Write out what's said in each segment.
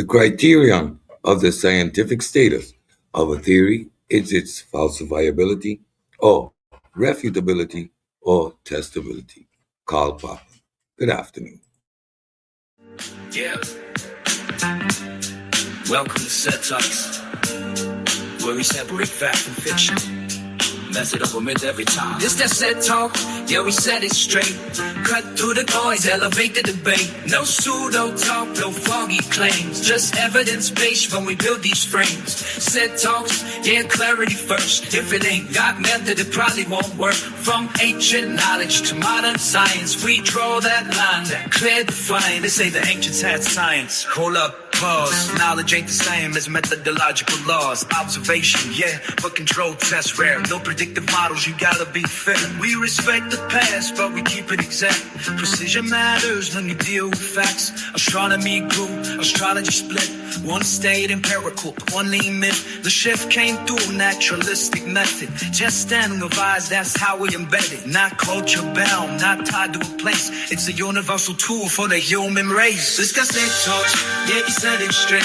The criterion of the scientific status of a theory is its falsifiability or refutability or testability. Karl Popper. Good afternoon. Yeah. Welcome to CedTalks, where we separate fact from fiction. Mess it up a myth every time. This that set talk, yeah, we set it straight. Cut through the noise, elevate the debate. No pseudo talk, no foggy claims. Just evidence-based when we build these frames. Set talks, yeah, clarity first. If it ain't got method, it probably won't work. From ancient knowledge to modern science, we draw that line, that clear defined. They say the ancients had science. Hold up, pause. Knowledge ain't the same as methodological laws. Observation, yeah, but control tests rare. No predictive models, you gotta be fair. We respect the past, but we keep it exact. Precision matters when you deal with facts. Astronomy grew, astrology split. One stayed empirical, one lean myth. The shift came through naturalistic method. Just and revise, that's how we embed it. Not culture bound, not tied to a place. It's a universal tool for the human race. This got snake talks, yeah, you said it straight.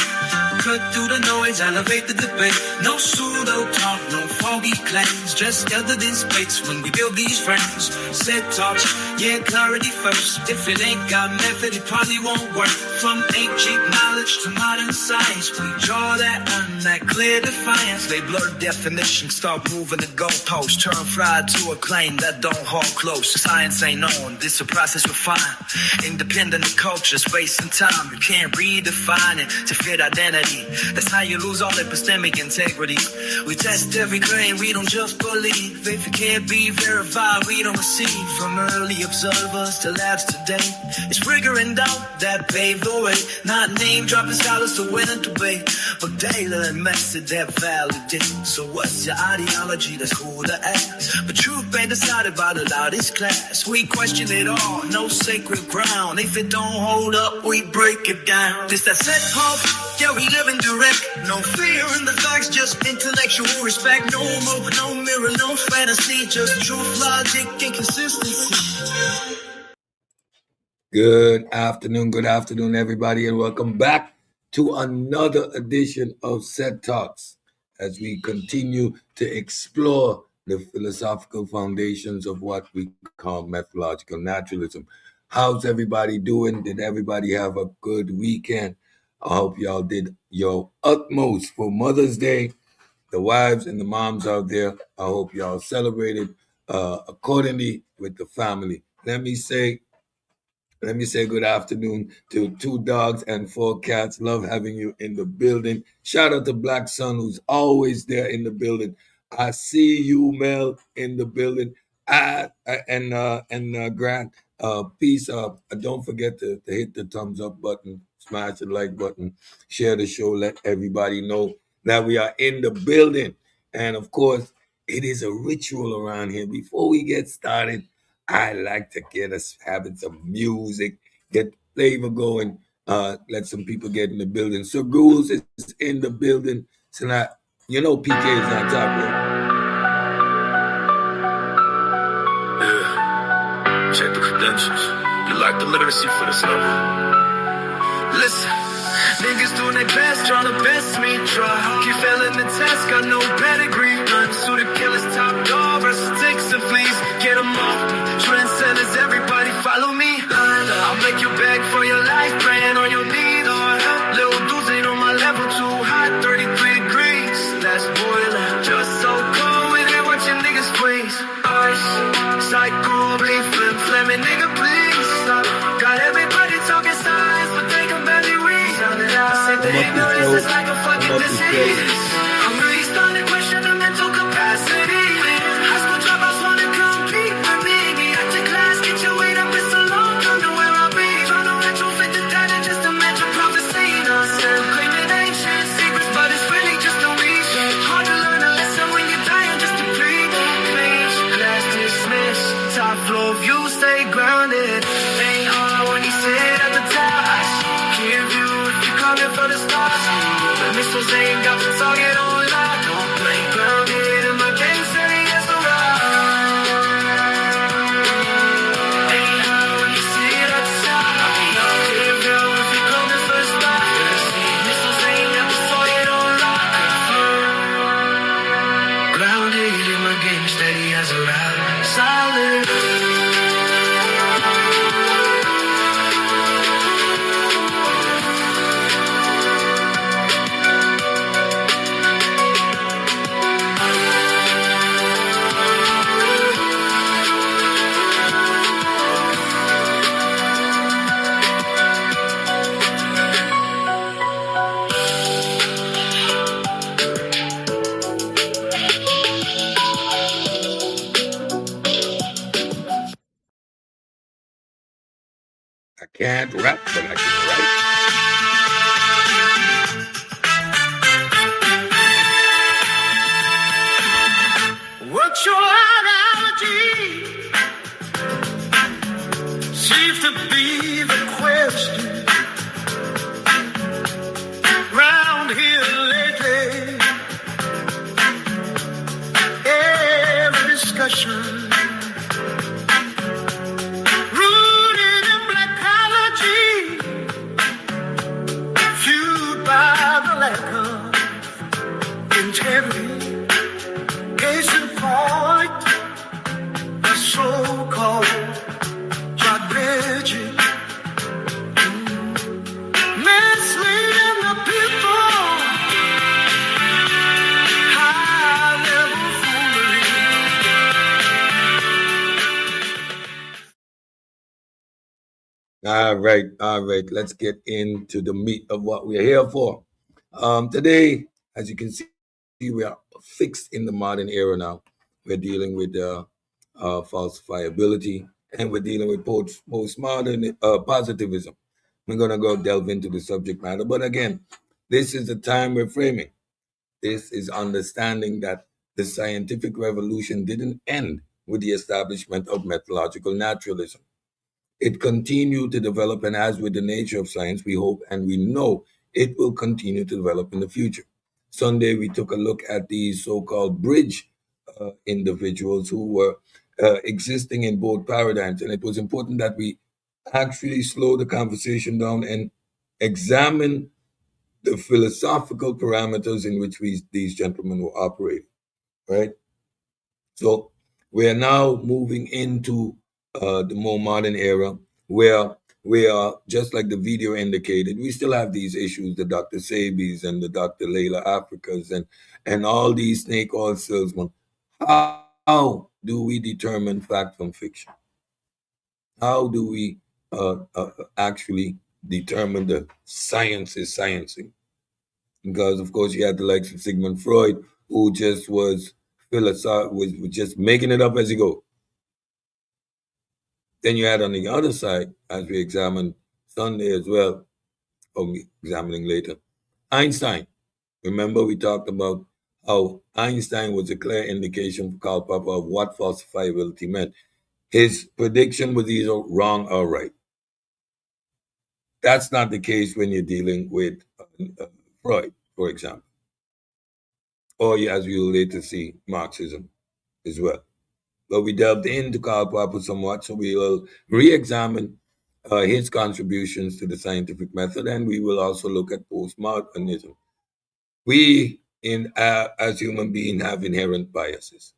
Cut through the noise, elevate the debate. No pseudo talk, no foggy claims. Just evidence-based when we build these frames. Said talks, yeah, clarity first. If it ain't got method, it probably won't work. From ancient knowledge to modern science, we draw that line, that clear defiance. They blur definitions, start moving the goalposts. Turn fried to a claim that don't hold close. Science ain't on, this a process refined. Independent of culture, space and time. You can't redefine it to fit identity. That's how you lose all epistemic integrity. We test every claim, we don't just believe. If it can't be verified, we don't receive. From early observers to labs today, it's rigor and doubt that paved the way. Not name dropping scholars to win a debate, but data and method that validate. So what's your ideology? That's cool to ask, but truth ain't decided by the loudest class. We question it all, no sacred ground. If it don't hold up, we break it down. This that set hope, yeah, we live in direct. No fear in the facts, just intellectual respect. No more, no mirror, no fantasy, just truth, logic, and consistency. Good afternoon, everybody, and welcome back to another edition of CedTalks as we continue to explore the philosophical foundations of what we call methodological naturalism. How's everybody doing? Did everybody have a good weekend? I hope y'all did your utmost for Mother's Day. The wives and the moms out there, I hope y'all celebrated accordingly with the family. Let me say good afternoon to 2 dogs and 4 cats. Love having you in the building. Shout out to Black Sun, who's always there in the building. I see you, Mel, in the building. And Grant, peace. Don't forget to hit the thumbs up button, smash the like button, share the show, let everybody know that we are in the building. And of course, it is a ritual around here. Before we get started, I like to get us having some music, get flavor going, let some people get in the building. So Ghouls is in the building tonight. You know PK is on top, right? Yeah. Check the credentials. You like the literacy for the stuff. Listen. Niggas doing their best, trying to best me try. Keep failing the test, got no pedigree. Unsuited killers, top dog versus ticks and fleas. Get them off me, trendsetters, everybody follow me. I'll make you beg for your life, praying on your knees. Little dudes ain't on my level, too hot, 33 degrees. That's boiling, just so cold with it, watching niggas freeze. Ice, psycho, bleed, flamin' nigga, please stop. Got everybody talking science, but they can barely read. I said the ignorance is like a fucking disease. I'm really starting to question the mental capacity. High school dropouts wanna compete with me. After class, get your weight up, it's so long, don't know where I'll be. Trying to retrofit the data just to match a prophecy. Nonsense, claiming ancient secrets, but it's really just a week. Hard to learn a lesson when you're dying just to breathe. Please, class dismissed. Top floor view, stay grounded. Ain't hard when you sit at the top. Give you coming for the stars. The missiles ain't got the target on lock. Don't play grounded in my game, steady as the rock. Ain't hard when you see it at the top. Give you if you're coming for the stars. can't rap, but I can write. What's your ideology? Seems to be the question round here lately. Every discussion rooted in blackology, fueled by the lack of integrity. Case in point, the so-called strategy, misleading the people, high-level foolery. All right. Let's get into the meat of what we're here for. Today, as you can see, we are fixed in the modern era now. We're dealing with falsifiability, and we're dealing with postmodern positivism. We're going to go delve into the subject matter. But again, this is the time we're framing. This is understanding that the scientific revolution didn't end with the establishment of methodological naturalism. It continued to develop, and as with the nature of science, we hope and we know it will continue to develop in the future. Sunday, we took a look at these so-called bridge individuals who were existing in both paradigms, and it was important that we actually slow the conversation down and examine the philosophical parameters in which these gentlemen were operating, right? So we are now moving into the more modern era where we are, just like the video indicated, we still have these issues, the Dr. Sabis and the Dr. Layla Africas and all these snake oil salesmen. How do we determine fact from fiction? How do we actually determine the science is sciencing? Because, of course, you had the likes of Sigmund Freud, who just was was just making it up as he go. Then you had on the other side, as we examined Sunday as well, or examining later, Einstein. Remember, we talked about how Einstein was a clear indication for Karl Popper of what falsifiability meant. His prediction was either wrong or right. That's not the case when you're dealing with Freud, for example, or as we will later see, Marxism as well. But we delved into Karl Popper somewhat, so we will re-examine his contributions to the scientific method, and we will also look at postmodernism. We, as human beings, have inherent biases.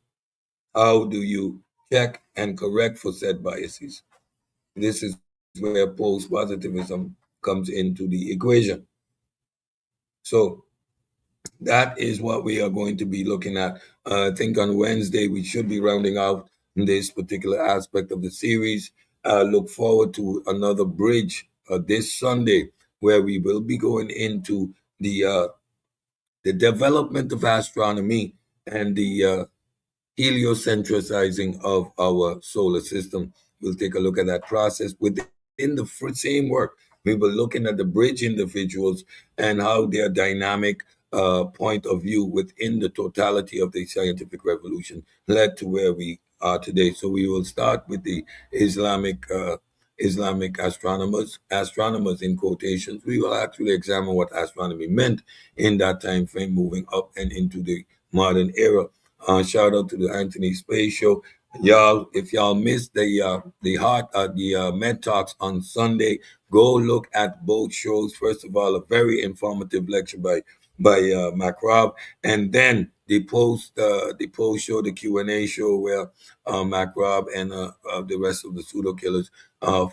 How do you check and correct for said biases? This is where post-positivism comes into the equation. So that is what we are going to be looking at. I think on Wednesday we should be rounding out this particular aspect of the series. Look forward to another bridge this Sunday, where we will be going into the development of astronomy and the heliocentricizing of our solar system. We'll take a look at that process within the same work. We were looking at the bridge individuals and how their dynamic point of view within the totality of the scientific revolution led to where we are today. So we will start with the Islamic astronomers in quotations. We will actually examine what astronomy meant in that time frame, moving up and into the modern era. Shout out to the Anthony Space Show. Y'all, if y'all missed the Med Talks on Sunday, go look at both shows. First of all, a very informative lecture by Mac Rob, and then the post show, the Q&A show, where Mac Rob and the rest of the pseudo killers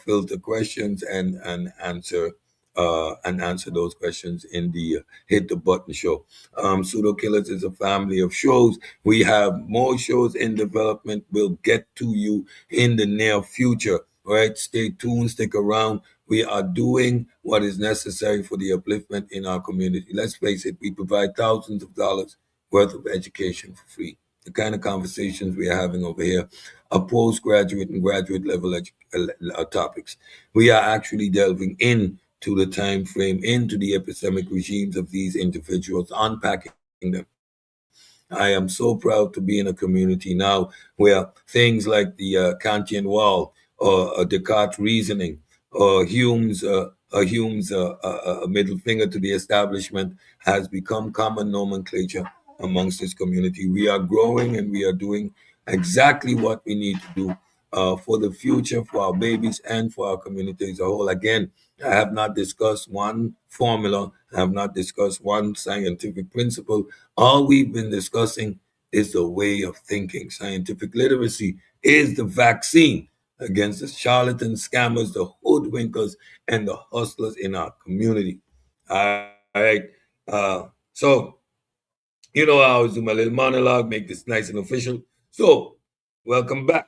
filter questions and answer those questions in the Hit the Button show. Pseudo Killers is a family of shows. We have more shows in development. We'll get to you in the near future. Right? Stay tuned, stick around. We are doing what is necessary for the upliftment in our community. Let's face it, we provide thousands of dollars worth of education for free. the kind of conversations we are having over here are postgraduate and graduate level topics. We are actually delving into the time frame, into the epistemic regimes of these individuals, unpacking them. I am so proud to be in a community now where things like the Kantian wall or Descartes' reasoning or Hume's middle finger to the establishment has become common nomenclature amongst this community. We are growing and we are doing exactly what we need to do for the future, for our babies, and for our community as a whole. Again, I have not discussed one formula, I have not discussed one scientific principle. All we've been discussing is the way of thinking. Scientific literacy is the vaccine against the charlatans, scammers, the hoodwinkers, and the hustlers in our community. All right. So, you know, I always do my little monologue, make this nice and official. So, welcome back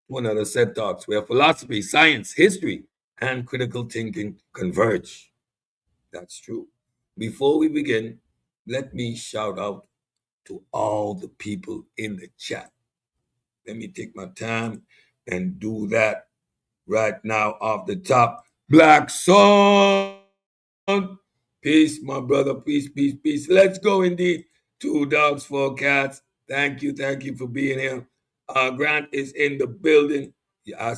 to another Set Talks where philosophy, science, history, and critical thinking converge. That's true. Before we begin, let me shout out to all the people in the chat. Let me take my time and do that right now off the top. Black Sun. Peace, my brother. Peace, peace, peace. Let's go indeed. Two dogs, four cats. Thank you for being here. Grant is in the building. Yeah,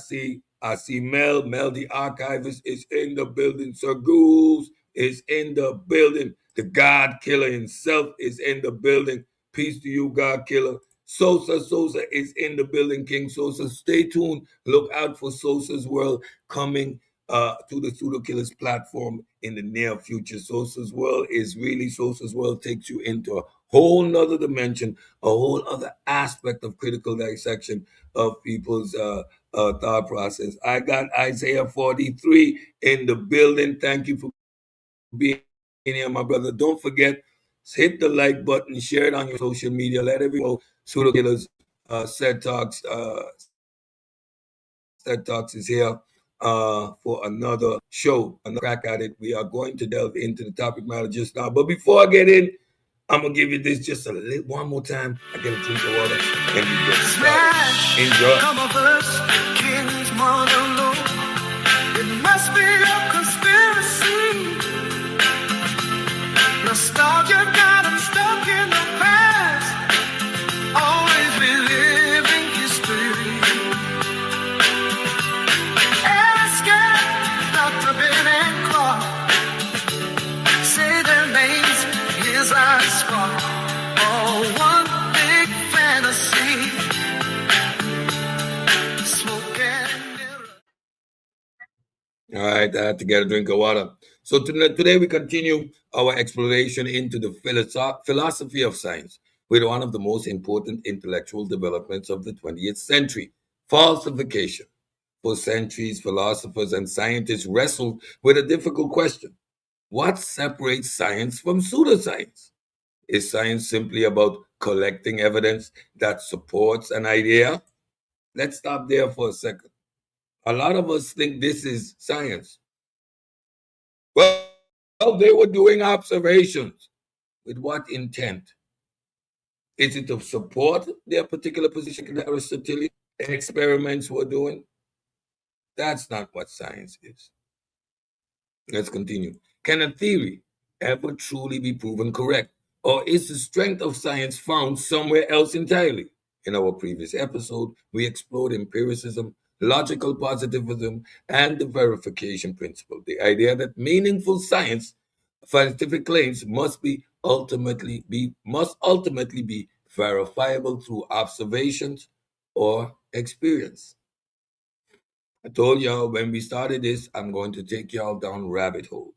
I see Mel. Mel, the archivist, is in the building. Sir Goose is in the building. The God Killer himself is in the building. Peace to you, God Killer. Sosa is in the building. King Sosa, stay tuned. Look out for Sosa's World coming to the Pseudo Killers platform in the near future. Sosa's World takes you into a whole nother dimension, a whole other aspect of critical dissection of people's thought process. I got Isaiah 43 in the building. Thank you for being here, my brother. Don't forget, hit the like button, share it on your social media, let everyone know Pseudo Killers Said Talks. Talks is here for another show, another crack at it. We are going to delve into the topic matter just now. But before I get in, I'm gonna give you this just one more time. I get a drink of water and we get started. Enjoy. Come on first, King's monologue. It must be a conspiracy. Nostalgia got them stuck in the past. Always reliving history. Ask Dr. Ben and Clark. Say their names, here's our spark. All one big fantasy. Smoke and mirror. All right, I had to get a drink of water. So today we continue our exploration into the philosophy of science with one of the most important intellectual developments of the 20th century, falsification. For centuries, philosophers and scientists wrestled with a difficult question. What separates science from pseudoscience? Is science simply about collecting evidence that supports an idea? Let's stop there for a second. A lot of us think this is science. Well, they were doing observations. With what intent? Is it to support their particular position in the Aristotelian experiments we're doing? That's not what science is. Let's continue. Can a theory ever truly be proven correct? Or is the strength of science found somewhere else entirely? In our previous episode, we explored empiricism, logical positivism, and the verification principle. The idea that meaningful scientific claims must ultimately be verifiable through observations or experience. I told y'all when we started this, I'm going to take y'all down rabbit hole.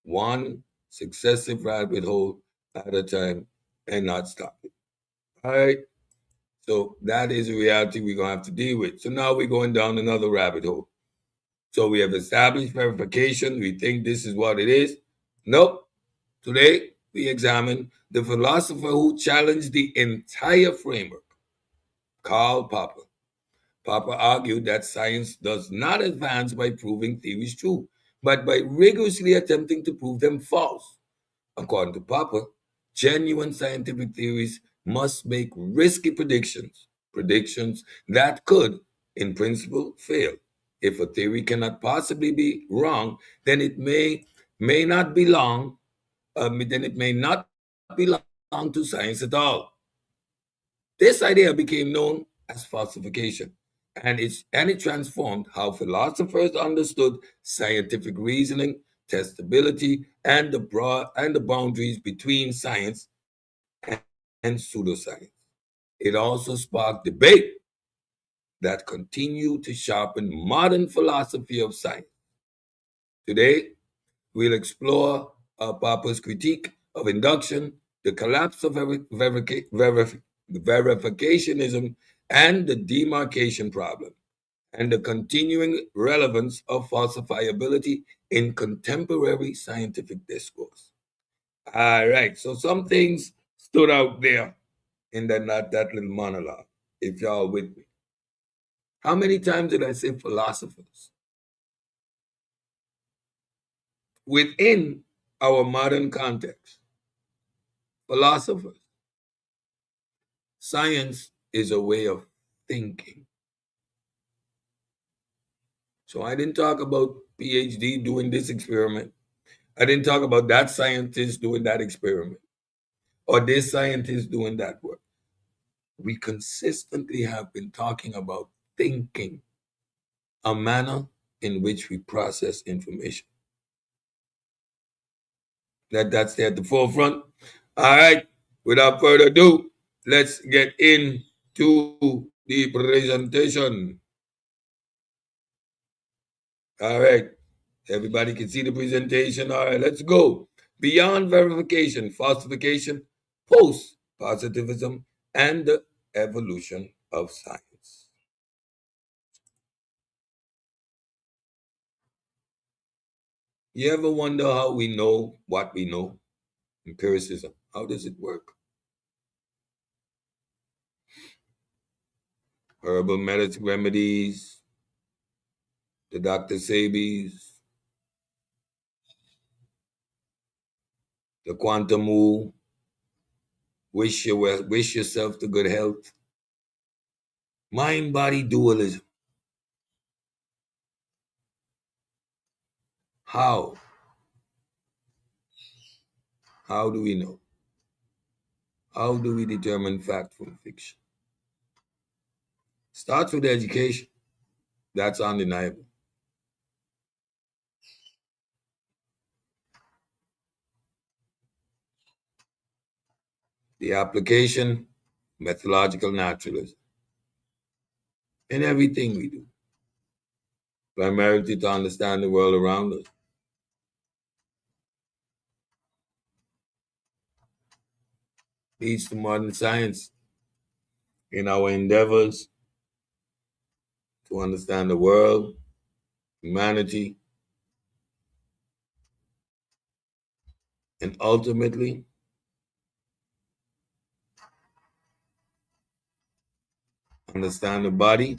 One successive rabbit hole at a time and not stop it. All right. So that is a reality we're going to have to deal with. So now we're going down another rabbit hole. So we have established verification. We think this is what it is. Nope. Today we examine the philosopher who challenged the entire framework, Karl Popper. Popper argued that science does not advance by proving theories true, but by rigorously attempting to prove them false. According to Popper, genuine scientific theories must make risky predictions that could, in principle, fail. If a theory cannot possibly be wrong, then it may not belong. Then it may not belong to science at all. This idea became known as falsification, and it transformed how philosophers understood scientific reasoning, testability, and the boundaries between science and pseudoscience. It also sparked debate that continued to sharpen modern philosophy of science. Today, we'll explore Popper's critique of induction, the collapse of verificationism, and the demarcation problem, and the continuing relevance of falsifiability in contemporary scientific discourse. All right, so some things stood out there in that little monologue, if y'all with me. How many times did I say philosophers? Within our modern context, philosophers. Science is a way of thinking. So I didn't talk about PhD doing this experiment. I didn't talk about that scientist doing that experiment or this scientist doing that work. We consistently have been talking about thinking, a manner in which we process information. That's there at the forefront. All right, without further ado, let's get into the presentation. All right, everybody can see the presentation. All right, let's go. Beyond verification, falsification, post-positivism, and the evolution of science. You ever wonder how we know what we know? Empiricism. How does it work? Herbal medicine remedies, the Dr. Sebi's, the quantum woo, wish yourself the good health. Mind-body dualism. How? How do we know? How do we determine fact from fiction? Starts with education. That's undeniable. The application, methodological naturalism. In everything we do, primarily to understand the world around us. Leads to modern science in our endeavors to understand the world, humanity, and ultimately understand the body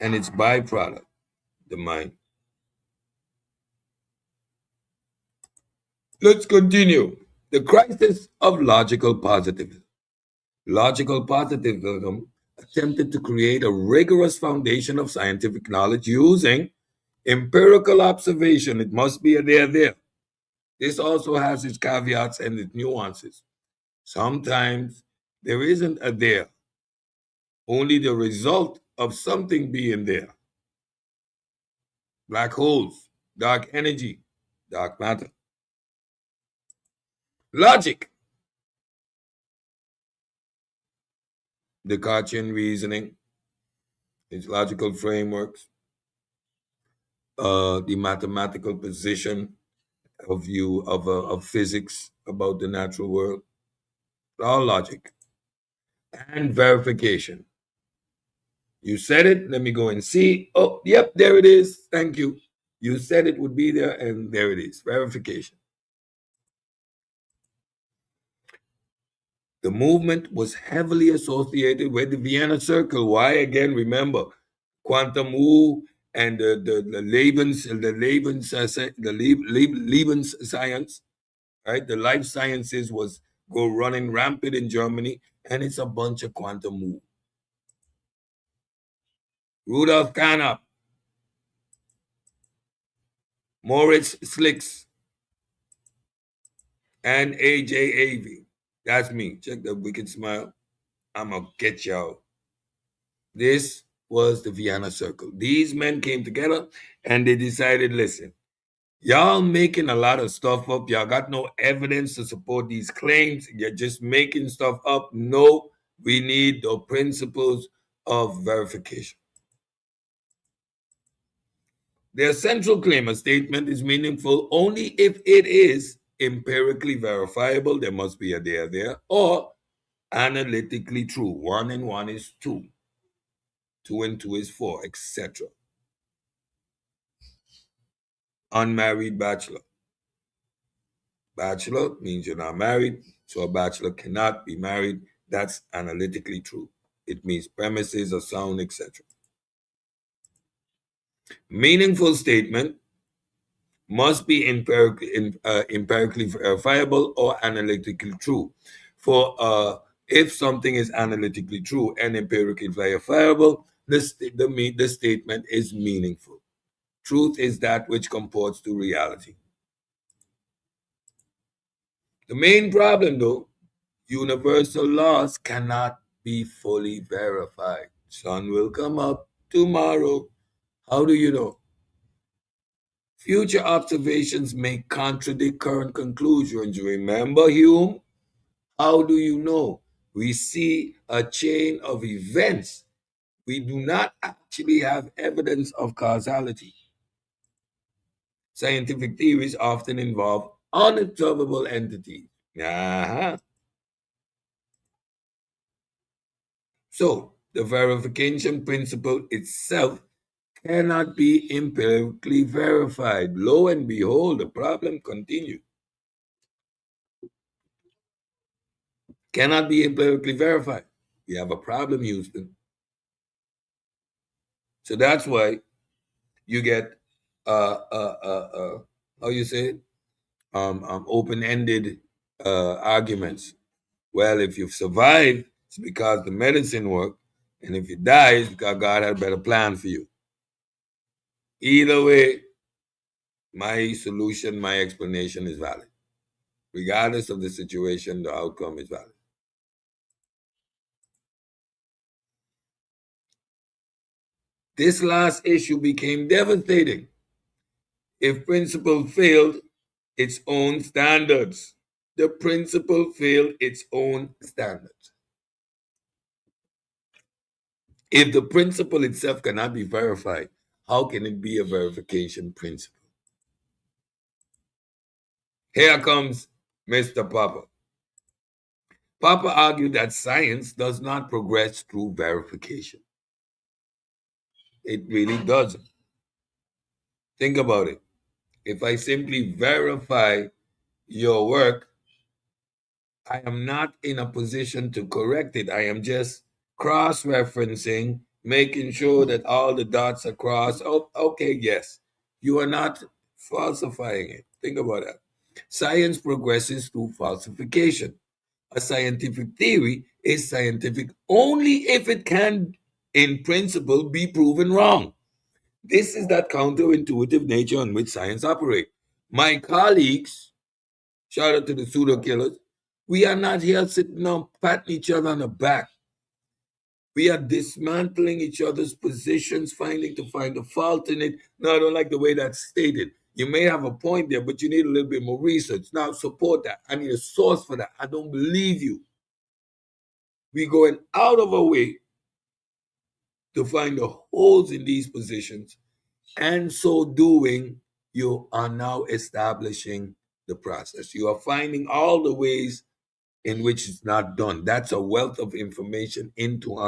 and its byproduct, the mind. Let's continue. The crisis of logical positivism. Logical positivism attempted to create a rigorous foundation of scientific knowledge using empirical observation. It must be a there. This also has its caveats and its nuances. Sometimes there isn't a there, only the result of something being there. Black holes, dark energy, dark matter. Logic. Descartesian reasoning, its logical frameworks, the mathematical position of view of physics about the natural world, all logic. And verification. You said it, let me go and see. Oh, yep, there it is. Thank you. You said it would be there, and there it is. Verification. The movement was heavily associated with the Vienna Circle. Why? Again, remember, quantum woo and the Lebens science right? The life sciences was go running rampant in Germany, and it's a bunch of quantum move. Rudolf Carnap, Moritz Slicks, and AJ Avey. That's me. Check the wicked smile. I'm gonna get y'all. This was the Vienna Circle. These men came together and they decided, listen, y'all making a lot of stuff up. Y'all got no evidence to support these claims. You're just making stuff up. No, we need the principles of verification. Their central claim, a statement is meaningful only if it is empirically verifiable. There must be a there, or analytically true. 1 and 1 is 2. 2 and 2 is 4, etc. Unmarried bachelor. Bachelor means you're not married, so a bachelor cannot be married. That's analytically true. It means premises are sound, etc. Meaningful statement must be empirically verifiable or analytically true. For if something is analytically true and empirically verifiable, the statement is meaningful. Truth is that which comports to reality. The main problem, though, universal laws cannot be fully verified. Sun will come up tomorrow. How do you know? Future observations may contradict current conclusions. Remember Hume? How do you know? We see a chain of events. We do not actually have evidence of causality. Scientific theories often involve unobservable entities. Uh-huh. So, the verification principle itself cannot be empirically verified. Lo and behold, the problem continues. Cannot be empirically verified. We have a problem, Houston. So that's why you get how you say it? Open-ended arguments. Well, if you've survived, it's because the medicine worked, and if you die, it's because God had a better plan for you. Either way, my solution, my explanation is valid. Regardless of the situation, the outcome is valid. This last issue became devastating if principle failed its own standards. The principle failed its own standards. If the principle itself cannot be verified, how can it be a verification principle? Here comes Mr. Popper. Popper argued that science does not progress through verification. It really doesn't. Think about it. If I simply verify your work, I am not in a position to correct it. I am just cross-referencing, making sure that all the dots are crossed. Oh, okay, yes. You are not falsifying it. Think about that. Science progresses through falsification. A scientific theory is scientific only if it can, in principle, be proven wrong. This is that counterintuitive nature on which science operates. My colleagues, shout out to the pseudo killers, we are not here sitting down patting each other on the back. We are dismantling each other's positions, find the fault in it. No, I don't like the way that's stated. You may have a point there, but you need a little bit more research. Now, support that. I need a source for that. I don't believe you. We're going out of our way to find the holes in these positions. And so doing, you are now establishing the process. You are finding all the ways in which it's not done. That's a wealth of information into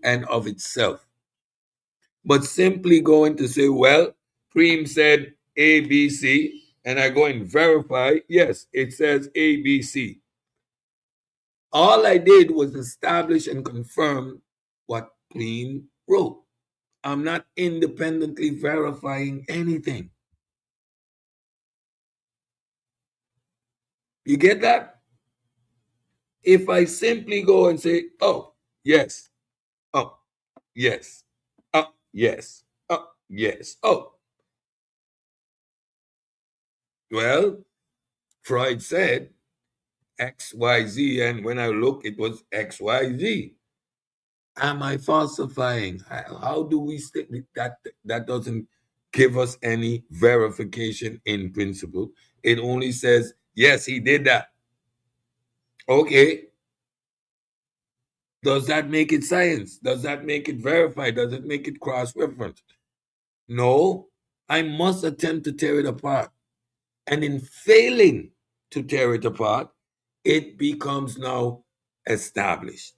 and of itself. But simply going to say, well, Cream said ABC, and I go and verify, yes, it says ABC. All I did was establish and confirm what Cream wrote. I'm not independently verifying anything. You get that? If I simply go and say, oh, yes, oh, yes, oh, yes, oh, yes, oh, well, Freud said XYZ, and when I look, it was XYZ. Am I falsifying? How do we stick that? That doesn't give us any verification in principle. It only says, yes, he did that. Okay. Does that make it science? Does that make it verified? Does it make it cross reference? No. I must attempt to tear it apart. And in failing to tear it apart, it becomes now established.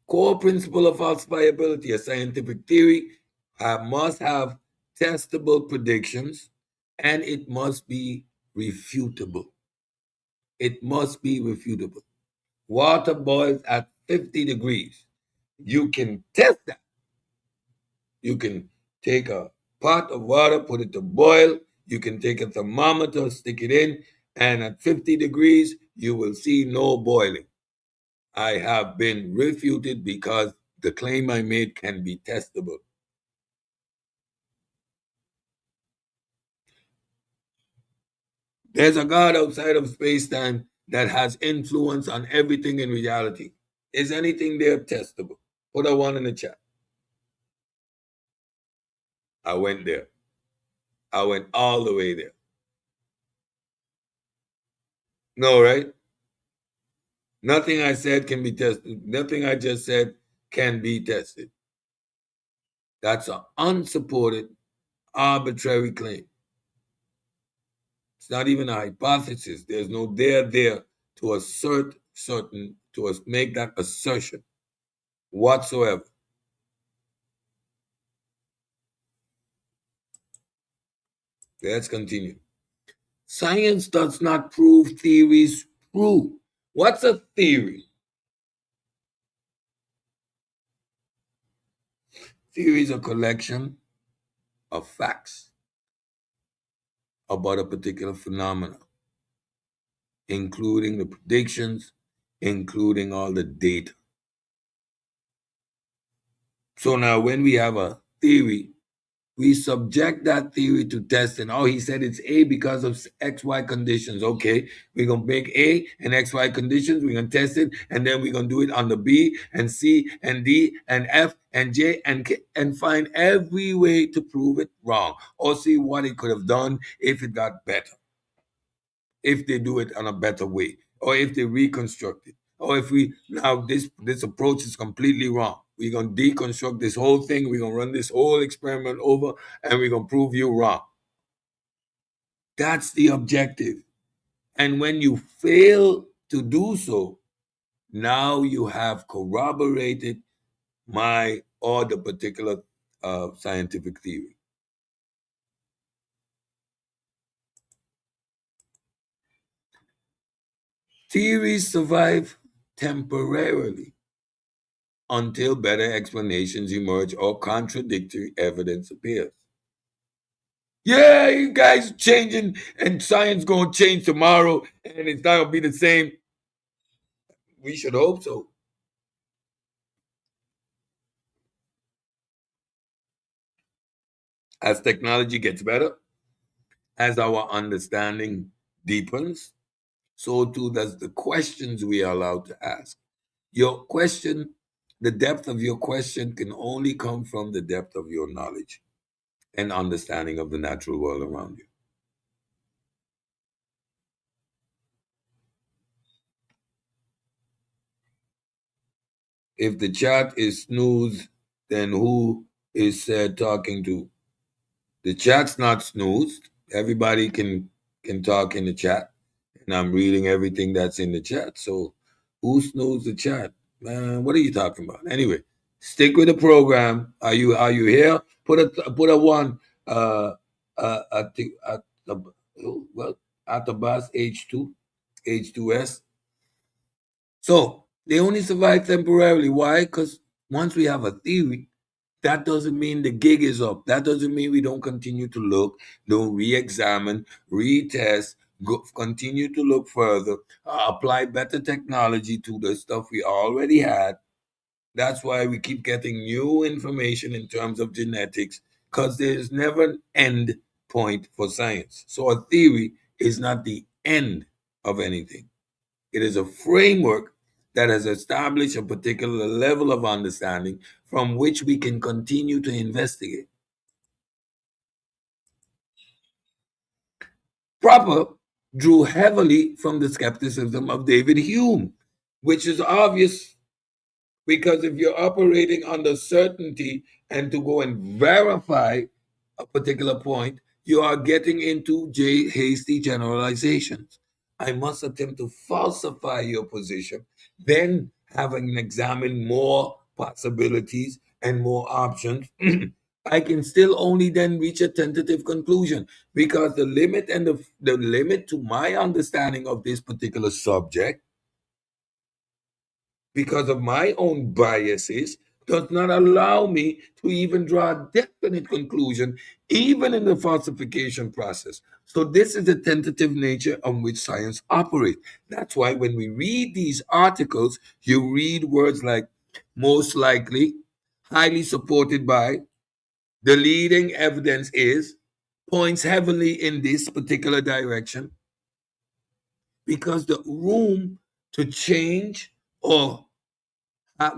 Core principle of falsifiability, a scientific theory, must have testable predictions and it must be refutable. It must be refutable. Water boils at 50 degrees. You can test that. You can take a pot of water, put it to boil. You can take a thermometer, stick it in, and at 50 degrees, you will see no boiling. I have been refuted because the claim I made can be testable. There's a God outside of space time that has influence on everything in reality. Is anything there testable? Put a one in the chat. I went there. I went all the way there. No, right? Nothing I said can be tested. Nothing I just said can be tested. That's an unsupported, arbitrary claim. It's not even a hypothesis. There's no there to assert certain, to make that assertion whatsoever. Let's continue. Science does not prove theories true. What's a theory? Theory is a collection of facts about a particular phenomenon, including the predictions, including all the data. So now when we have a theory, we subject that theory to testing. Oh, he said it's A because of XY conditions. Okay, we're going to make A and XY conditions. We're going to test it, and then we're going to do it on the B and C and D and F and J and K and find every way to prove it wrong or see what it could have done if it got better, if they do it on a better way, or if they reconstruct it, or if we now this approach is completely wrong. We're gonna deconstruct this whole thing, we're gonna run this whole experiment over, and we're gonna prove you wrong. That's the objective. And when you fail to do so, now you have corroborated my or the particular scientific theory. Theories survive temporarily until better explanations emerge or contradictory evidence appears. Yeah, you guys changing and science gonna change tomorrow and it's not gonna be the same. We should hope so. As technology gets better, as our understanding deepens, so too does the questions we are allowed to ask. Your question, the depth of your question can only come from the depth of your knowledge and understanding of the natural world around you. If the chat is snooze, then who is talking to? The chat's not snoozed. Everybody can talk in the chat, and I'm reading everything that's in the chat. So, who snoozed the chat? Man, what are you talking about? Anyway, stick with the program. Are you here? Put a one at the well at the bus H2S. So they only survive temporarily. Why? Because once we have a theory, That doesn't mean the gig is up. That doesn't mean we don't continue to look, don't re-examine, retest, continue to look further, apply better technology to the stuff we already had. That's why we keep getting new information in terms of genetics, because there's never an end point for science. So a theory is not the end of anything. It is a framework that has established a particular level of understanding from which we can continue to investigate. Popper drew heavily from the skepticism of David Hume, which is obvious because if you're operating under certainty and to go and verify a particular point, you are getting into hasty generalizations. I must attempt to falsify your position, then having examined more possibilities and more options. I can still only then reach a tentative conclusion because the limit and the limit to my understanding of this particular subject, because of my own biases, does not allow me to even draw a definite conclusion, even in the falsification process. So, this is the tentative nature on which science operates. That's why when we read these articles, you read words like most likely, highly supported by, the leading evidence is, points heavily in this particular direction, because the room to change or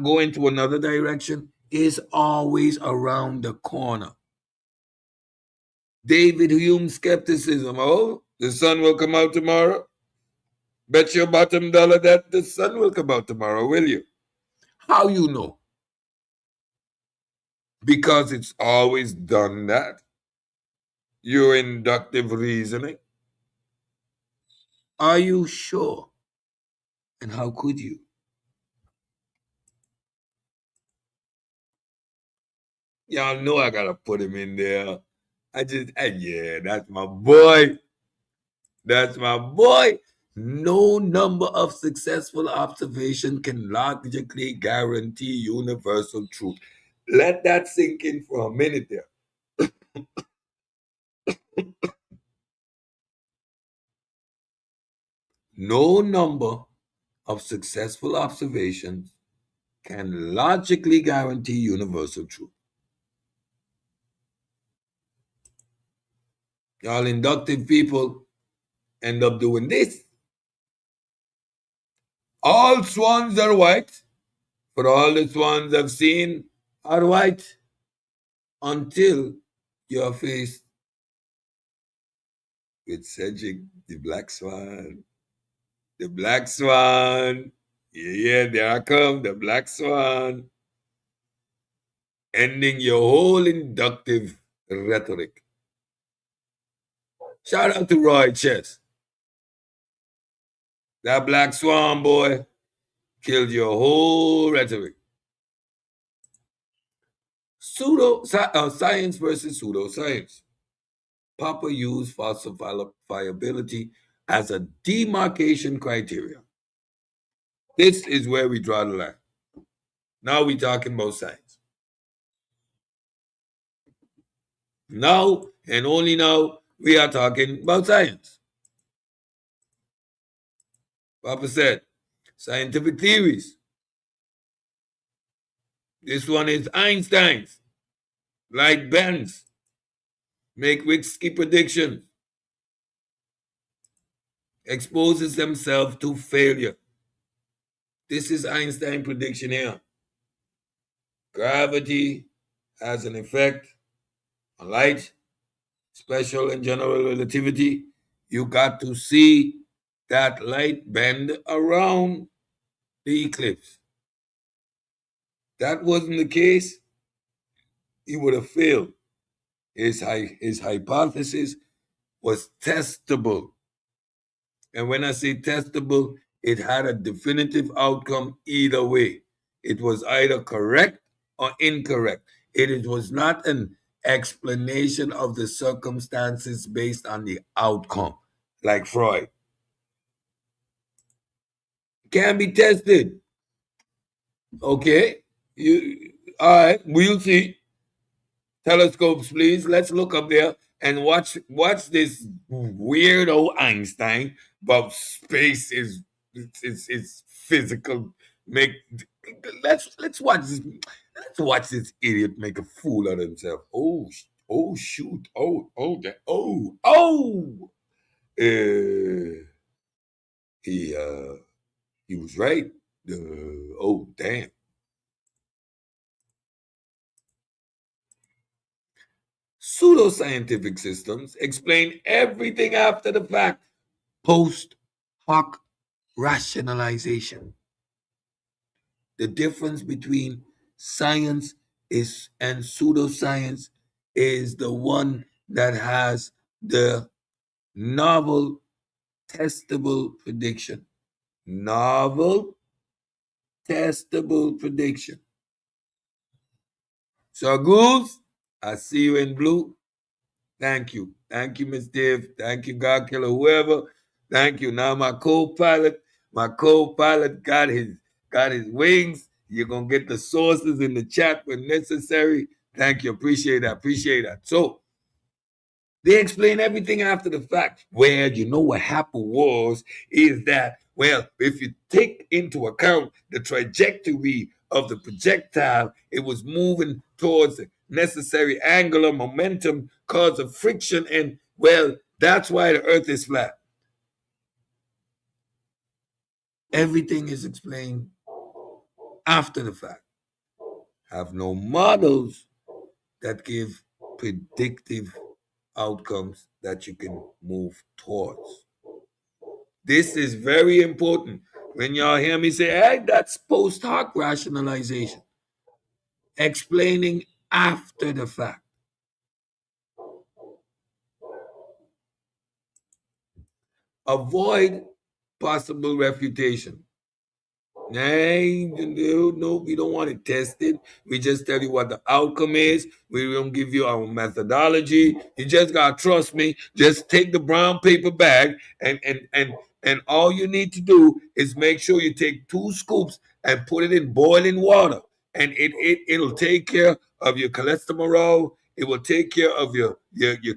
go into another direction is always around the corner. David Hume skepticism. Oh, the sun will come out tomorrow. Bet your bottom dollar that the sun will come out tomorrow, will you? How you know? Because it's always done that. Your inductive reasoning. Are you sure? And how could you? Y'all know I gotta put him in there. Yeah, that's my boy. That's my boy. No number of successful observation can logically guarantee universal truth. Let that sink in for a minute there. No number of successful observations can logically guarantee universal truth. Y'all inductive people end up doing this. All swans are white, for all the swans I've seen are white, until you're faced with Cedric the Black Swan. The Black Swan. Yeah, there I come, the Black Swan. Ending your whole inductive rhetoric. Shout out to Roy Chess. That Black Swan boy killed your whole rhetoric. Science versus pseudoscience. Popper used falsifiability as a demarcation criteria. This is where we draw the line. Now we're talking about science. Now, and only now, we are talking about science. Papa said, scientific theories. This one is Einstein's. Light bends. Make risky predictions. Exposes themselves to failure. This is Einstein's prediction here. Gravity has an effect on light, special and general relativity. You got to see that light bend around the eclipse. That wasn't the case, he would have failed. His hypothesis was testable. And when I say testable, it had a definitive outcome either way. It was either correct or incorrect. It was not an explanation of the circumstances based on the outcome, like Freud. Can be tested. Okay. All right, we'll see. Telescopes, please. Let's look up there and watch this weirdo Einstein about space is it's physical. Make let's watch this. Let's watch this idiot make a fool of himself. Oh shoot. Oh. He he was right. Oh damn. Pseudoscientific systems explain everything after the fact. Post hoc rationalization. The difference between science is and pseudoscience is the one that has the novel testable prediction. Novel testable prediction. So Goose, I see you in blue. Thank you. Thank you, Miss Dave. Thank you, God Killer, whoever. Thank you. Now my co-pilot got his wings. You're gonna get the sources in the chat when necessary. Thank you. Appreciate that. Appreciate that. So they explain everything after the fact. Well, you know what happened was is that, well, if you take into account the trajectory of the projectile, it was moving towards the necessary angular momentum cause of friction, and well, that's why the earth is flat. Everything is explained after the fact. Have no models that give predictive outcomes that you can move towards. This is very important. When y'all hear me say, hey, that's post hoc rationalization, explaining after the fact. Avoid possible refutation. Hey, no, we don't want it tested. We just tell you what the outcome is. We don't give you our methodology. You just gotta trust me. Just take the brown paper bag and all you need to do is make sure you take 2 scoops and put it in boiling water. And it'll take care of your cholesterol. It will take care of your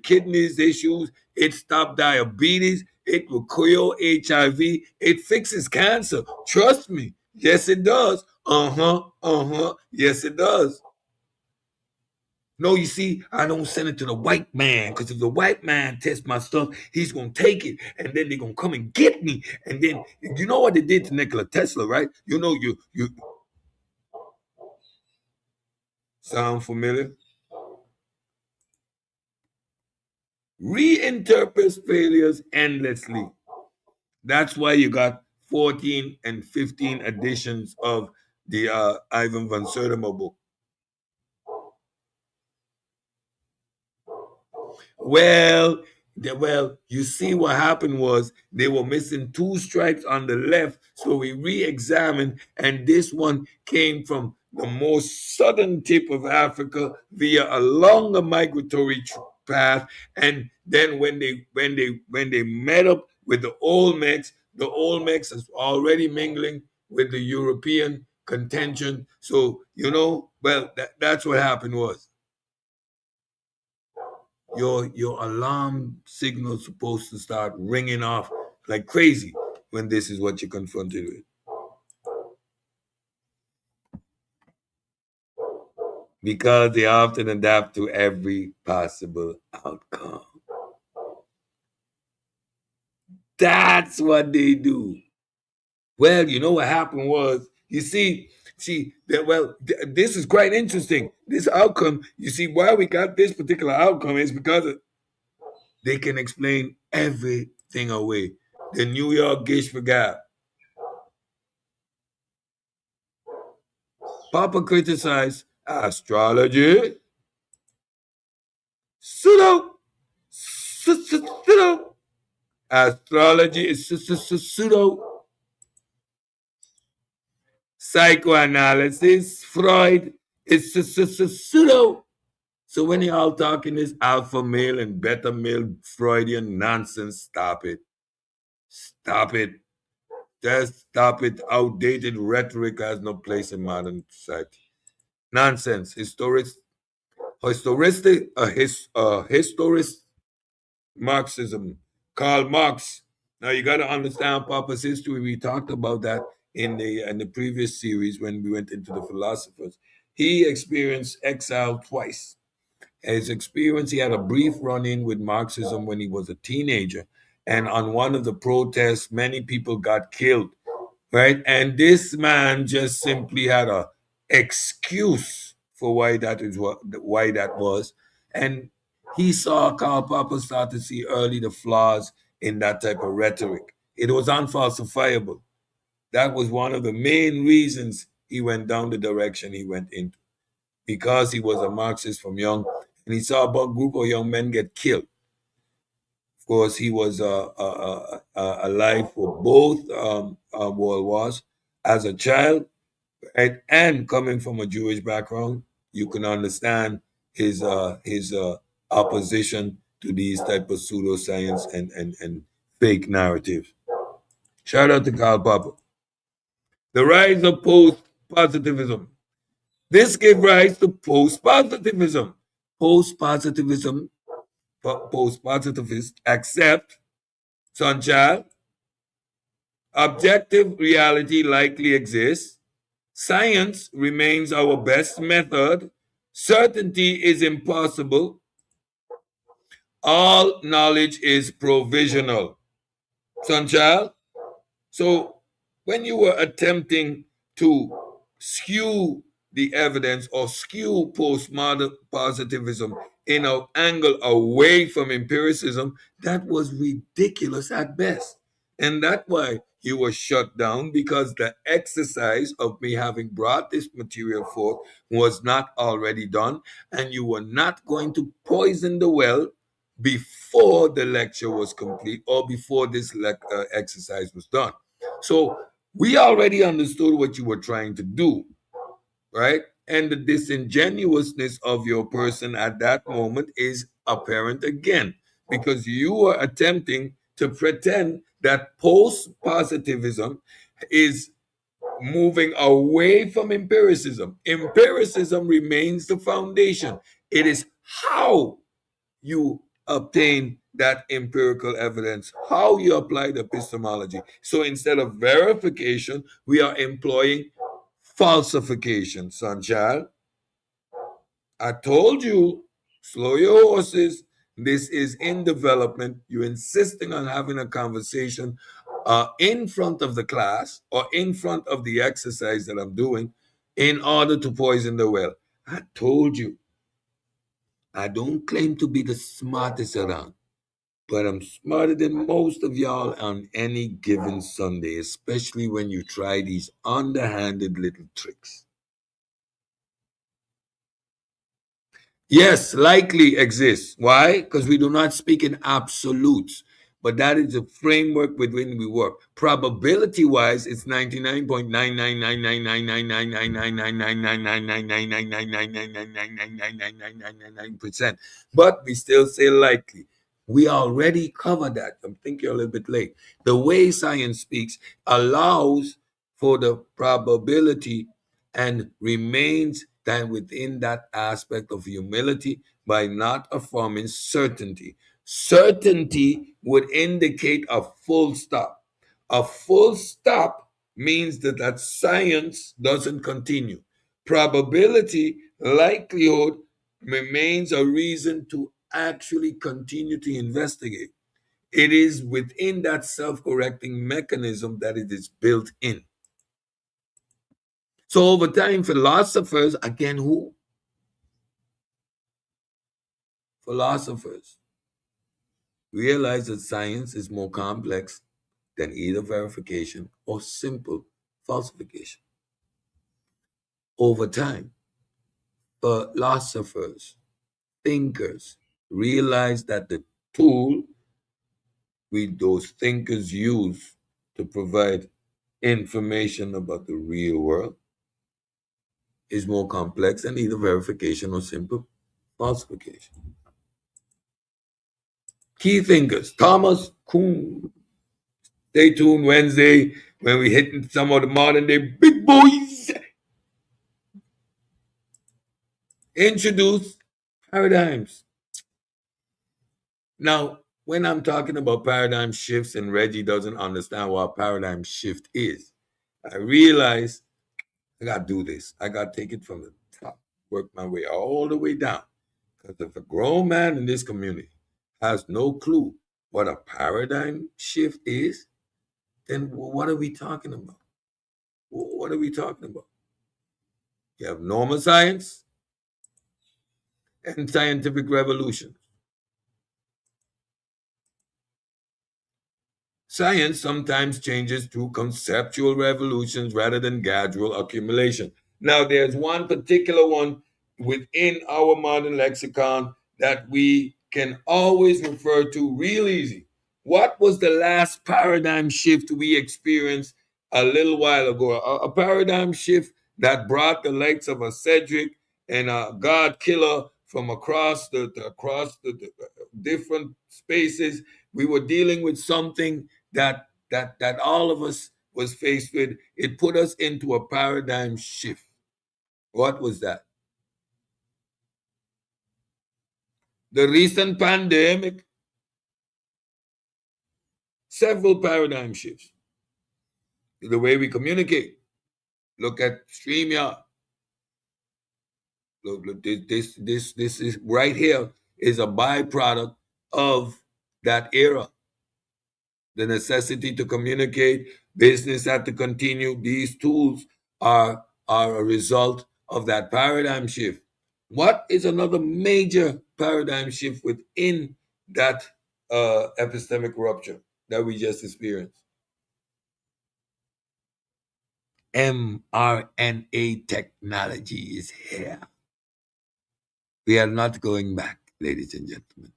kidneys issues. It stops diabetes. It will cure HIV. It fixes cancer. Trust me. Yes, it does. Yes, it does. No, you see, I don't send it to the white man because if the white man tests my stuff, he's gonna take it, and then they're gonna come and get me. And then you know what they did to Nikola Tesla, right? You know, you sound familiar? Reinterprets failures endlessly. That's why you got 14 and 15 editions of the Ivan van Sertima book. Well, you see what happened was they were missing 2 stripes on the left, so we re-examined, and this one came from the most southern tip of Africa via a longer migratory path, and then when they met up with the Olmecs is already mingling with the European contention. So that's what happened was your alarm signal supposed to start ringing off like crazy when this is what you're confronted with. Because they often adapt to every possible outcome. That's what they do. Well, you know what happened was, you see that this is quite interesting. This outcome, you see, why we got this particular outcome is because they can explain everything away. The New York Gish for Gap. Popper criticized astrology, pseudo. Astrology is pseudo. Psychoanalysis, Freud is pseudo. So when you're all talking this alpha male and beta male Freudian nonsense, stop it. Stop it. Just stop it. Outdated rhetoric has no place in modern society. Nonsense. Historist Marxism, Karl Marx. Now you got to understand Popper's history. We talked about that in the previous series when we went into the philosophers. He experienced exile twice. His experience, he had a brief run-in with Marxism when he was a teenager, and on one of the protests, many people got killed, right? And this man just simply had a excuse for why that was, and he saw Karl Popper start to see early the flaws in that type of rhetoric. It was unfalsifiable. That was one of the main reasons he went down the direction he went into, because he was a Marxist from young, and he saw a group of young men get killed. Of course, he was alive for both World Wars. As a child, right, and coming from a Jewish background, you can understand his opposition to these type of pseudoscience and fake narratives. Shout out to Karl Popper. The rise of post-positivism. This gave rise to post-positivism. Post-positivism, post-positivists accept, sunshine, objective reality likely exists, science remains our best method, certainty is impossible, all knowledge is provisional. Sunshine, so when you were attempting to skew the evidence or skew postmodern positivism in an angle away from empiricism, that was ridiculous at best. And that's why you were shut down, because the exercise of me having brought this material forth was not already done, and you were not going to poison the well before the lecture was complete or before this exercise was done. So we already understood what you were trying to do, right? And the disingenuousness of your person at that moment is apparent again, because you are attempting to pretend that post positivism is moving away from empiricism. Empiricism remains the foundation. It is how you obtain that empirical evidence, how you apply the epistemology. So instead of verification, we are employing falsification, sunchild. I told you, slow your horses. This is in development. You're insisting on having a conversation in front of the class or in front of the exercise that I'm doing in order to poison the well. I told you, I don't claim to be the smartest around, but I'm smarter than most of y'all on any given Sunday, especially when you try these underhanded little tricks. Yes, likely exists. Why? Because we do not speak in absolutes, but that is the framework within we work. Probability wise, it's 99.999999999999999999999999999%. But we still say likely. We already covered that. I think you're a little bit late. The way science speaks allows for the probability and remains then within that aspect of humility by not affirming certainty. Certainty would indicate a full stop. A full stop means that science doesn't continue. Probability, likelihood remains a reason to actually continue to investigate. It is within that self correcting mechanism that it is built in. So over time, philosophers, again, who? Philosophers realize that science is more complex than either verification or simple falsification. Over time, philosophers, thinkers realize that the tool those thinkers use to provide information about the real world is more complex than either verification or simple falsification. Key thinkers, Thomas Kuhn. Stay tuned Wednesday when we hit some of the modern day big boys. Introduce Paradigms. Now, when I'm talking about paradigm shifts and Reggie doesn't understand what a paradigm shift is, I realize I got to do this. I got to take it from the top, work my way all the way down. Because if a grown man in this community has no clue what a paradigm shift is, then what are we talking about? What are we talking about? You have normal science and scientific revolution. Science sometimes changes through conceptual revolutions rather than gradual accumulation. Now, there's one particular one within our modern lexicon that we can always refer to real easy. What was the last paradigm shift we experienced a little while ago? A paradigm shift that brought the likes of a Cedric and a God Killer from across the different spaces. We were dealing with something that all of us was faced with. It put us into a paradigm shift. What was that? The recent pandemic, several paradigm shifts. The way we communicate. Look at StreamYard. Look, this is right here is a byproduct of that era. The necessity to communicate, business had to continue. These tools are a result of that paradigm shift. What is another major paradigm shift within that epistemic rupture that we just experienced? mRNA technology is here. We are not going back, ladies and gentlemen.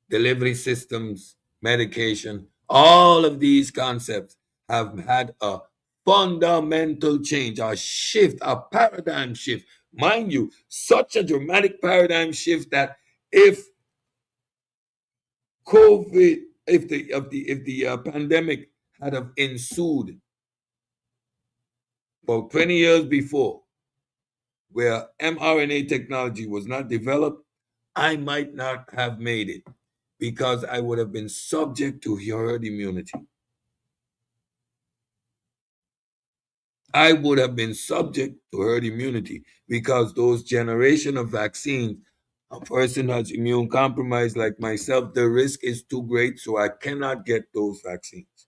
Delivery systems, medication, all of these concepts have had a fundamental change, a shift, a paradigm shift. Mind you, such a dramatic paradigm shift that if COVID, if the pandemic had have ensued about 20 years before, where mRNA technology was not developed, I might not have made it because I would have been subject to herd immunity. I would have been subject to herd immunity because those generation of vaccines, a person has immune compromised like myself, the risk is too great, so I cannot get those vaccines.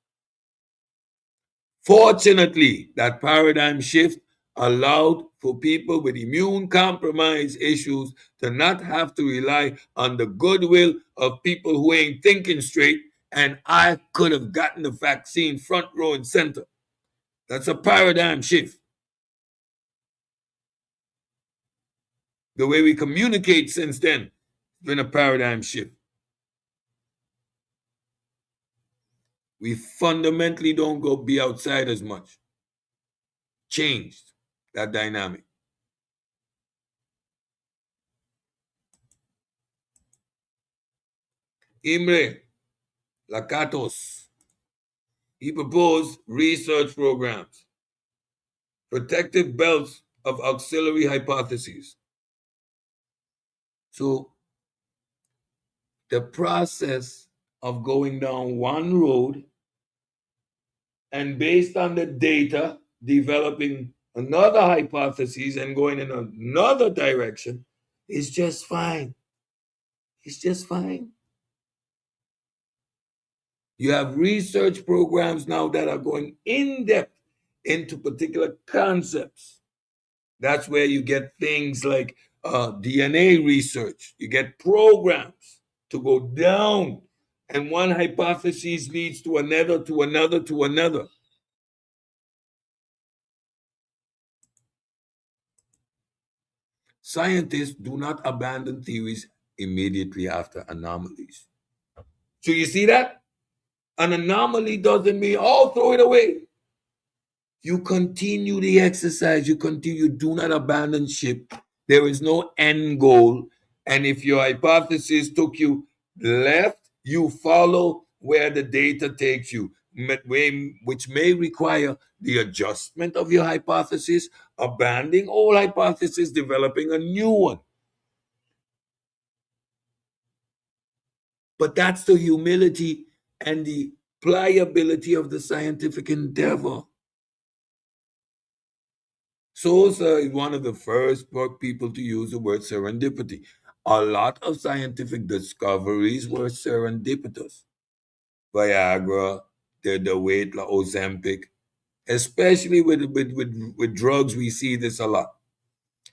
Fortunately, that paradigm shift allowed for people with immune compromise issues to not have to rely on the goodwill of people who ain't thinking straight, and I could have gotten the vaccine front row and center. That's a paradigm shift. The way we communicate since then has been a paradigm shift. We fundamentally don't go be outside as much. Changed that dynamic. Imre Lakatos, he proposed research programs, protective belts of auxiliary hypotheses. So the process of going down one road and based on the data, developing another hypothesis and going in another direction is just fine. It's just fine. You have research programs now that are going in depth into particular concepts. That's where you get things like DNA research. You get programs to go down, and one hypothesis leads to another, to another, to another. Scientists do not abandon theories immediately after anomalies. So you see that? An anomaly doesn't mean, oh, throw it away. You continue the exercise. You continue. Do not abandon ship. There is no end goal. And if your hypothesis took you left, you follow where the data takes you, which may require the adjustment of your hypothesis, abandoning all hypothesis, developing a new one. But that's the humility and the pliability of the scientific endeavor. Sosa is one of the first people to use the word serendipity. A lot of scientific discoveries were serendipitous. Viagra, the weight loss, Ozempic, especially with drugs, we see this a lot.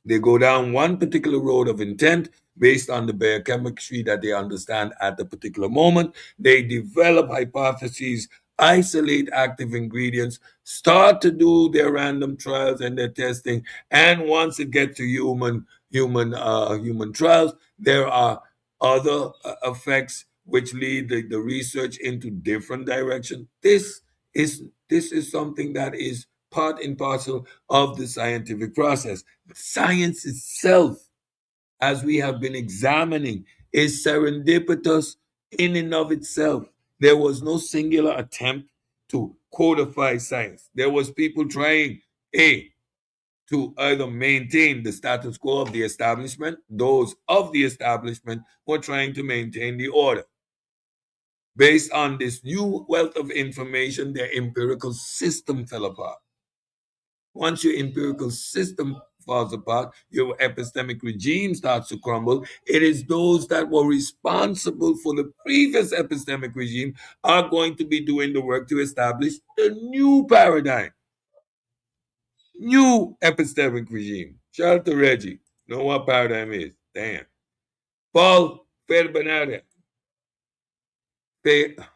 They go down one particular road of intent based on the biochemistry that they understand at the particular moment. They develop hypotheses, isolate active ingredients, start to do their random trials and their testing, and once it gets to human trials, there are other effects which lead the research into different direction. This is something that is part and parcel of the scientific process. Science itself, as we have been examining, is serendipitous in and of itself. There was no singular attempt to codify science. There was people trying to either maintain the status quo of the establishment. Those of the establishment were trying to maintain the order. Based on this new wealth of information, their empirical system fell apart. Once your empirical system falls apart, your epistemic regime starts to crumble. It is those that were responsible for the previous epistemic regime are going to be doing the work to establish the new paradigm, new epistemic regime. Shout out to Reggie. Know what paradigm is? Damn. Paul Ferbenada. Feyer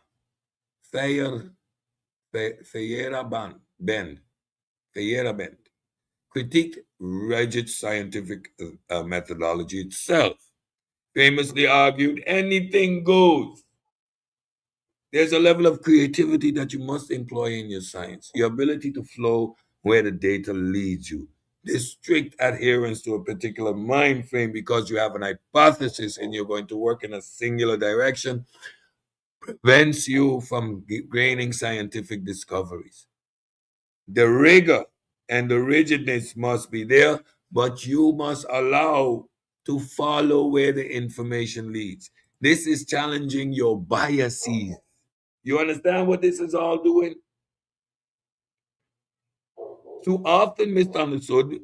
Bend. Feyerabend critiqued rigid scientific methodology itself, famously argued anything goes. There's a level of creativity that you must employ in your science, your ability to flow where the data leads you. This strict adherence to a particular mind frame because you have an hypothesis and you're going to work in a singular direction prevents you from gaining scientific discoveries. The rigor and the rigidness must be there, but you must allow to follow where the information leads. This is challenging your biases. You understand what this is all doing? Too often misunderstood,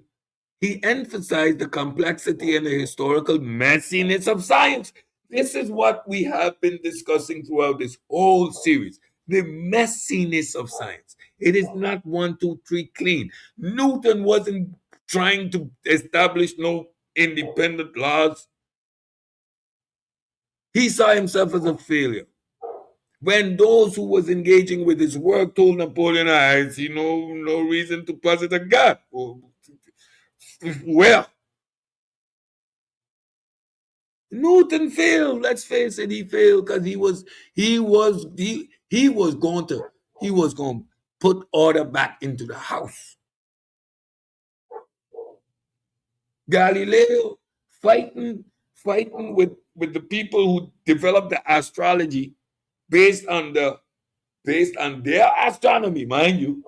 he emphasized the complexity and the historical messiness of science. This is what we have been discussing throughout this whole series, the messiness of science. It is not one, two, three clean. Newton wasn't trying to establish no independent laws. He saw himself as a failure. When those who was engaging with his work told Napoleon, I see no reason to posit a God. Well, Newton failed. Let's face it, he failed because he was going to put order back into the house. Galileo fighting with the people who developed the astrology based on their astronomy, mind you.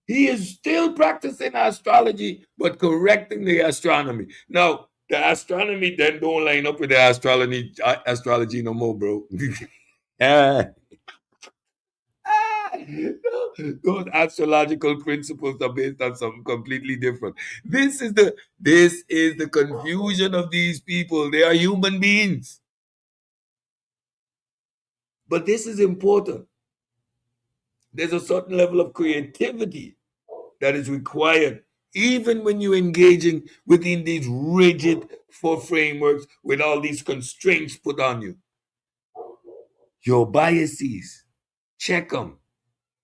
He is still practicing astrology, but correcting the astronomy. Now, the astronomy then don't line up with the astrology no more, bro. Ah, those astrological principles are based on something completely different. This is the confusion of these people. They are human beings. But this is important. There's a certain level of creativity that is required even when you're engaging within these rigid four frameworks with all these constraints put on you. Your biases, check them.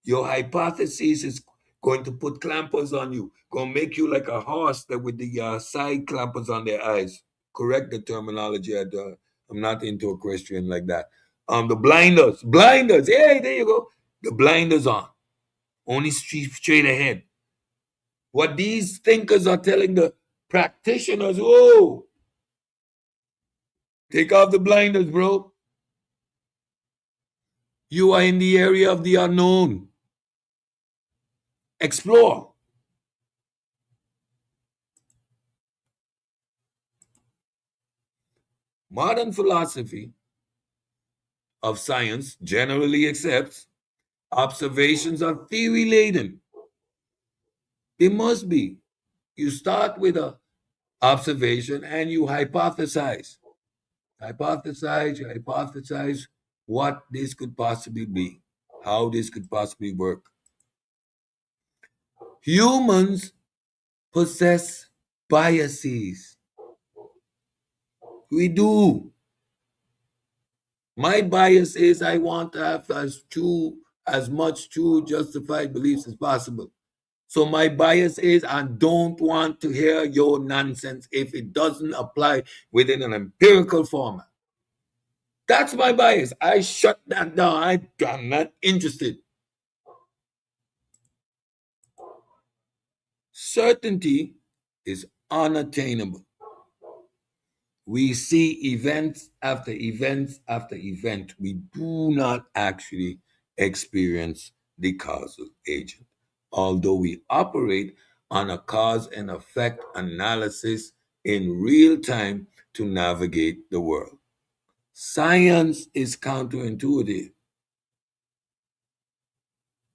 Your hypothesis is going to put clampers on you, going to make you like a horse that with the side clampers on their eyes. Correct the terminology. I'm not into equestrian like that. The blinders. Hey, there you go. The blinders on. Only straight ahead. What these thinkers are telling the practitioners, oh, take off the blinders, bro. You are in the area of the unknown. Explore. Modern philosophy of science generally accepts observations are theory laden. They must be. You start with a observation and you hypothesize. You hypothesize what this could possibly be, how this could possibly work. Humans possess biases. We do. My bias is I want to have as much true justified beliefs as possible. So my bias is I don't want to hear your nonsense if it doesn't apply within an empirical format. That's my bias. I shut that down. I'm not interested. Certainty is unattainable. We see events after events after event. We do not actually experience the causal agent, although we operate on a cause and effect analysis in real time to navigate the world. Science is counterintuitive.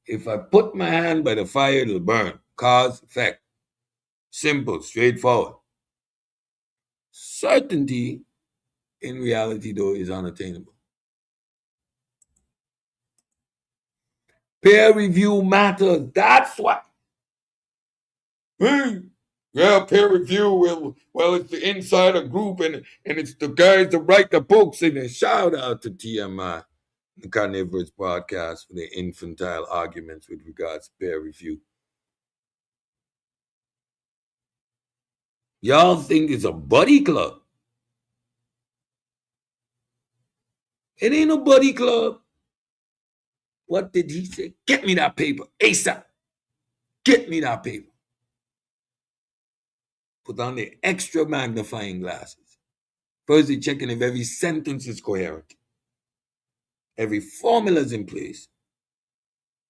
If I put my hand by the fire, it'll burn. Cause, effect. Simple, straightforward. Certainty, in reality, though, is unattainable. Peer review matters. That's what. Yeah, peer review. Well, it's the insider group, and it's the guys that write the books. And a shout out to TMI, the Carnivorous Podcast, for their infantile arguments with regards to peer review. Y'all think it's a buddy club. It ain't a buddy club. What did he say? Get me that paper ASAP. Get me that paper. Put on the extra magnifying glasses. First, they're checking if every sentence is coherent. Every formula is in place.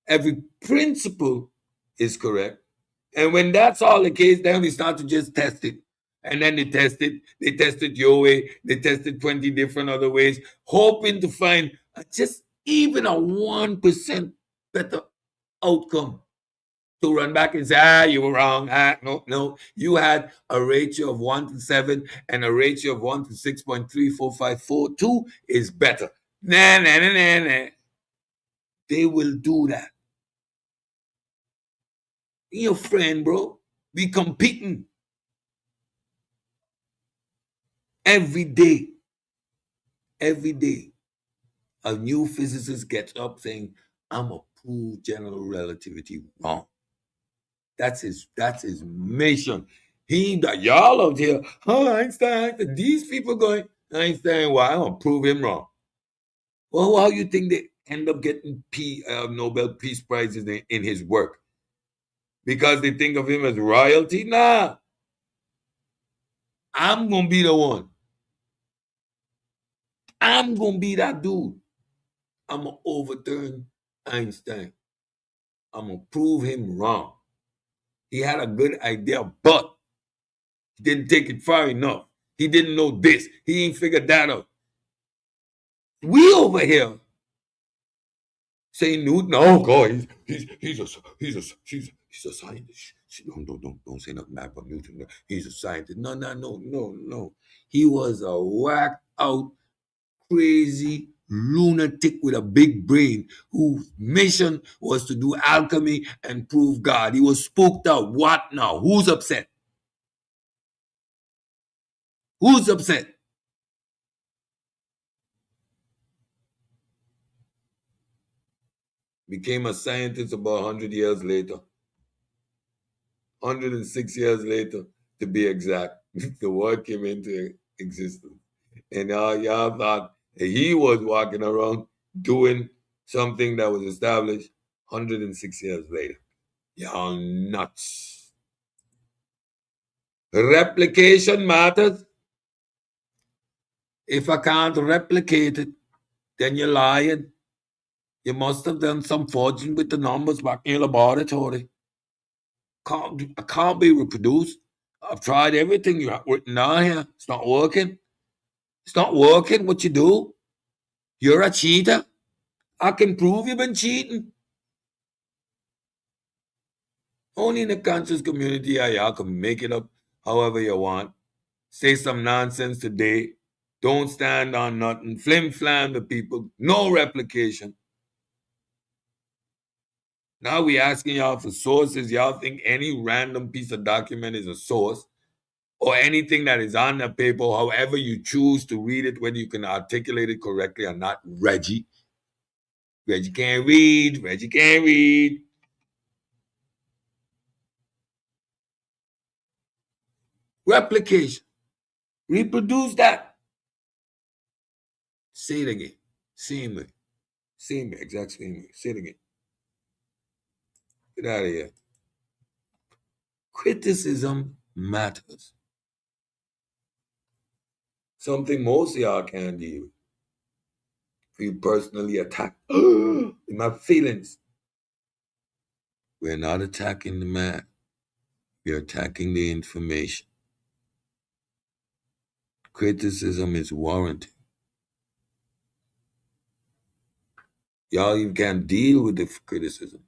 Every principle is correct. And when that's all the case, then we start to just test it. And then they test it your way, they tested 20 different other ways, hoping to find just even a 1% better outcome. To run back and say, you were wrong. No. You had a ratio of 1 to 7 and a ratio of 1 to 6.34542 is better. Nah. They will do that. Your friend, bro. We competing. Every day. A new physicist gets up saying, I'm going to prove general relativity wrong. That's his mission. Y'all out here, Einstein. These people going, Einstein, why? I'm going to prove him wrong. Well, how you think they end up getting Nobel Peace Prizes in his work? Because they think of him as royalty? Nah. I'm going to be the one. I'm going to be that dude. I'm going to overturn Einstein. I'm going to prove him wrong. He had a good idea, but he didn't take it far enough. He didn't know this. He ain't figured that out. We over here saying Newton, oh God, he's a scientist. Don't say nothing bad about Newton. He's a scientist. No. He was a whacked out, crazy lunatic with a big brain whose mission was to do alchemy and prove God. He was spooked out. What now? Who's upset? Who's upset? Became a scientist about 100 years later. 106 years later, to be exact. The word came into existence. And y'all thought he was walking around doing something that was established 106 years later. Y'all nuts. Replication matters. If I can't replicate it, then you're lying. You must have done some forging with the numbers back in your laboratory. Can't be reproduced. I've tried everything you have written down here. It's not working. It's not working what you do. You're a cheater. I can prove you've been cheating. Only in the conscious community y'all can make it up however you want. Say some nonsense today. Don't stand on nothing. Flim flam the people. No replication. Now we asking y'all for sources. Y'all think any random piece of document is a source, or anything that is on the paper, however you choose to read it, whether you can articulate it correctly or not. Reggie. Reggie can't read. Reggie can't read. Replication. Reproduce that. Say it again. Same way. Same way. Exact same way. Say it again. Get out of here. Criticism matters. Something most of y'all can't deal with. Feel personally attacked in my feelings. We're not attacking the man. We're attacking the information. Criticism is warranted. Y'all even can't deal with the criticism.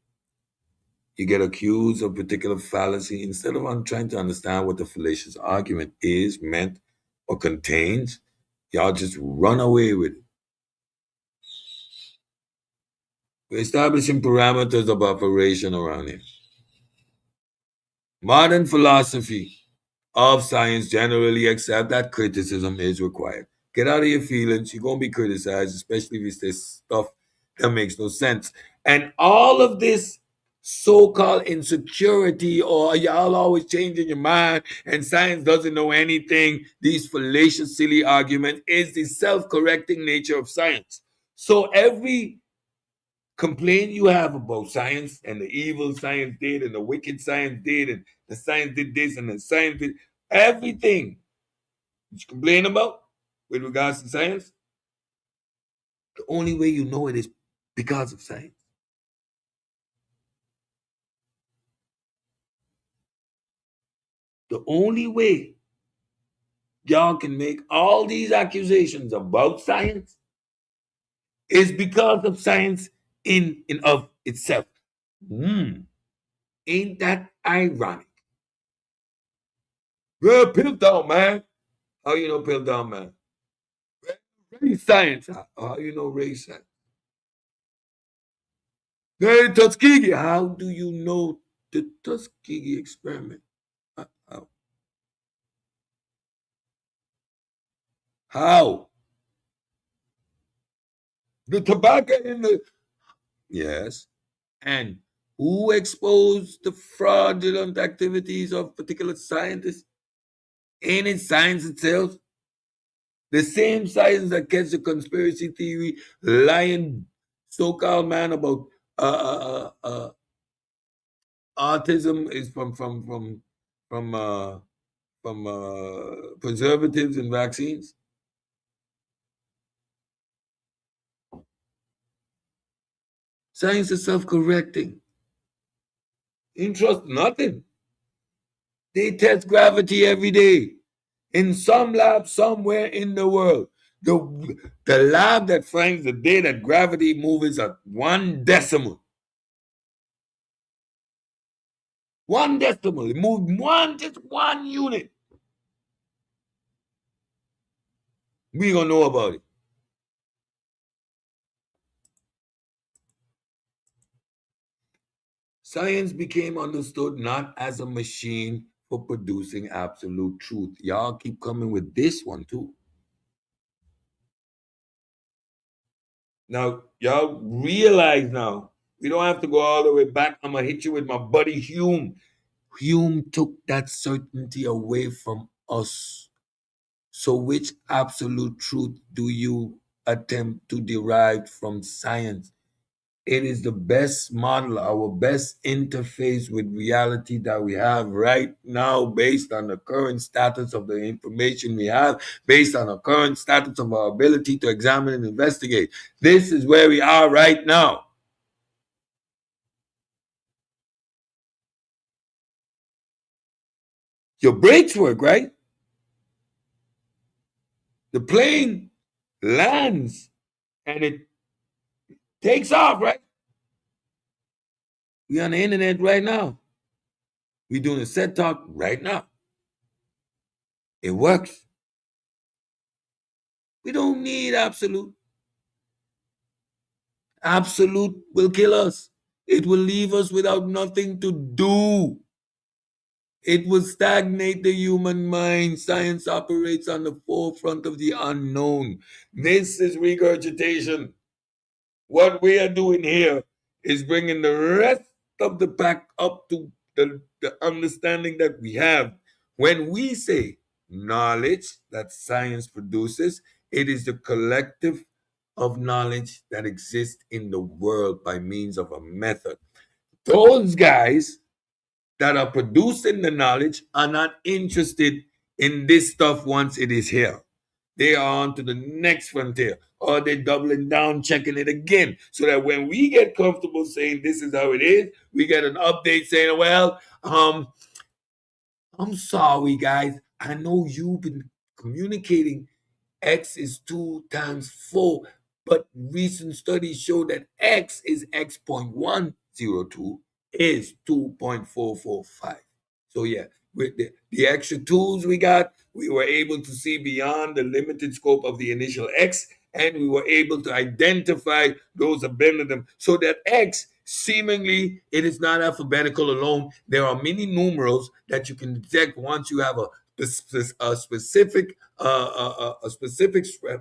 You get accused of particular fallacy instead of trying to understand what the fallacious argument is, meant, or contains. Y'all just run away with it. We're establishing parameters of operation around here. Modern philosophy of science generally accept that criticism is required. Get out of your feelings. You're going to be criticized, especially if you say stuff that makes no sense. And all of this so-called insecurity, or y'all always changing your mind and science doesn't know anything, these fallacious, silly arguments, is the self-correcting nature of science. So every complaint you have about science and the evil science did and the wicked science did and the science did this and the science did everything you complain about with regards to science, the only way you know it is because of science. The only way y'all can make all these accusations about science is because of science in and of itself. Ain't that ironic? Well, Piltdown, man. How you know Piltdown, man? Race science. How you know race science? Hey, Tuskegee. How do you know the Tuskegee experiment? How? How? The tobacco in the. Yes. And who exposed the fraudulent activities of particular scientists? Ain't it science itself? The same science that gets the conspiracy theory lying so-called man about autism is from preservatives and vaccines. Science is self-correcting. Ain't trust nothing. They test gravity every day in some lab somewhere in the world. The lab that finds the day that gravity moves at 1 decimal. 1 decimal. It moved just 1 unit. We gonna know about it. Science became understood not as a machine for producing absolute truth. Y'all keep coming with this one too. Now, y'all realize now, we don't have to go all the way back. I'm gonna hit you with my buddy Hume. Hume took that certainty away from us. So, which absolute truth do you attempt to derive from science? It is the best model, our best interface with reality that we have right now, based on the current status of the information we have, based on the current status of our ability to examine and investigate. This is where we are right now. Your brakes work, right? The plane lands and it takes off, right? We're on the internet right now. We're doing a set talk right now. It works. We don't need absolute. Absolute will kill us. It will leave us without nothing to do. It will stagnate the human mind. Science operates on the forefront of the unknown. This is regurgitation. What we are doing here is bringing the rest of the pack up to the understanding that we have. When we say knowledge that science produces, it is the collective of knowledge that exists in the world by means of a method. Those guys that are producing the knowledge are not interested in this stuff once it is here. They are on to the next frontier, or they're doubling down, checking it again, so that when we get comfortable saying this is how it is, we get an update saying, well, I'm sorry, guys. I know you've been communicating X is 2 times 4, but recent studies show that X is X.102 is 2.445. So yeah, with the extra tools we got, we were able to see beyond the limited scope of the initial X, and we were able to identify those abandoned them so that X seemingly it is not alphabetical alone. There are many numerals that you can detect once you have a specific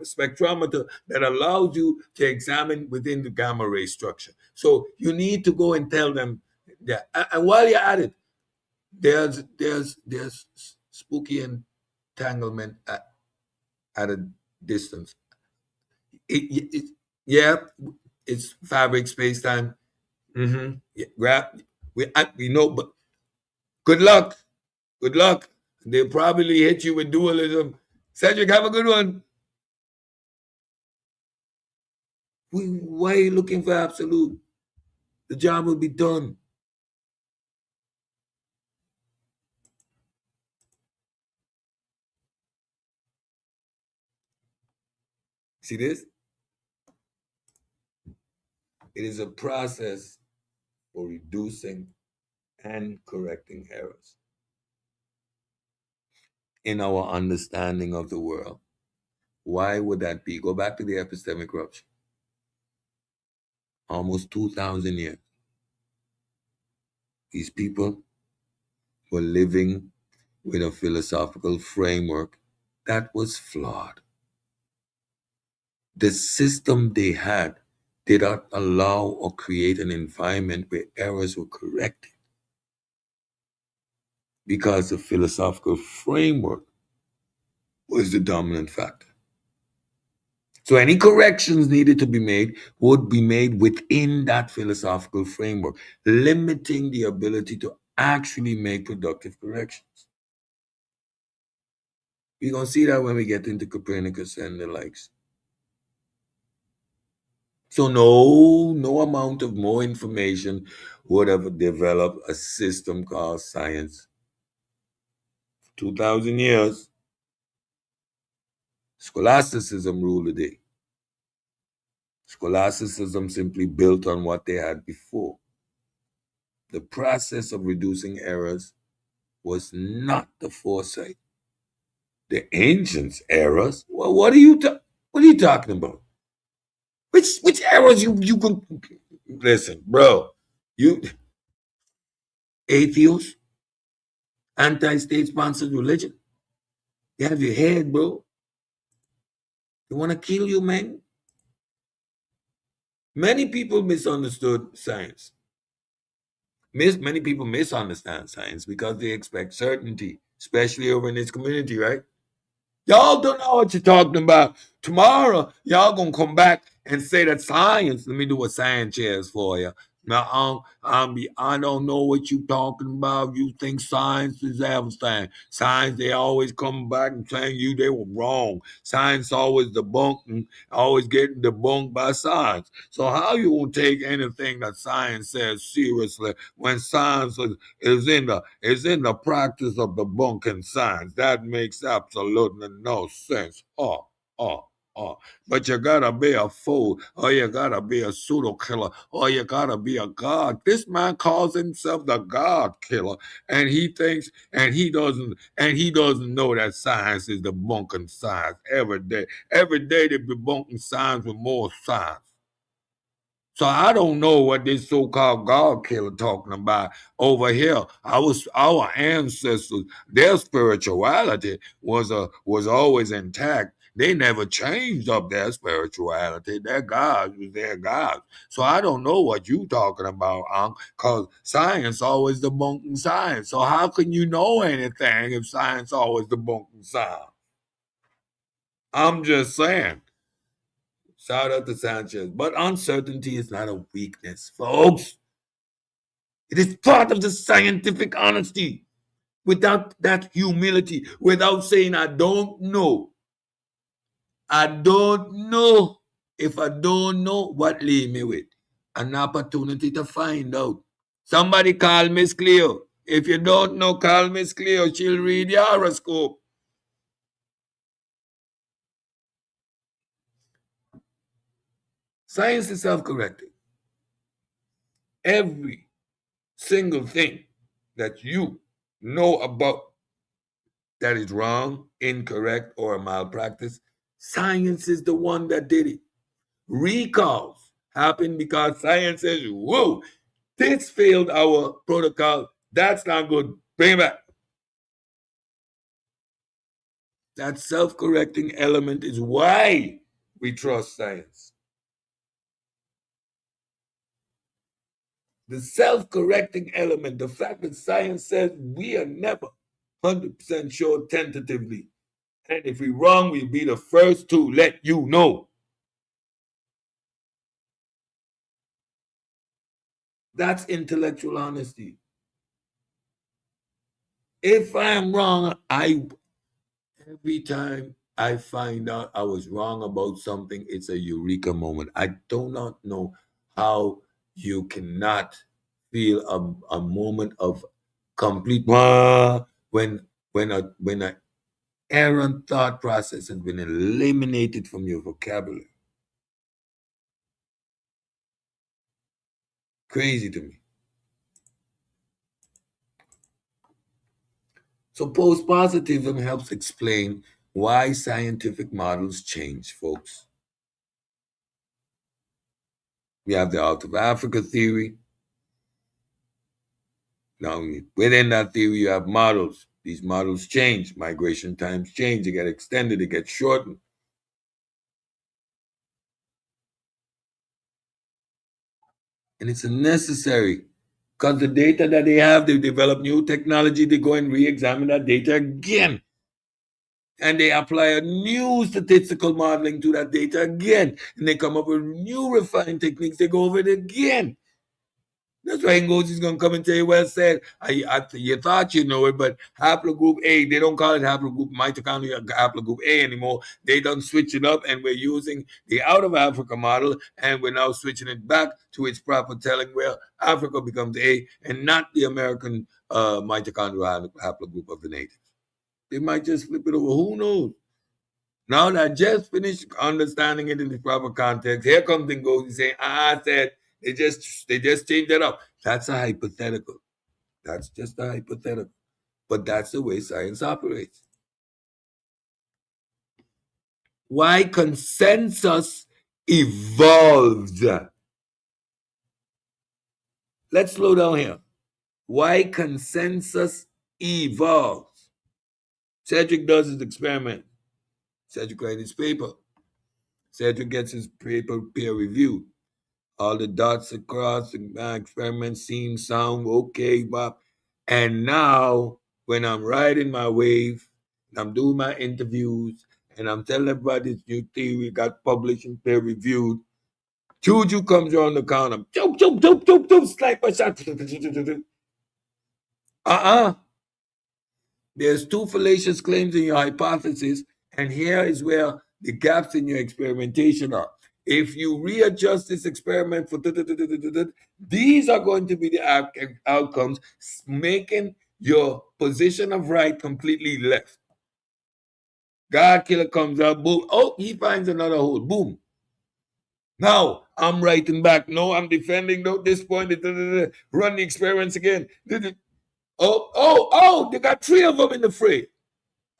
spectrometer that allows you to examine within the gamma ray structure. So you need to go and tell them that. And while you're at it, there's spooky entanglement at a distance. Yeah, it's fabric space time. Yeah, we know, but good luck. Good luck. They'll probably hit you with dualism. Cedric, have a good one. Why are you looking for absolute? The job will be done. See this? It is a process for reducing and correcting errors in our understanding of the world. Why would that be? Go back to the epistemic rupture. Almost 2,000 years. These people were living with a philosophical framework that was flawed. The system they had did not allow or create an environment where errors were corrected because the philosophical framework was the dominant factor. So any corrections needed to be made would be made within that philosophical framework, limiting the ability to actually make productive corrections. We're going to see that when we get into Copernicus and the likes. So no amount of more information would have developed a system called science. 2,000 years, scholasticism ruled the day. Scholasticism simply built on what they had before. The process of reducing errors was not the foresight. The ancients' errors. Well, what are you talking about? Which errors you can listen, bro? You atheist, anti-state sponsored religion. You have your head, bro. They want to kill you, man. Many people misunderstood science. Many people misunderstand science because they expect certainty, especially over in this community, right? Y'all don't know what you're talking about. Tomorrow, y'all gonna come back and say that science. Let me do a science cheers for you. Now, I don't know what you talking about. You think science is everything. Science, they always come back and saying you they were wrong. Science always debunking, always getting debunked by science. So how you gonna take anything that science says seriously when science is in the practice of debunking science? That makes absolutely no sense. Oh. But you gotta be a fool, or you gotta be a pseudo killer, or you gotta be a god. This man calls himself the God killer, and he thinks, and he doesn't know that science is debunking science every day. Every day they debunking science with more science. So I don't know what this so-called God killer talking about over here. Our ancestors, their spirituality was always intact. They never changed up their spirituality. Their gods was their gods. So I don't know what you talking about, because science always debunking science. So how can you know anything if science always debunking science? I'm just saying. Shout out to Sanchez. But uncertainty is not a weakness, folks. It is part of the scientific honesty. Without that humility, without saying, I don't know. I don't know. If I don't know, what leave me with? An opportunity to find out. Somebody call Miss Cleo. If you don't know, call Miss Cleo. She'll read your horoscope. Science is self-correcting. Every single thing that you know about that is wrong, incorrect, or a malpractice, science is the one that did it. Recalls happen because science says, whoa, this failed our protocol. That's not good. Bring it back. That self correcting element is why we trust science. The self correcting element, the fact that science says we are never 100% sure tentatively. And if we're wrong, we'll be the first to let you know. That's intellectual honesty. If I'm wrong, every time I find out I was wrong about something, it's a eureka moment. I do not know how you cannot feel a moment of complete when a errant thought process has been eliminated from your vocabulary. Crazy to me. So post-positivism helps explain why scientific models change, folks. We have the out of Africa theory. Now, within that theory, you have models. These models change. Migration times change. They get extended. They get shortened. And it's necessary because the data that they have, they develop new technology. They go and re-examine that data again. And they apply a new statistical modeling to that data again. And they come up with new refined techniques. They go over it again. That's why Ngozi is going to come and tell you, well said, you thought you know it, but haplogroup A, they don't call it haplogroup mitochondria haplogroup A anymore. They don't switch it up, and we're using the out of Africa model, and we're now switching it back to its proper telling where Africa becomes A and not the American mitochondrial haplogroup of the natives. They might just flip it over. Who knows? Now that I just finished understanding it in the proper context, here comes Ngozi saying, I said, they just changed that up. That's a hypothetical. That's just a hypothetical. But that's the way science operates. Why consensus evolved. Let's slow down here. Why consensus evolves. Cedric does his experiment. Cedric writes his paper. Cedric gets his paper peer reviewed. All the dots across the experiment seem sound okay, Bob. And now, when I'm riding my wave, and I'm doing my interviews, and I'm telling everybody this new theory got published and peer reviewed, Juju comes around the corner, choop, choop, choop, choop, choop, sniper shot. There's two fallacious claims in your hypothesis, and here is where the gaps in your experimentation are. If you readjust this experiment for these are going to be the outcomes, making your position of right completely left. God killer comes out, boom. Oh, he finds another hole, boom. Now I'm writing back. No, I'm defending. No, this point. Run the experiments again. Oh, they got three of them in the fray.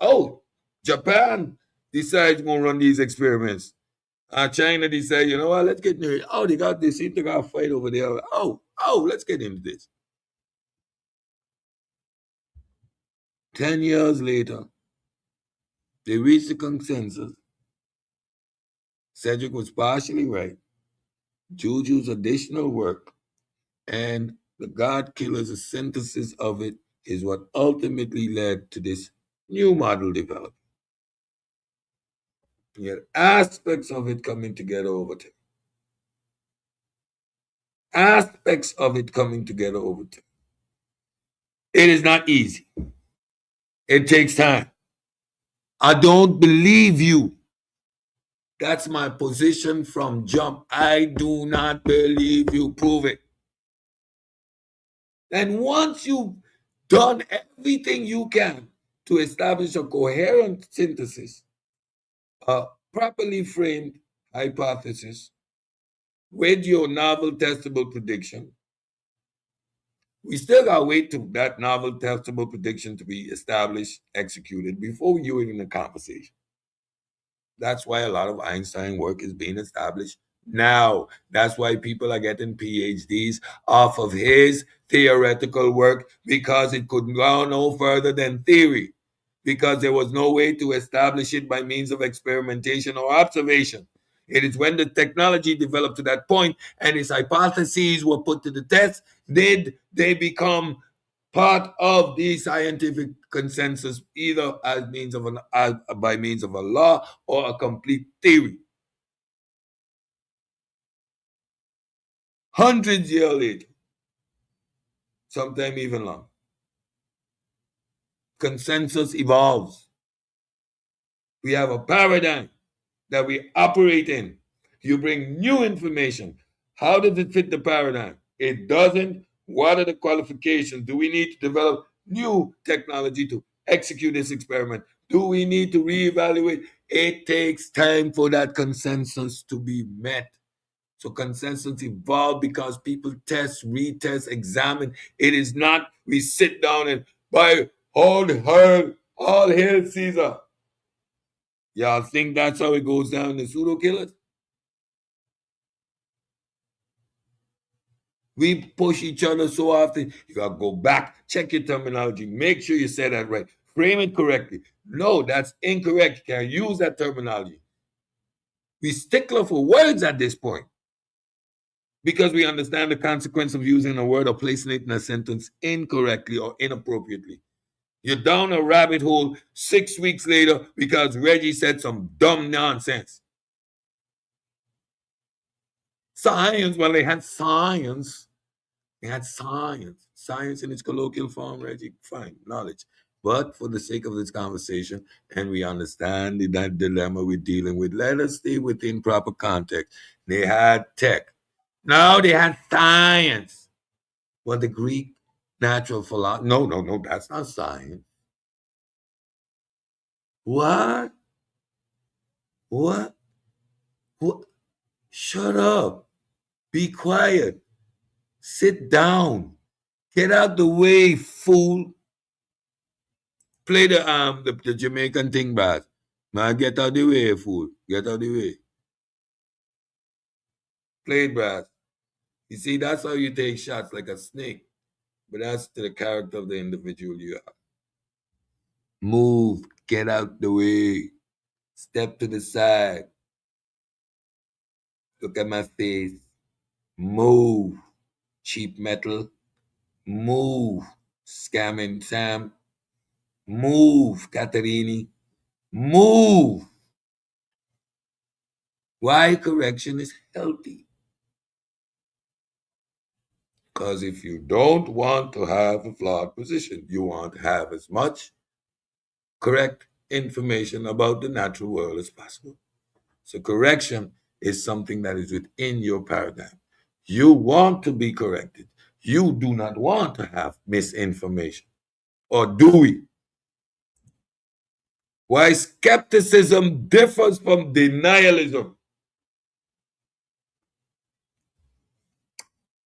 Oh, Japan decides going to run these experiments. China decides, you know what, let's get into it. Oh, they got this. They got a fight over there. Let's get into this. 10 years later, they reached a consensus. Cedric was partially right. Juju's additional work and the God Killer's synthesis of it is what ultimately led to this new model development. Yet aspects of it coming together over time. Aspects of it coming together over time. It is not easy. It takes time. I don't believe you. That's my position from jump. I do not believe you. Prove it. And once you've done everything you can to establish a coherent synthesis, a properly framed hypothesis with your novel testable prediction, we still got to wait to that novel testable prediction to be established, executed before you in the conversation. That's why a lot of Einstein work is being established now. That's why people are getting PhDs off of his theoretical work because it could go no further than theory, because there was no way to establish it by means of experimentation or observation. It is when the technology developed to that point and his hypotheses were put to the test, did they become part of the scientific consensus, either by means of a law or a complete theory. Hundreds of years later, sometime even longer, consensus evolves. We have a paradigm that we operate in. You bring new information. How does it fit the paradigm? It doesn't. What are the qualifications? Do we need to develop new technology to execute this experiment? Do we need to reevaluate? It takes time for that consensus to be met. So consensus evolve because people test, retest, examine. It is not we sit down and by all hail Caesar. Y'all think that's how it goes down in the pseudo killers? We push each other so often. You gotta go back, check your terminology, make sure you say that right, frame it correctly. No, that's incorrect. You can't use that terminology. We stickler for words at this point because we understand the consequence of using a word or placing it in a sentence incorrectly or inappropriately. You're down a rabbit hole 6 weeks later because Reggie said some dumb nonsense. Science, well, they had science. They had science. Science in its colloquial form, Reggie, fine, knowledge. But for the sake of this conversation, and we understand that dilemma we're dealing with, let us stay within proper context. They had tech. Now they had science. Well, the Greek natural philosophy. No, that's not science. What? What? What? Shut up. Be quiet. Sit down. Get out the way, fool. Play the Jamaican thing back. Man, get out the way, fool. Get out the way. Play it, brass. You see, that's how you take shots like a snake. But that's to the character of the individual you are. Move. Get out the way. Step to the side. Look at my face. Move. Cheap metal. Move. Scamming Sam. Move, Caterini. Move. Why correction is healthy? Because if you don't want to have a flawed position, you want to have as much correct information about the natural world as possible. So correction is something that is within your paradigm. You want to be corrected. You do not want to have misinformation. Or do we? Why skepticism differs from denialism.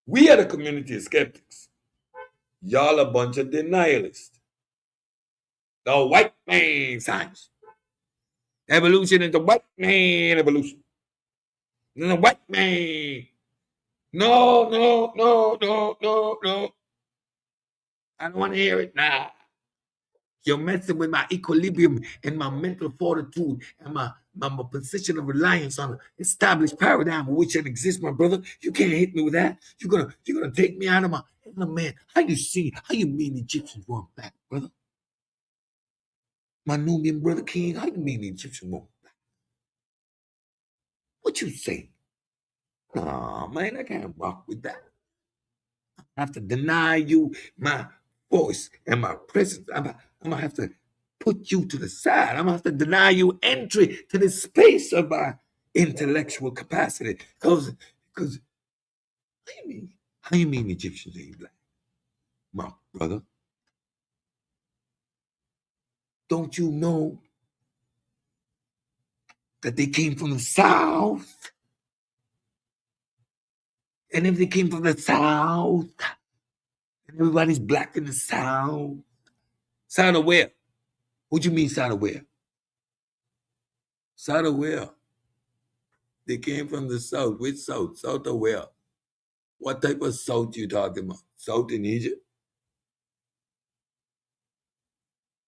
We are the community of skeptics. Y'all a bunch of denialists. The white man science. Evolution is the white man evolution. The white man. No, no, no, no, no, no. I don't want to hear it now. You're messing with my equilibrium and my mental fortitude and my position of reliance on an established paradigm which it exists, my brother. You can't hit me with that. You're gonna take me out of my man. How you mean Egyptians weren't black, brother? My Nubian brother King, how you mean the Egyptians weren't black? What you say? Nah, man, I can't rock with that. I have to deny you my voice and my presence. I'm gonna have to put you to the side. I'm gonna have to deny you entry to the space of my intellectual capacity. Because how you mean Egyptians ain't black? My brother. Don't you know that they came from the South? And if they came from the South, and everybody's black in the South, South of where? What you mean South of where? South of where? They came from the South. Which South? South of where? What type of South you talking about? South in Egypt?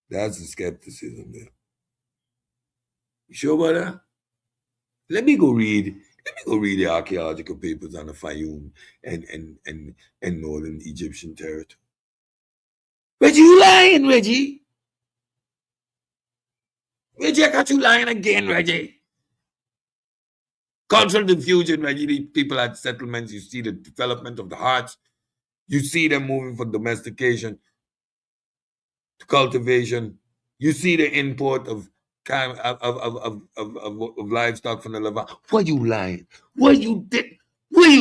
That's the skepticism there. You sure about that? Let me go read the archaeological papers on the Fayoum and northern Egyptian territory. Reggie, you lying, Reggie? Reggie, I got you lying again, Reggie. Cultural diffusion, Reggie. The people at settlements, you see the development of the hearts. You see them moving from domestication to cultivation. You see the import of livestock from the Levant. Why you lying? Why you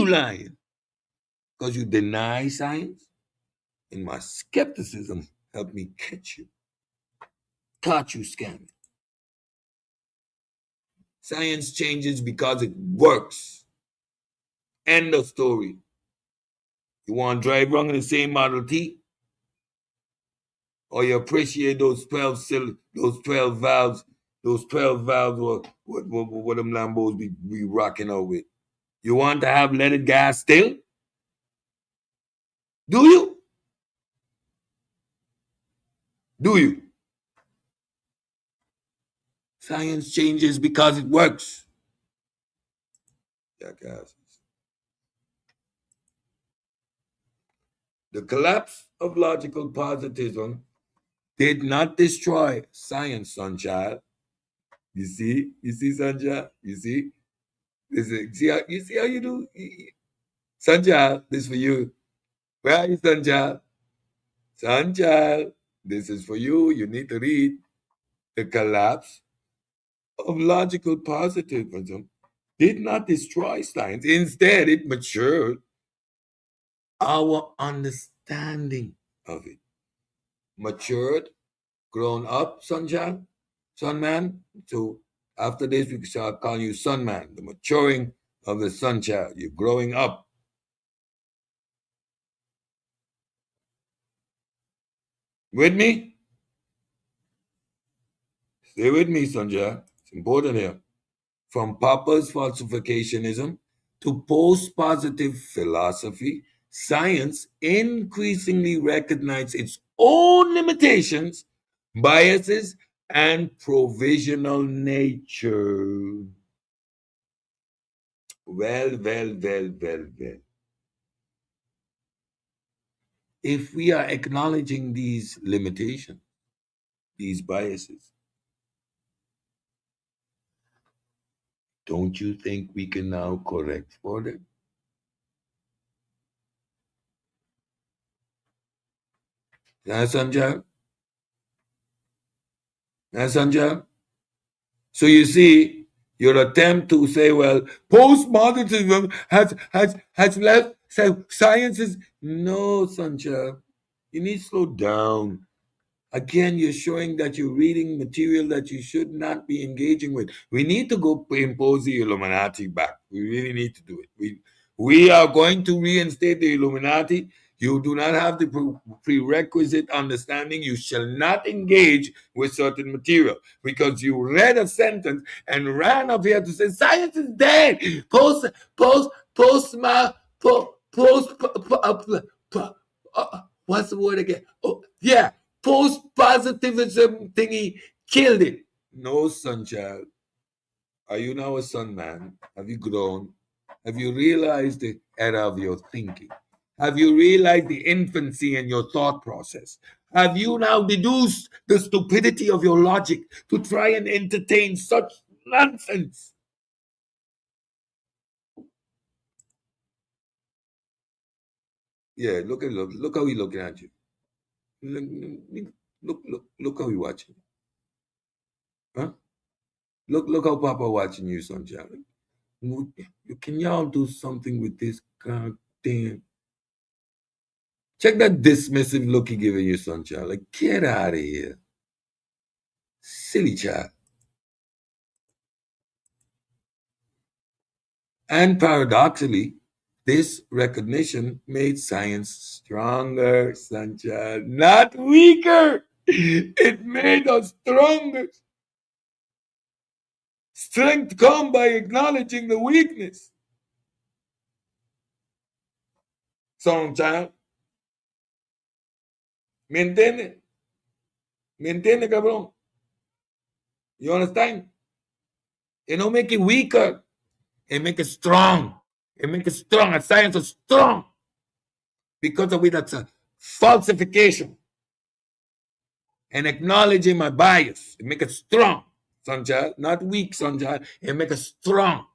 lying? Because you deny science? And my skepticism helped me catch you. Caught you scamming. Science changes because it works. End of story. You want to drive wrong in the same Model T? Or you appreciate those 12 valves, what them Lambos be rocking out with. You want to have leaded gas still? Do you? Do you? Science changes because it works. Jackasses. The collapse of logical positivism did not destroy science, sunchild. You see, sunchild. You see, you see how you do, sunchild. This for you. Where are you, sunchild? Sunchild, this is for you. You need to read. The collapse of logical positivism did not destroy science. Instead, it matured our understanding of it. Matured, grown up, sunman. So after this, we start calling you sunman, the maturing of the sunchild. You're growing up. With me? Stay with me, Sanjay. It's important here. From Popper's falsificationism to post-positive philosophy, science increasingly recognizes its own limitations, biases, and provisional nature. Well. If we are acknowledging these limitations, these biases, don't you think we can now correct for them? Sanjay? Sanjay? So you see, your attempt to say, well, postmodernism has left sciences. No, Sanjay. You need to slow down. Again, you're showing that you're reading material that you should not be engaging with. We need to go impose the Illuminati back. We really need to do it. We are going to reinstate the Illuminati. You do not have the prerequisite understanding. You shall not engage with certain material because you read a sentence and ran up here to say science is dead. What's the word again? Oh, yeah, post-positivism thingy killed it. No, son, child. Are you now a son, man? Have you grown? Have you realized the era of your thinking? Have you realized the infancy in your thought process? Have you now deduced the stupidity of your logic to try and entertain such nonsense? Yeah, look how he's looking at you. Look how he's watching. Huh? Look how Papa watching you, son, child. Can y'all do something with this goddamn? Check that dismissive look he giving you, son, child. Like, get out of here. Silly child. And paradoxically, this recognition made science stronger, son, child, not weaker. It made us stronger. Strength comes by acknowledging the weakness. Son, child. ¿Me entiende? ¿Me entiende, cabrón? You understand? It don't make it weaker. It make it strong. It make it strong. And science is strong. Because of it, that's a falsification. And acknowledging my bias. It make it strong, Sanjay. Not weak, Sanjay. It make it strong.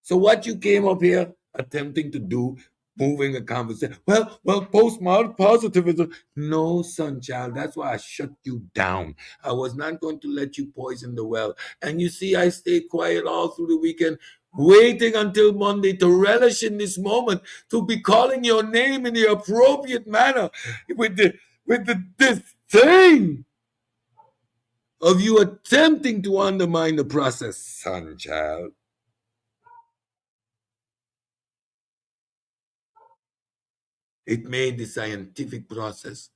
So what you came up here attempting to do, moving a conversation. Well, post-positivism. No, son child. That's why I shut you down. I was not going to let you poison the well. And you see, I stayed quiet all through the weekend, waiting until Monday to relish in this moment, to be calling your name in the appropriate manner with this thing of you attempting to undermine the process, son child. It made the scientific process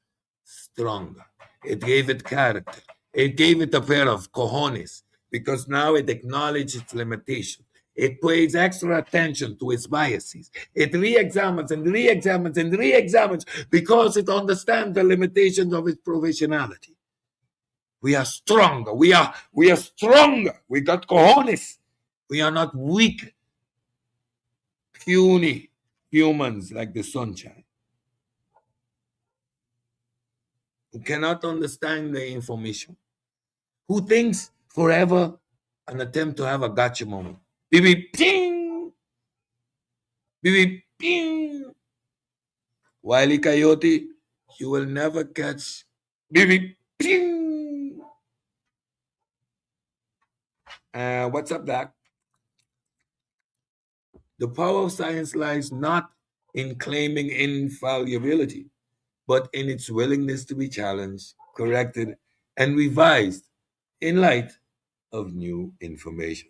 stronger. It gave it character. It gave it a pair of cojones because now it acknowledges its limitation. It pays extra attention to its biases. It re-examines and re-examines and re-examines because it understands the limitations of its provisionality. We are stronger. We are stronger. We got cojones. We are not weak, puny humans like the sunshine, who cannot understand the information, who thinks forever an attempt to have a gotcha moment. Bibi ping! Bibi ping! Wiley Coyote, you will never catch Bibi ping! What's up, Doc? The power of science lies not in claiming infallibility, but in its willingness to be challenged, corrected, and revised in light of new information.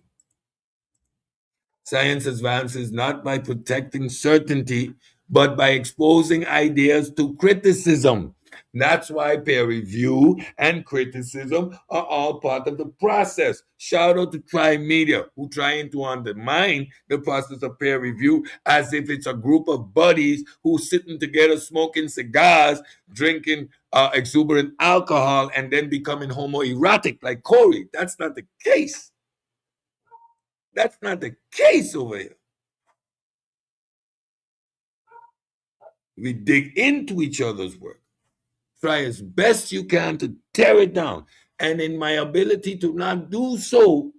Science advances not by protecting certainty, but by exposing ideas to criticism. That's why peer review and criticism are all part of the process. Shout out to Try Media, who trying to undermine the process of peer review as if it's a group of buddies who sitting together smoking cigars, drinking exuberant alcohol, and then becoming homoerotic like Corey. That's not the case. That's not the case over here. We dig into each other's work, try as best you can to tear it down, and in my ability to not do so,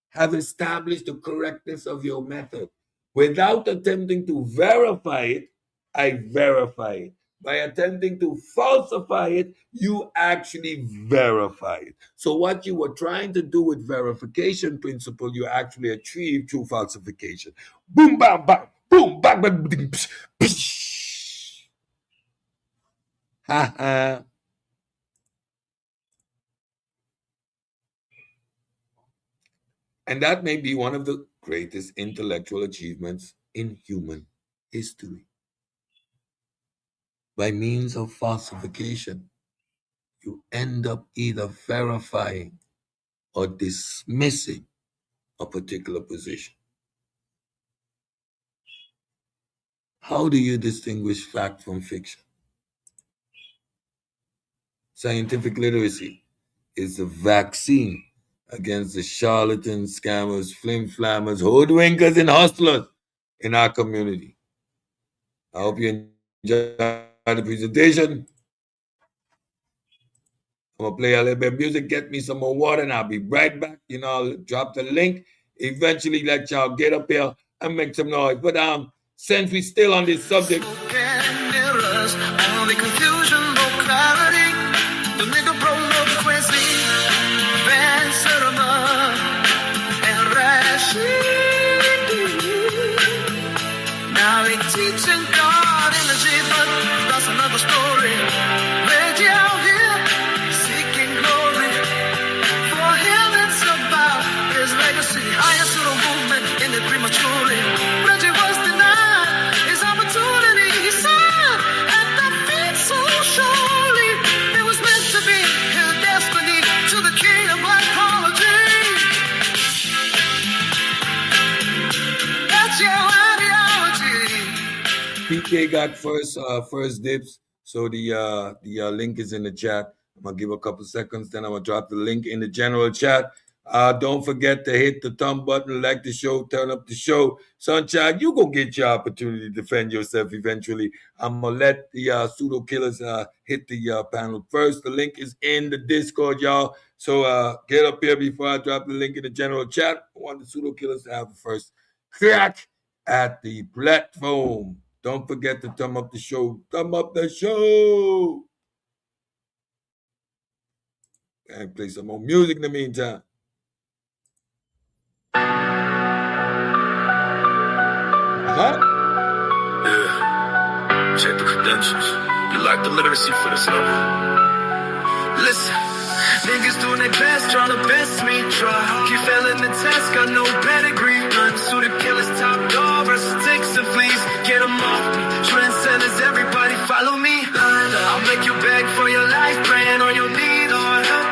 have established the correctness of your method. Without attempting to verify it, I verify it. By attempting to falsify it, you actually verify it. So what you were trying to do with verification principle, you actually achieve through falsification. Boom, bam, bam, boom, bam, bam, psh, psh. Ha ha. And that may be one of the greatest intellectual achievements in human history. By means of falsification, you end up either verifying or dismissing a particular position. How do you distinguish fact from fiction? Scientific literacy is the vaccine against the charlatans, scammers, flim-flammers, hoodwinkers, and hustlers in our community. I hope you enjoyed the presentation. I'm gonna play a little bit of music, get me some more water, and I'll be right back. I'll drop the link. Eventually, let y'all get up here and make some noise. But since we still on this subject, mirrors, only confusion, no clarity. The nigga promote crazy, Van Serma, and Rashid. Now they teaching God energy, but that's another story. Reggie out here seeking glory. For him, it's about his legacy. Higher pseudo movement in it prematurely. Reggie was denied his opportunity. He said at the feet so surely. It was meant to be his destiny to the king of psychology. That's your ideology. PK got first dibs, so the link is in the chat. I'm gonna give a couple seconds, then I'm gonna drop the link in the general chat. Don't forget to hit the thumb button, like the show, turn up the show. Sunshine, you gonna get your opportunity to defend yourself eventually. I'm gonna let the pseudo killers hit the panel first. The link is in the Discord, y'all. So get up here before I drop the link in the general chat. I want the pseudo killers to have the first crack at the platform. Don't forget to thumb up the show. Thumb up the show. And play some more music in the meantime. Yeah. Check the credentials. You like the literacy for this love. Listen. Niggas doing their best, trying to best me. Try, keep failing the test, got no pedigree. None suited killers, top dog versus sticks and fleas. Get them off me. Trendsetters, everybody follow me. I'll make you beg for your life, praying on your knees.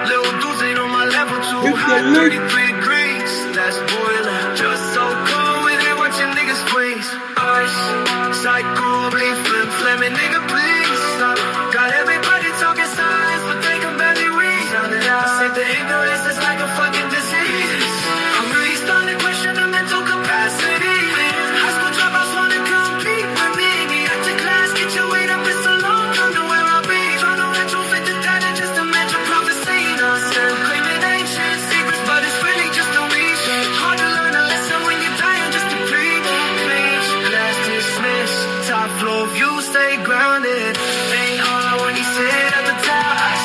Little dudes ain't on my level too high. 33 degrees, that's boiling. Just so cold with it, watch your niggas freeze. Ice, psycho, bleed, flip, flamin', nigga, please. Got everybody talking science, but they can barely read. I said the ignorance is like a fucking disease. I'm really starting to question the mental capacity. High school dropouts wanna compete with me. After class, get your weight up, it's a long time to where I'll be. Trying to retrofit the data just to match a prophecy. Nonsense, claiming ancient secrets, but it's really just a reach. Hard to learn a lesson when you're dying just to preach. Class dismissed, top floor view, stay grounded. Ain't hard when you sit at the top.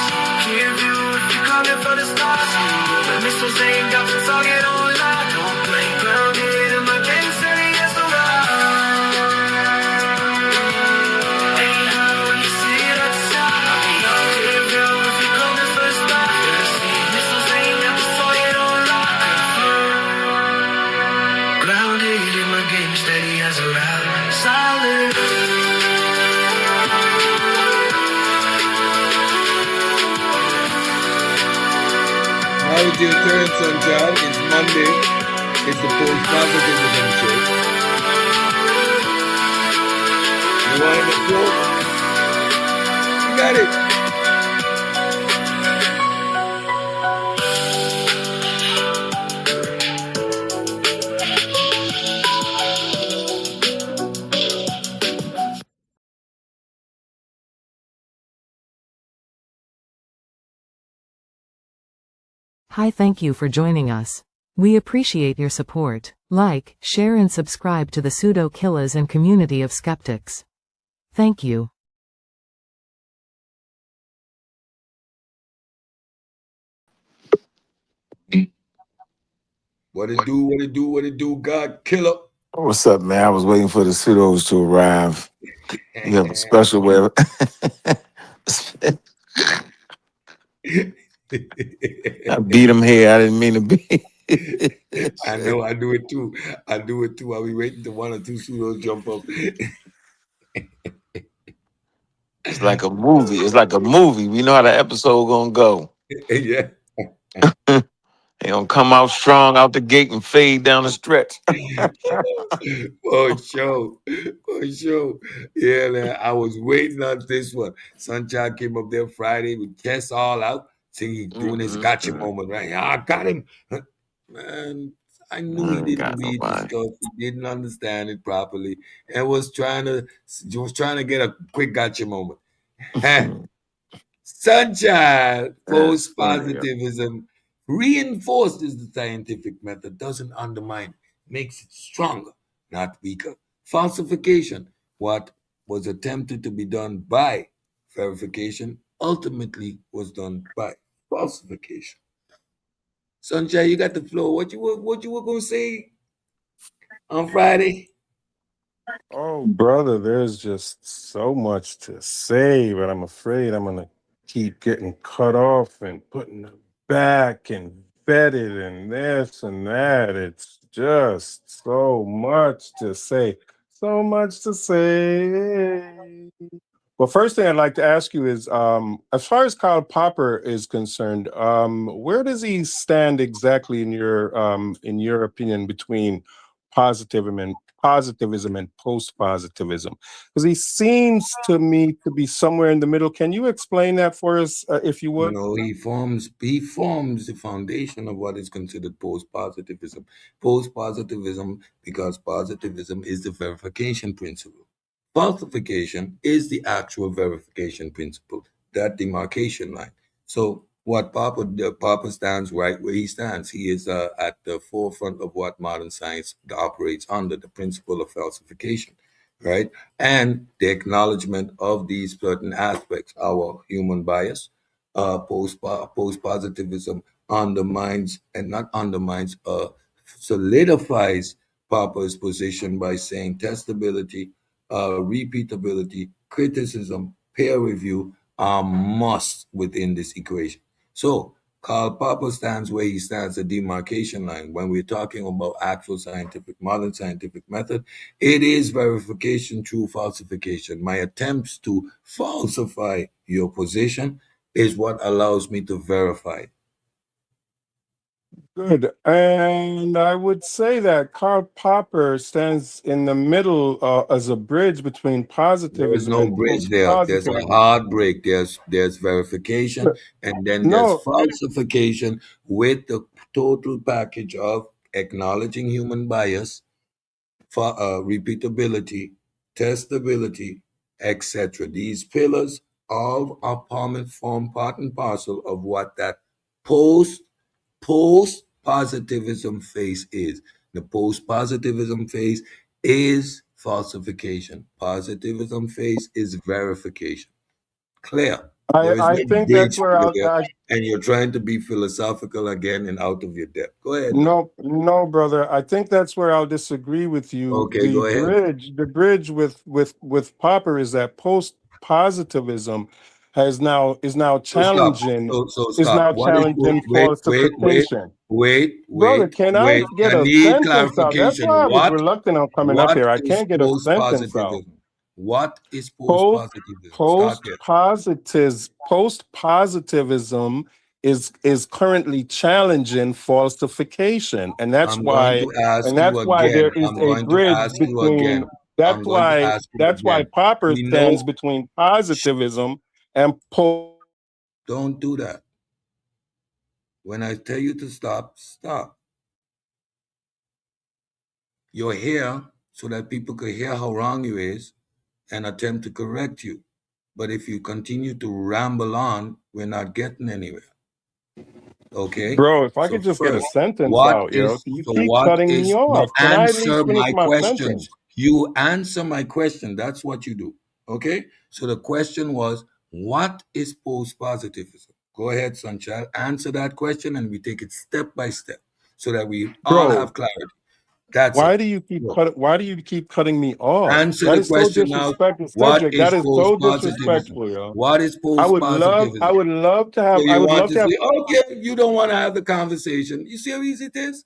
Give you coming for the stars. The missiles ain't got the target on lock. Don't play grounded in my game, steady as the rock. Ain't hard when you see it at the top. Give you if you're coming for the stars. Missiles ain't got the target on lock. Grounded in my game, steady as a rock. Solid. How is your turn, Sunshine? It's Monday. It's the Post-Positivism show. You want to go? You got it. Hi, thank you for joining us. We appreciate your support. Like, share and subscribe to the Pseudo Killers and community of skeptics. Thank you. What it do, God killer. What's up, man? I was waiting for the pseudos to arrive. You have a special way of... I beat him here. I didn't mean to be. I know, I do it too. I do it too. I'll be waiting till one or two pseudos jump up. It's like a movie. It's like a movie. We know how the episode gonna go. Yeah. They gonna come out strong out the gate and fade down the stretch. For sure. For sure. Yeah, man. I was waiting on this one. Sunshine came up there Friday with chest all out. See, he doing his gotcha Mm-mm-mm. moment, right? I got him. Man, I knew he I ain't didn't got read the nobody. stuff. He didn't understand it properly and was trying to get a quick gotcha moment. Sunshine, That's funny. post-positivism reinforces the scientific method, doesn't undermine it, makes it stronger, not weaker. Falsification, what was attempted to be done by verification, ultimately was done by falsification. Sunshine, you got the floor. What you were gonna say on Friday? Oh, brother, there's just so much to say, but I'm afraid I'm gonna keep getting cut off and putting them back and vetted and this and that. It's just so much to say. So much to say. Well, first thing I'd like to ask you is, as far as Karl Popper is concerned, where does he stand exactly in your opinion between positivism and post-positivism? Because he seems to me to be somewhere in the middle. Can you explain that for us, if you would? No, he forms the foundation of what is considered post-positivism. Post-positivism, because positivism is the verification principle. Falsification is the actual verification principle, that demarcation line. So what Papa stands right where he stands. He is at the forefront of what modern science operates under, the principle of falsification, right? And the acknowledgement of these certain aspects, our human bias, post-positivism undermines, and not undermines, solidifies Popper's position by saying testability, repeatability, criticism, peer review are must within this equation. So Karl Popper stands where he stands, the demarcation line. When we're talking about actual scientific, modern scientific method, it is verification through falsification. My attempts to falsify your position is what allows me to verify it. Good. And I would say that Karl Popper stands in the middle as a bridge between There's positivism no and bridge there. There's a post-positivism. hard break. There's verification, and then there's No, falsification with the total package of acknowledging human bias, for repeatability, testability, etc. These pillars all are form part and parcel of what that post post positivism phase is. The post positivism phase is falsification. Positivism phase is verification. Clear. There is I no think that's bridge where there, and you're trying to be philosophical again and out of your depth. Go ahead now. no, brother. I think that's where I'll disagree with you. Okay, go ahead. The bridge with Popper is that post-positivism is now So stop. challenging So stop. What is falsification. Brother, can I I get a need sentence out? That's clarification. why I was What reluctant on coming up what here. I is can't get a post sentence out. positivism? What is post Post positivism? Start there. post positivism is currently challenging falsification, and I'm going to ask you again. there is I'm a going to bridge ask you between. again. I'm going to ask you That's why again. Popper We stands know. between Shh, positivism and post. don't do that. When I tell you to stop, stop. You're here so that people could hear how wrong you is and attempt to correct you. But if you continue to ramble on, we're not getting anywhere. Okay? Bro, if I So could just get a first, sentence what out, is you so keep what cutting me is no, off. Can I at answer least finish my my questions. sentence? You answer my question. That's what you do. Okay? So the question was, what is post-positivism? Go ahead, Sunshine. Answer that question and we take it step by step so that we all Bro, have clarity. That's Why it. do you keep Look, cutting me off? answer That the is so question now. disrespectful, What Cedric. That is is so post-positivism? disrespectful, yo. What is I post-positivism? would love to So have. I you would want love to to have. say, okay, you don't want to have the conversation. You see how easy it is?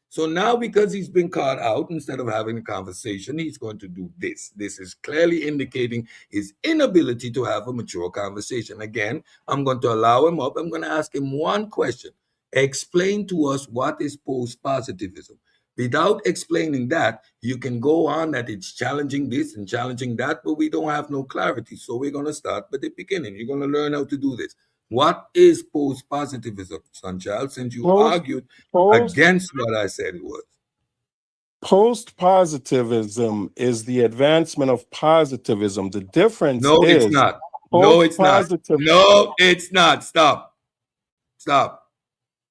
So now, because he's been caught out, instead of having a conversation, he's going to do this. This is clearly indicating his inability to have a mature conversation. Again, I'm going to allow him up. I'm going to ask him one question. Explain to us what is post-positivism. Without explaining that, you can go on that it's challenging this and challenging that, but we don't have no clarity. So we're going to start by the beginning. You're going to learn how to do this. What is post-positivism, Sunchild, since you Post argued post against what I said it was? Post-positivism is the advancement of positivism. The difference No, it's is not. No, it's not. post-positive. No, it's not. Stop. Stop.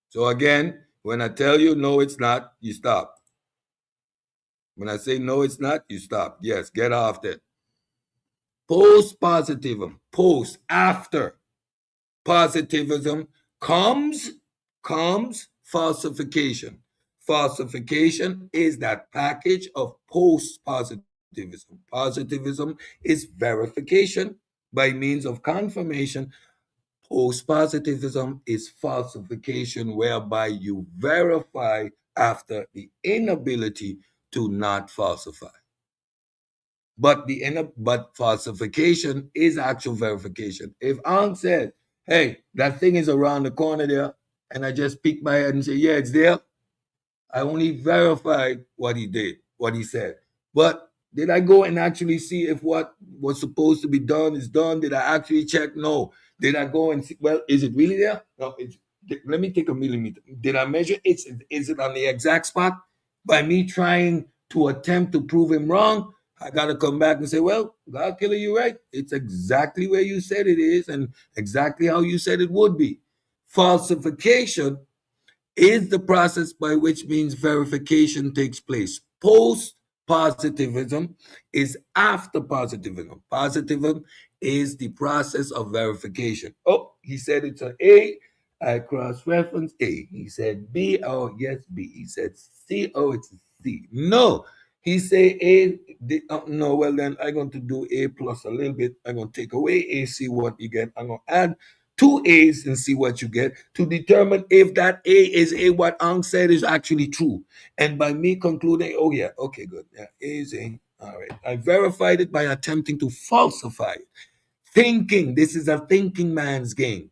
So again, when I tell you no, it's not, you stop. When I say no, it's not, you stop. Yes, get off that. Post-positivism, post, after positivism comes falsification. Falsification is that package of post-positivism. Positivism is verification by means of confirmation. Post-positivism is falsification, whereby you verify after the inability to not falsify. But falsification is actual verification. If Ang said, "Hey, that thing is around the corner there," and I just peek my head and say, "Yeah, it's there," I only verified what he did, what he said. But did I go and actually see if what was supposed to be done is done? Did I actually check? No. Did I go and see? Well, is it really there? No. Let me take a millimeter. Did I measure it? Is it on the exact spot? By me trying to attempt to prove him wrong, I got to come back and say, well, God killer, you're right. It's exactly where you said it is and exactly how you said it would be. Falsification is the process by which means verification takes place. Post positivism is after positivism. Positivism is the process of verification. Oh, he said it's an A. I cross reference A. He said B. Oh, yes, B. He said C. Oh, it's a C. No. He say A. No, well, then I'm going to do A plus a little bit. I'm going to take away A, see what you get. I'm going to add two A's and see what you get to determine if that A is A, what Ang said is actually true. And by me concluding, oh, yeah, okay, good. Yeah, A is A. All right. I verified it by attempting to falsify it. Thinking, this is a thinking man's game.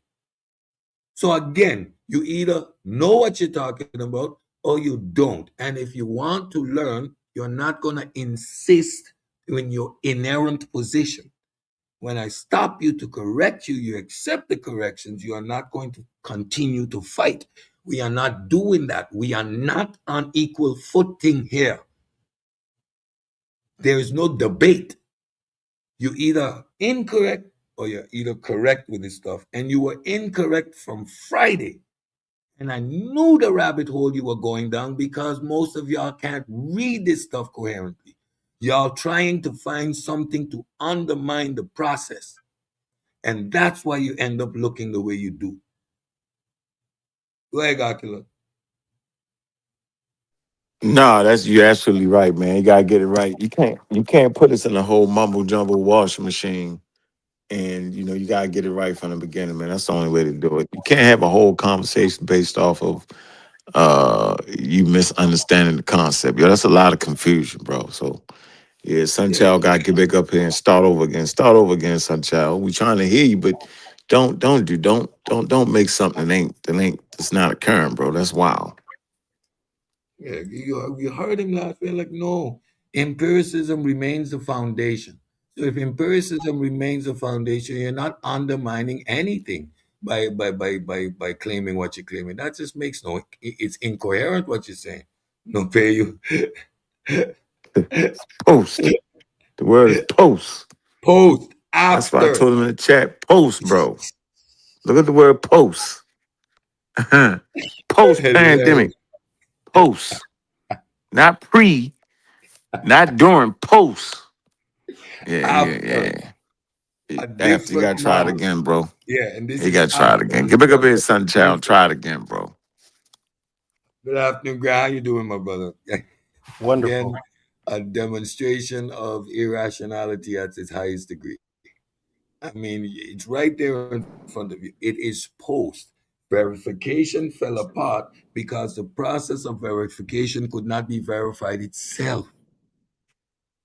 So again, you either know what you're talking about or you don't. And if you want to learn, you're not going to insist in your inherent position. When I stop you to correct you, you accept the corrections. You are not going to continue to fight. We are not doing that. We are not on equal footing here. There is no debate. You're either incorrect or you're either correct with this stuff. And you were incorrect from Friday. And I knew the rabbit hole you were going down because most of y'all can't read this stuff coherently. Y'all trying to find something to undermine the process. And that's why you end up looking the way you do. Go ahead, Akila. No, that's you're absolutely right, man. You gotta get it right. You can't put us in a whole mumble jumble washing machine. And you gotta get it right from the beginning, man. That's the only way to do it. You can't have a whole conversation based off of you misunderstanding the concept. Yo, that's a lot of confusion, bro. So yeah, Yeah, Sunchild gotta get back up here and start over again. Start over again, Sunchild. We trying to hear you, but don't make something that's not occurring, bro. That's wild. yeah. You heard him last week. Like, no, empiricism remains the foundation. So if empiricism remains the foundation, you're not undermining anything by claiming what you're claiming. That just makes it's incoherent what you're saying. No pay you. Post. The word is post. Post That's why I after. told him in the chat. Post, bro. Look at the word post. Post Hilarious. pandemic. Post. Not pre, not during, post. Yeah, yeah, After yeah. a After you different gotta try it model. again, bro. Yeah, and this You is gotta try it after. again. This Get back up here, was son child. different. Try it again, bro. Good afternoon, Greg. How you doing, my brother? Wonderful. Again, a demonstration of irrationality at its highest degree. I mean, it's right there in front of you. It is post. Verification fell apart because the process of verification could not be verified itself.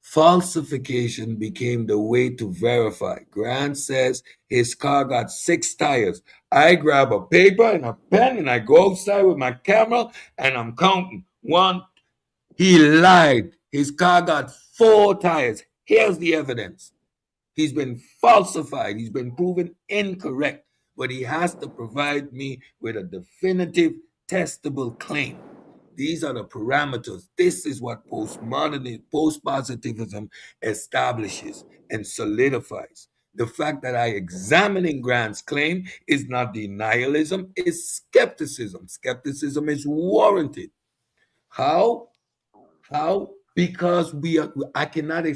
Falsification became the way to verify. Grant says his car got 6 tires. I grab a paper and a pen and I go outside with my camera and I'm counting. One, he lied. His car got 4 tires. Here's the evidence. He's been falsified. He's been proven incorrect. But he has to provide me with a definitive, testable claim. These are the parameters. This is what post-positivism establishes and solidifies. The fact that I examining Grant's claim is not denialism, it's skepticism. Skepticism is warranted. How? How? Because I cannot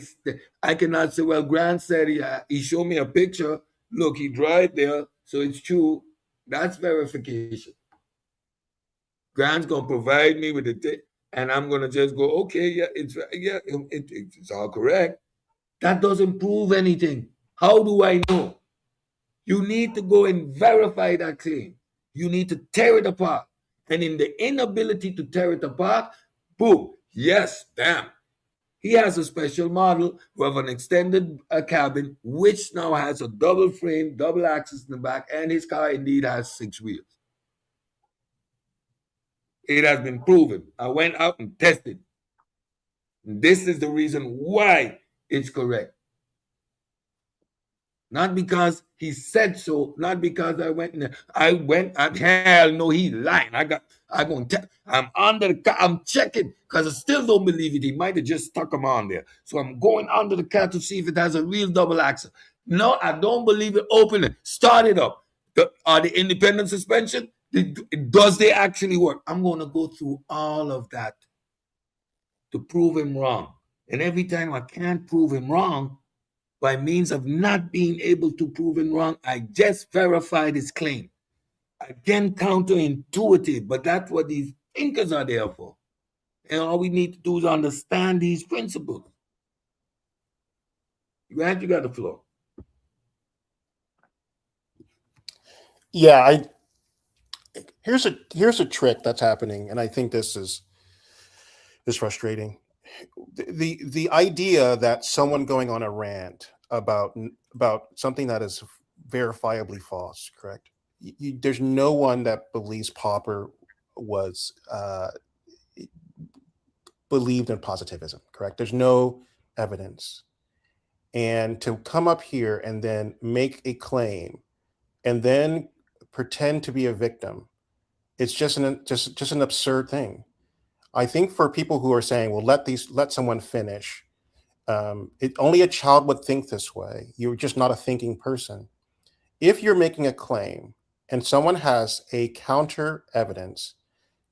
say, well, Grant said he showed me a picture. Look, he drive there, so it's true. That's verification. Grant's gonna provide me with the and I'm gonna just go, okay, it's all correct. That doesn't prove anything. How do I know? You need to go and verify that claim. You need to tear it apart. And in the inability to tear it apart, boom, yes, damn. He has a special model with an extended cabin, which now has a double frame, double axis in the back, and his car indeed has 6 wheels. It has been proven. I went out and tested. This is the reason why it's correct. Not because he said so, not because I went in there. I went at hell no, he's lying. I'm under the car, I'm checking because I still don't believe it. He might have just stuck him on there. So I'm going under the car to see if it has a real double axle. No, I don't believe it. Open it, start it up. Are the independent suspension? Does they actually work? I'm going to go through all of that to prove him wrong. And every time I can't prove him wrong, by means of not being able to prove him wrong, I just verified his claim. Again, counterintuitive, but that's what these thinkers are there for. And all we need to do is understand these principles. Grant, you got the floor. Yeah, here's a trick that's happening, and I think this is frustrating. The idea that someone going on a rant about something that is verifiably false, correct? There's no one that believes Popper was believed in positivism, correct? There's no evidence. And to come up here and then make a claim and then pretend to be a victim, it's just an absurd thing. I think for people who are saying, well, let someone finish, only a child would think this way. You're just not a thinking person. If you're making a claim and someone has a counter evidence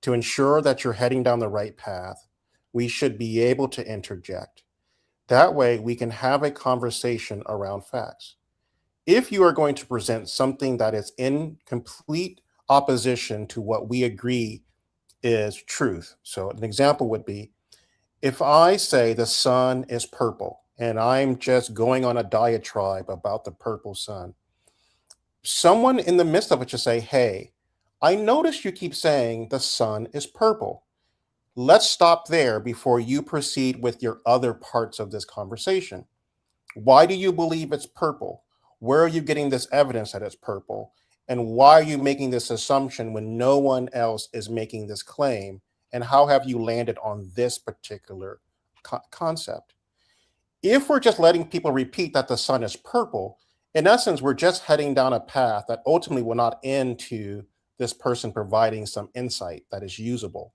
to ensure that you're heading down the right path, we should be able to interject. That way we can have a conversation around facts. If you are going to present something that is in complete opposition to what we agree is truth. So an example would be, if I say the sun is purple and I'm just going on a diatribe about the purple sun, someone in the midst of it should say, hey, I notice you keep saying the sun is purple. Let's stop there before you proceed with your other parts of this conversation. Why do you believe it's purple? Where are you getting this evidence that it's purple? And why are you making this assumption when no one else is making this claim? And how have you landed on this particular concept? If we're just letting people repeat that the sun is purple, in essence, we're just heading down a path that ultimately will not end to this person providing some insight that is usable.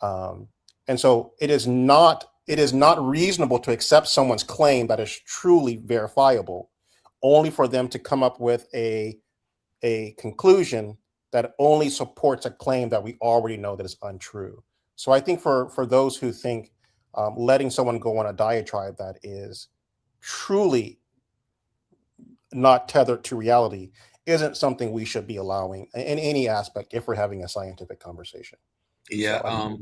And so it is not reasonable to accept someone's claim that is truly verifiable, only for them to come up with a conclusion that only supports a claim that we already know that is untrue. So I think for those who think letting someone go on a diatribe that is truly not tethered to reality isn't something we should be allowing in any aspect if we're having a scientific conversation. Yeah. So,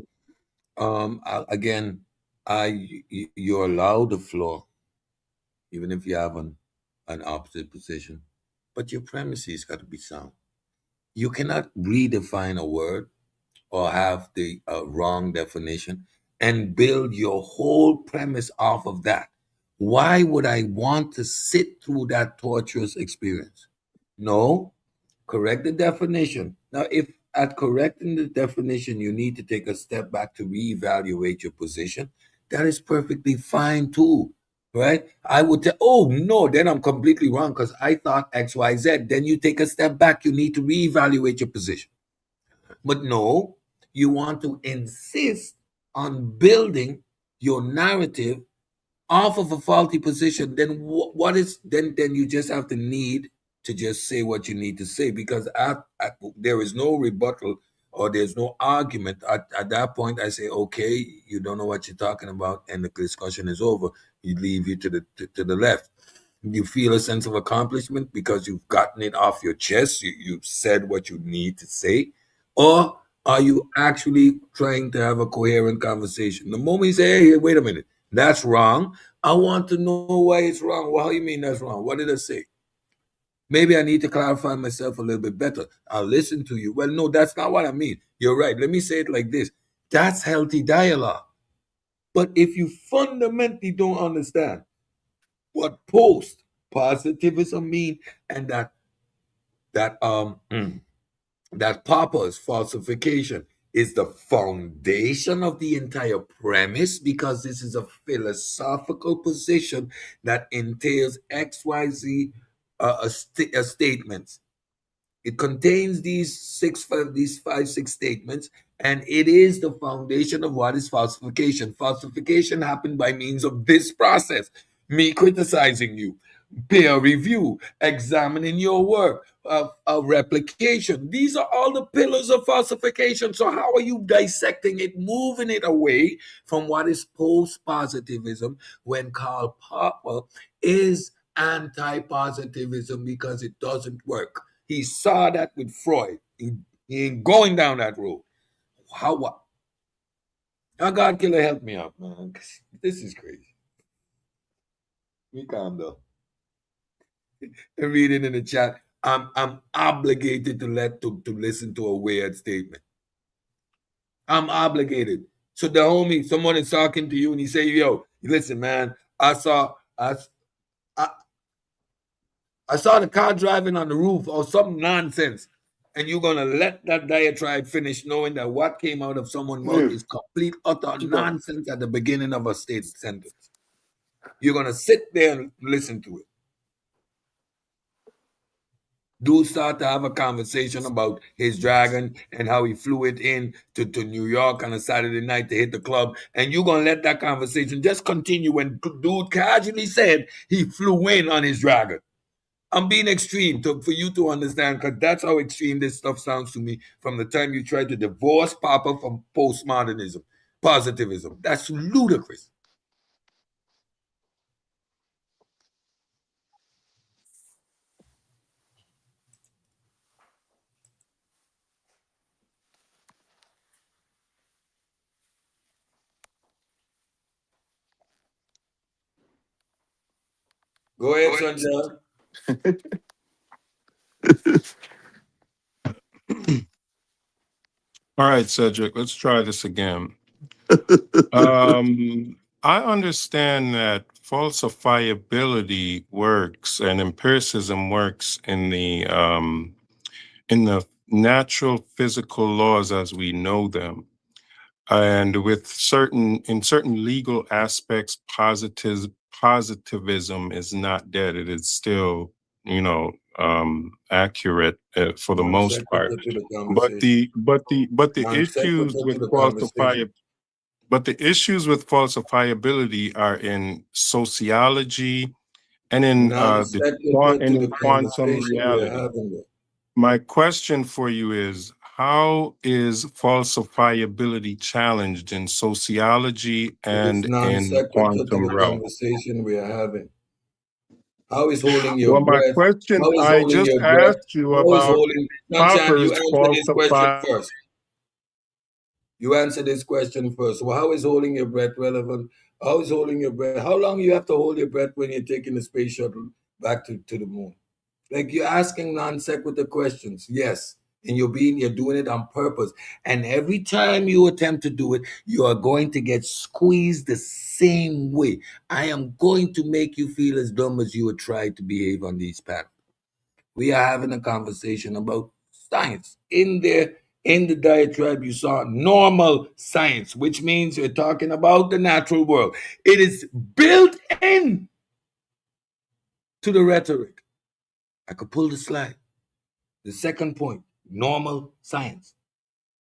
Again, you're allowed the floor, even if you have an opposite position, but your premises got to be sound. You cannot redefine a word or have the wrong definition and build your whole premise off of that. Why would I want to sit through that torturous experience? No, correct the definition. Now, if at correcting the definition you need to take a step back to reevaluate your position, that is perfectly fine too. Right? I would tell, oh no, then I'm completely wrong because I thought XYZ. Then you take a step back, you need to reevaluate your position. But no, you want to insist on building your narrative off of a faulty position. Then what is then you just have to need to just say what you need to say, because there is no rebuttal or there's no argument. At that point, I say, okay, you don't know what you're talking about, and the discussion is over. You leave you to the left. You feel a sense of accomplishment because you've gotten it off your chest. You've said what you need to say. Or are you actually trying to have a coherent conversation? The moment you say, hey, wait a minute, that's wrong, I want to know why it's wrong. Well, how you mean that's wrong? What did I say? Maybe I need to clarify myself a little bit better. I'll listen to you. Well, no, that's not what I mean. You're right. Let me say it like this. That's healthy dialogue. But if you fundamentally don't understand what post-positivism mean, and that that Popper's falsification is the foundation of the entire premise, because this is a philosophical position that entails XYZ statements. It contains these five, six statements, and it is the foundation of what is falsification. Falsification happened by means of this process: me criticizing you, peer review, examining your work, replication. These are all the pillars of falsification. So how are you dissecting it, moving it away from what is post-positivism, when Karl Popper is anti-positivism because it doesn't work? He saw that with Freud. He ain't going down that road. How what? Now, God killer, help me out, man. This is crazy. We calm down and read it in the chat. I'm obligated to listen to a weird statement. I'm obligated. So the homie, someone is talking to you and he say, yo, listen, man, I saw the car driving on the roof or some nonsense. And you're gonna let that diatribe finish, knowing that what came out of someone's mouth is complete utter nonsense at the beginning of a state sentence. You're gonna sit there and listen to it. Do start to have a conversation about his dragon and how he flew it in to New York on a Saturday night to hit the club. And you're going to let that conversation just continue when dude casually said he flew in on his dragon. I'm being extreme for you to understand, because that's how extreme this stuff sounds to me from the time you try to divorce Popper from postmodernism, positivism. That's ludicrous. Go ahead, Sanjay. All right, Cedric, let's try this again. I understand that falsifiability works and empiricism works in the natural physical laws as we know them. And with certain legal aspects, positivism is not dead. It is still, accurate for the most part. But the issues with falsifiability are in sociology and in quantum reality. My question for you is, how is falsifiability challenged in sociology and in quantum realm? Conversation we are having. How is holding your breath? My question, I just asked you about Popper's Popper's falsified. falsified. First. You answer this question first. Well, how is holding your breath relevant? How is holding your breath? How long you have to hold your breath when you're taking the space shuttle back to the moon? Like, you're asking non sequitur questions. Yes. And you're doing it on purpose. And every time you attempt to do it, you are going to get squeezed the same way. I am going to make you feel as dumb as you would try to behave on these panels. We are having a conversation about science. In the diatribe, you saw normal science, which means we're talking about the natural world. It is built in to the rhetoric. I could pull the slide. The second point, normal science.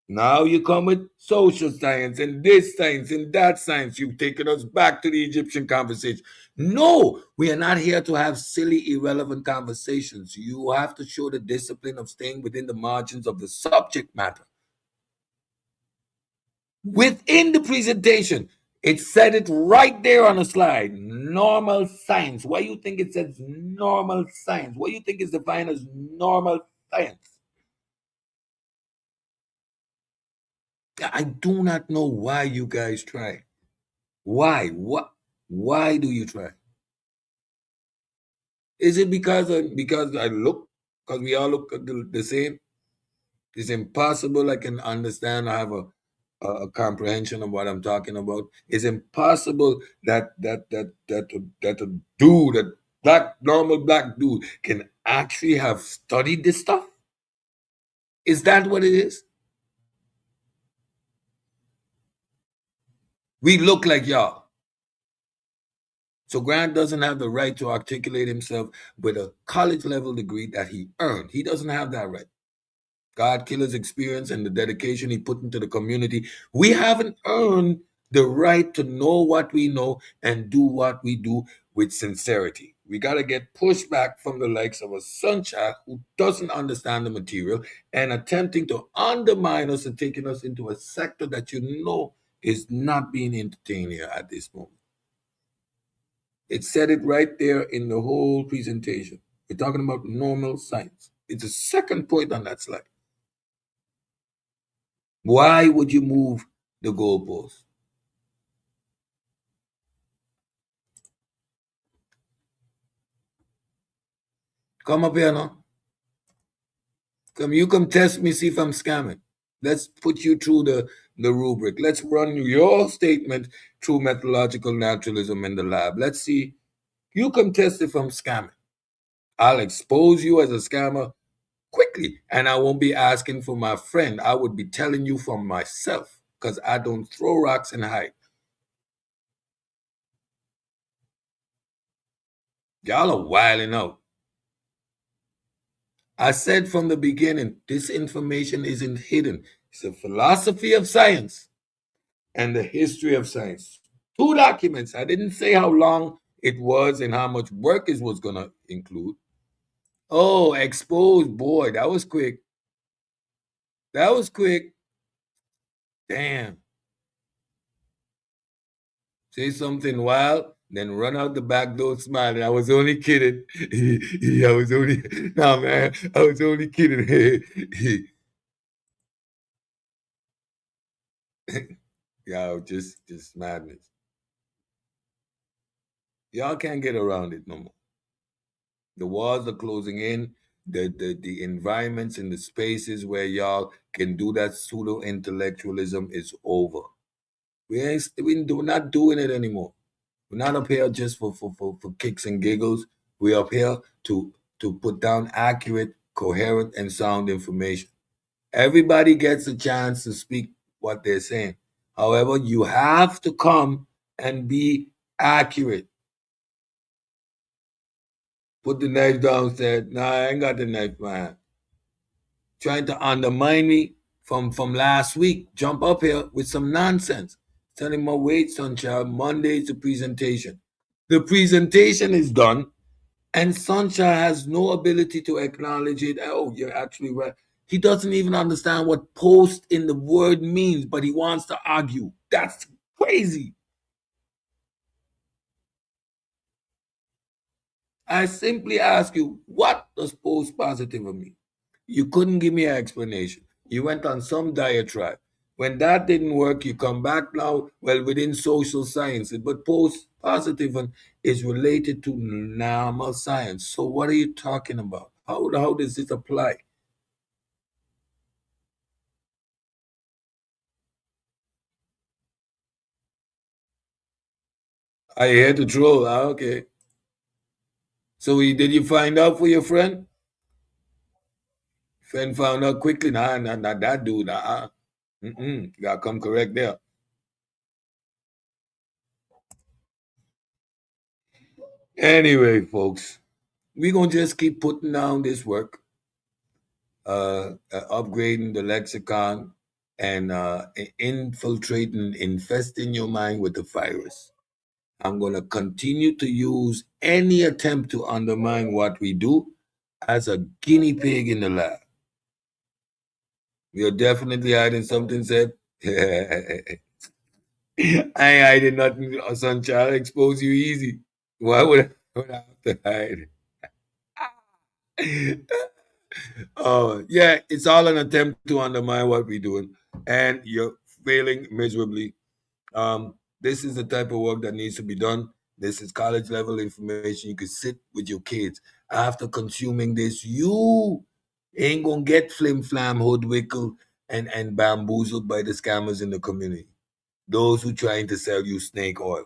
Now you come with social science and this science and that science. You've taken us back to the Egyptian conversation. No, we are not here to have silly, irrelevant conversations. You have to show the discipline of staying within the margins of the subject matter. Within the presentation, it said it right there on the slide. Normal science. Why do you think it says normal science? What do you think is defined as normal science? I do not know why you guys try. Why? What? Why do you try? Is it because I look? Because we all look the same? It's impossible. I can understand. I have a comprehension of what I'm talking about. It's impossible that a dude, a normal black dude, can actually have studied this stuff. Is that what it is? We look like y'all. So Grant doesn't have the right to articulate himself with a college level degree that he earned. He doesn't have that right. God Killer's experience and the dedication he put into the community, we haven't earned the right to know what we know and do what we do with sincerity. We got to get pushback from the likes of a sunshine who doesn't understand the material and attempting to undermine us and taking us into a sector that you know is not being entertained here at this moment. It said it right there in the whole presentation. We're talking about normal science. It's the second point on that slide. Why would you move the goalpost? Come up here now. Come test me, see if I'm scamming. Let's put you through the rubric. Let's run your statement through methodological naturalism in the lab. Let's see. You come test if I'm scamming. I'll expose you as a scammer quickly, and I won't be asking for my friend. I would be telling you for myself because I don't throw rocks and hide. Y'all are wilding out. I said from the beginning, this information isn't hidden. It's a philosophy of science and the history of science. 2 documents. I didn't say how long it was and how much work it was going to include. Oh, exposed. Boy, that was quick. That was quick. Damn. Say something wild, then run out the back door smiling. I was only kidding. I was only, no, man, I was only kidding. Yo, just madness. Y'all can't get around it no more. The walls are closing in. The environments and the spaces where y'all can do that pseudo intellectualism is over. We're not doing it anymore. We're not up here just for kicks and giggles. We're up here to put down accurate, coherent, and sound information. Everybody gets a chance to speak what they're saying. However, you have to come and be accurate. Put the knife down, said, nah, I ain't got the knife, man. Trying to undermine me from last week. Jump up here with some nonsense. Telling my wait, Sunshine, Monday's the presentation. The presentation is done, and Sunshine has no ability to acknowledge it. Oh, you're actually right. He doesn't even understand what post in the word means, but he wants to argue. That's crazy. I simply ask you, what does post-positivism mean? You couldn't give me an explanation. You went on some diatribe. When that didn't work, you come back now, well, within social sciences, but post-positivism is related to normal science. So what are you talking about? How does this apply? I hear the troll. Okay. So did you find out for your friend? Friend found out quickly. Nah, not that dude. You gotta come correct there. Anyway, folks, we're gonna just keep putting down this work, upgrading the lexicon, and infiltrating, infesting your mind with the virus. I'm gonna continue to use any attempt to undermine what we do as a guinea pig in the lab. We are definitely hiding something, said. I ain't hiding nothing, son. Child, expose you easy. Why would I have to hide? Oh, yeah, it's all an attempt to undermine what we're doing, and you're failing miserably. This is the type of work that needs to be done. This is college level information. You can sit with your kids. After consuming this, you ain't gonna get flim flam, hoodwinked, and bamboozled by the scammers in the community. Those who trying to sell you snake oil.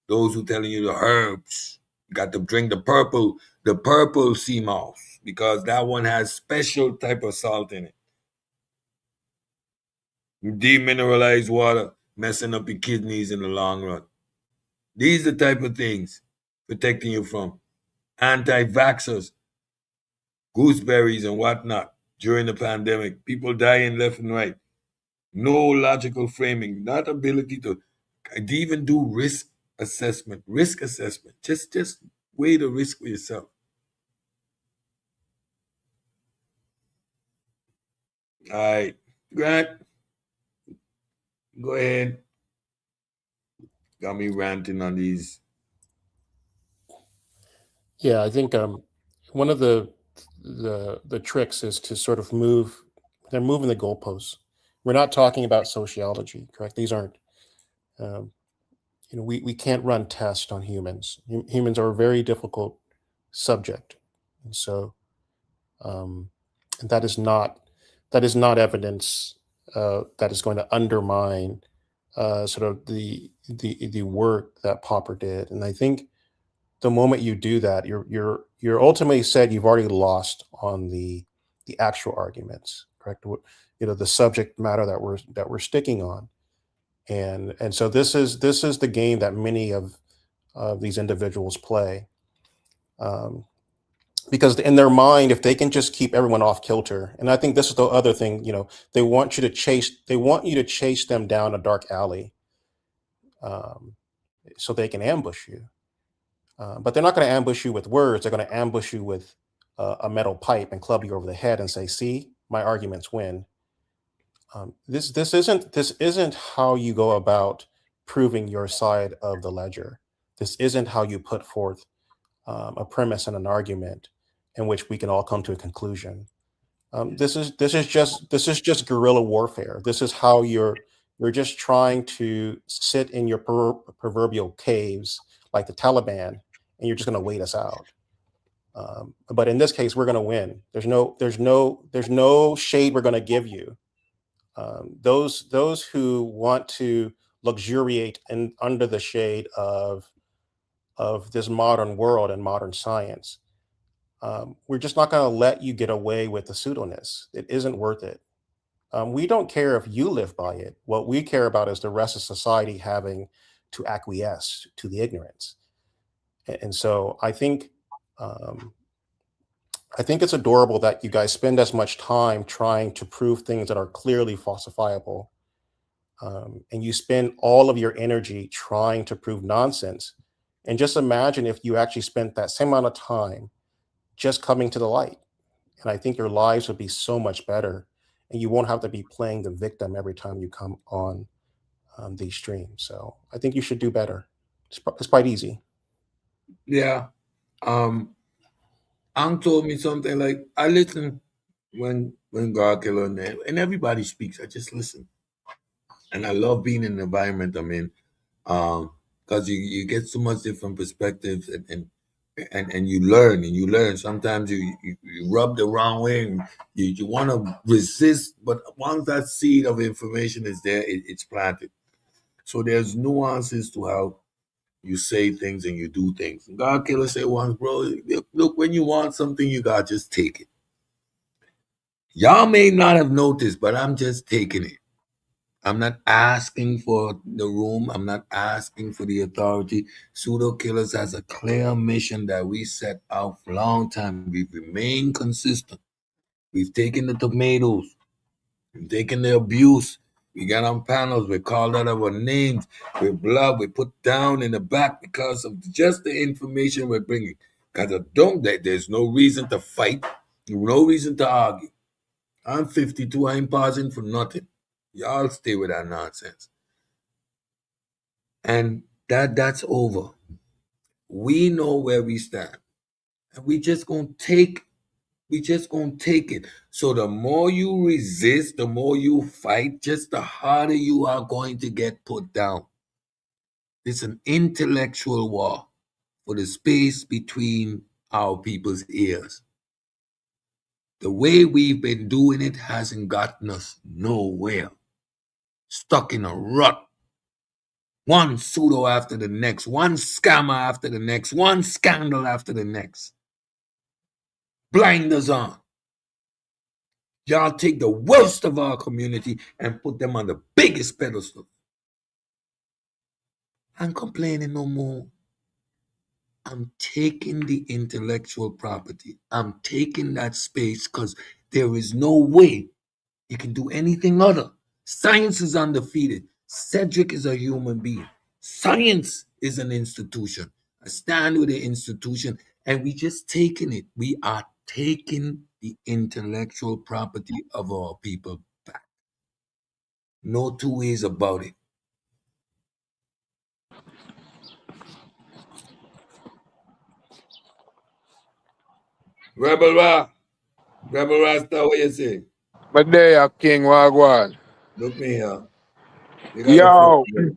Those who telling you the herbs. You got to drink the purple sea moss because that one has special type of salt in it. Demineralized water messing up your kidneys in the long run. These are the type of things protecting you from anti-vaxxers, gooseberries and whatnot during the pandemic. People dying left and right. No logical framing, not ability to even do risk assessment. Risk assessment. Just weigh the risk for yourself. All right, Grant, go ahead. Got me ranting on these. Yeah, I think one of the tricks is to sort of move. They're moving the goalposts. We're not talking about sociology, correct? These aren't. Um, we can't run tests on humans. Humans are a very difficult subject, and so um, and that is not evidence that is going to undermine sort of the work that Popper did. And I think the moment you do that, you're ultimately said you've already lost on the actual arguments, correct? The subject matter that we're sticking on, and so this is the game that many of these individuals play, um, because in their mind, if they can just keep everyone off kilter, and I think this is the other thing, they want you to chase them down a dark alley, um, so they can ambush you. But they're not going to ambush you with words. They're going to ambush you with a metal pipe and club you over the head and say, "See, my arguments win." This isn't how you go about proving your side of the ledger. This isn't how you put forth a premise and an argument in which we can all come to a conclusion. This is just guerrilla warfare. This is how you're just trying to sit in your proverbial caves like the Taliban, and you're just going to wait us out. But in this case, we're going to win. There's no shade we're going to give you. Those who want to luxuriate under the shade of this modern world and modern science, we're just not going to let you get away with the pseudoness. It isn't worth it. We don't care if you live by it. What we care about is the rest of society having to acquiesce to the ignorance. And so um, I think it's adorable that you guys spend as much time trying to prove things that are clearly falsifiable, and you spend all of your energy trying to prove nonsense. And just imagine if you actually spent that same amount of time just coming to the light. And I think your lives would be so much better, and you won't have to be playing the victim every time you come on these streams. So I think you should do better. It's quite easy. Yeah. Um, Ang told me something like, I listen when God killer and everybody speaks. I just listen. And I love being in the environment I'm in, because you get so much different perspectives, and you learn. Sometimes you rub the wrong way, and you want to resist, but once that seed of information is there, it's planted. So there's nuances to how you say things and you do things. God Killer said once, bro, look, when you want something, you got to just take it. Y'all may not have noticed, but I'm just taking it. I'm not asking for the room. I'm not asking for the authority. Pseudo Killers has a clear mission that we set out for a long time. We've remained consistent. We've taken the tomatoes. We've taken the abuse. We got on panels. We called out our names. We're blood. We put down in the back because of just the information we're bringing. Because there's no reason to fight. No reason to argue. I'm 52. I ain't pausing for nothing. Y'all stay with that nonsense. And that's over. We know where we stand. And we just gonna take it. So the more you resist, the more you fight, just the harder you are going to get put down. It's an intellectual war for the space between our people's ears. The way we've been doing it hasn't gotten us nowhere. Stuck in a rut. One pseudo after the next, one scammer after the next, one scandal after the next. Blinders on. Y'all take the worst of our community and put them on the biggest pedestal. I'm complaining no more. I'm taking the intellectual property. I'm taking that space because there is no way you can do anything other. Science is undefeated. Cedric is a human being. Science is an institution. I stand with the institution, and we just taking it. We are taking the intellectual property of our people back. No two ways about it. Rebel Rasta, what you say? But there, King Wagwan. Look me here. You got the floor, Yo, brother.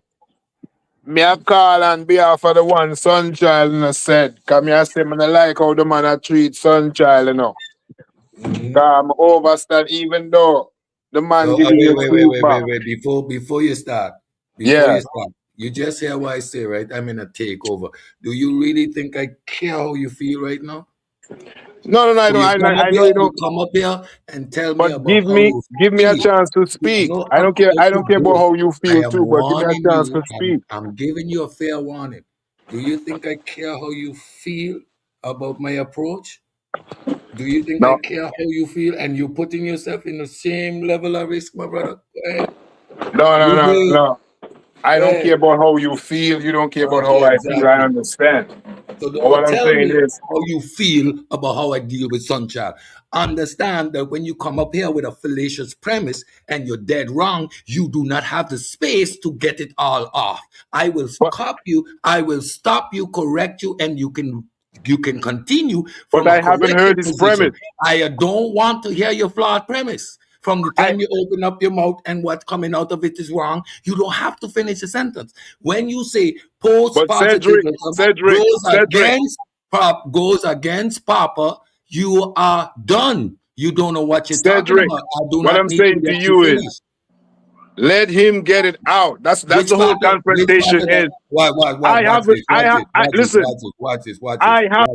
me a call on behalf of the one Sunchild and I said, come here, say, man, I like how the man a treat Sunchild, you know. Mm-hmm. Come overstand, even though the man So giving you feedback. wait. Before you start, Yeah. you just hear what I say, right? I'm in a takeover. Do you really think I care how you feel right now? No, I So don't. I know you you don't. come up here and tell me But about how you give me a feel. chance to speak. No, I don't care. I okay, don't care about good. how you I feel am too. But give me warning a chance you. to speak. I'm giving you a fair warning. Do you think I care how you feel about my approach? Do you think I No, care how you feel, and you're putting yourself in the same level of risk, my brother? Go ahead. You good. no. I Go don't ahead. care about how you feel. You don't care about how Okay, I feel. I exactly. understand. So But what don't I'm tell saying me is, how you feel about how I deal with Sunchild. Understand that when you come up here with a fallacious premise and you're dead wrong, you do not have the space to get it all off. I will but stop you, I will stop you, correct you, and you can continue but from a I haven't heard corrected his position. premise. I don't want to hear your flawed premise. From the I time you open up your mouth and what's coming out of it is wrong, you don't have to finish a sentence. When you say but Cedric, post-positivism Cedric, goes against Papa, you are done. You don't know what you're talking Cedric. about. I do What not I'm need to saying to let you you is, finish. let him get it out. That's Which the whole part of confrontation is. what I watch haven't. this, watch this, watch this, Listen. watch this, watch this, I have.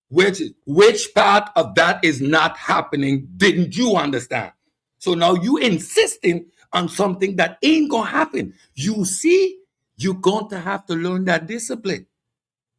watch this. Which part of that is not happening didn't you understand? So now you insisting on something that ain't gonna happen. You see, you're going to have to learn that discipline.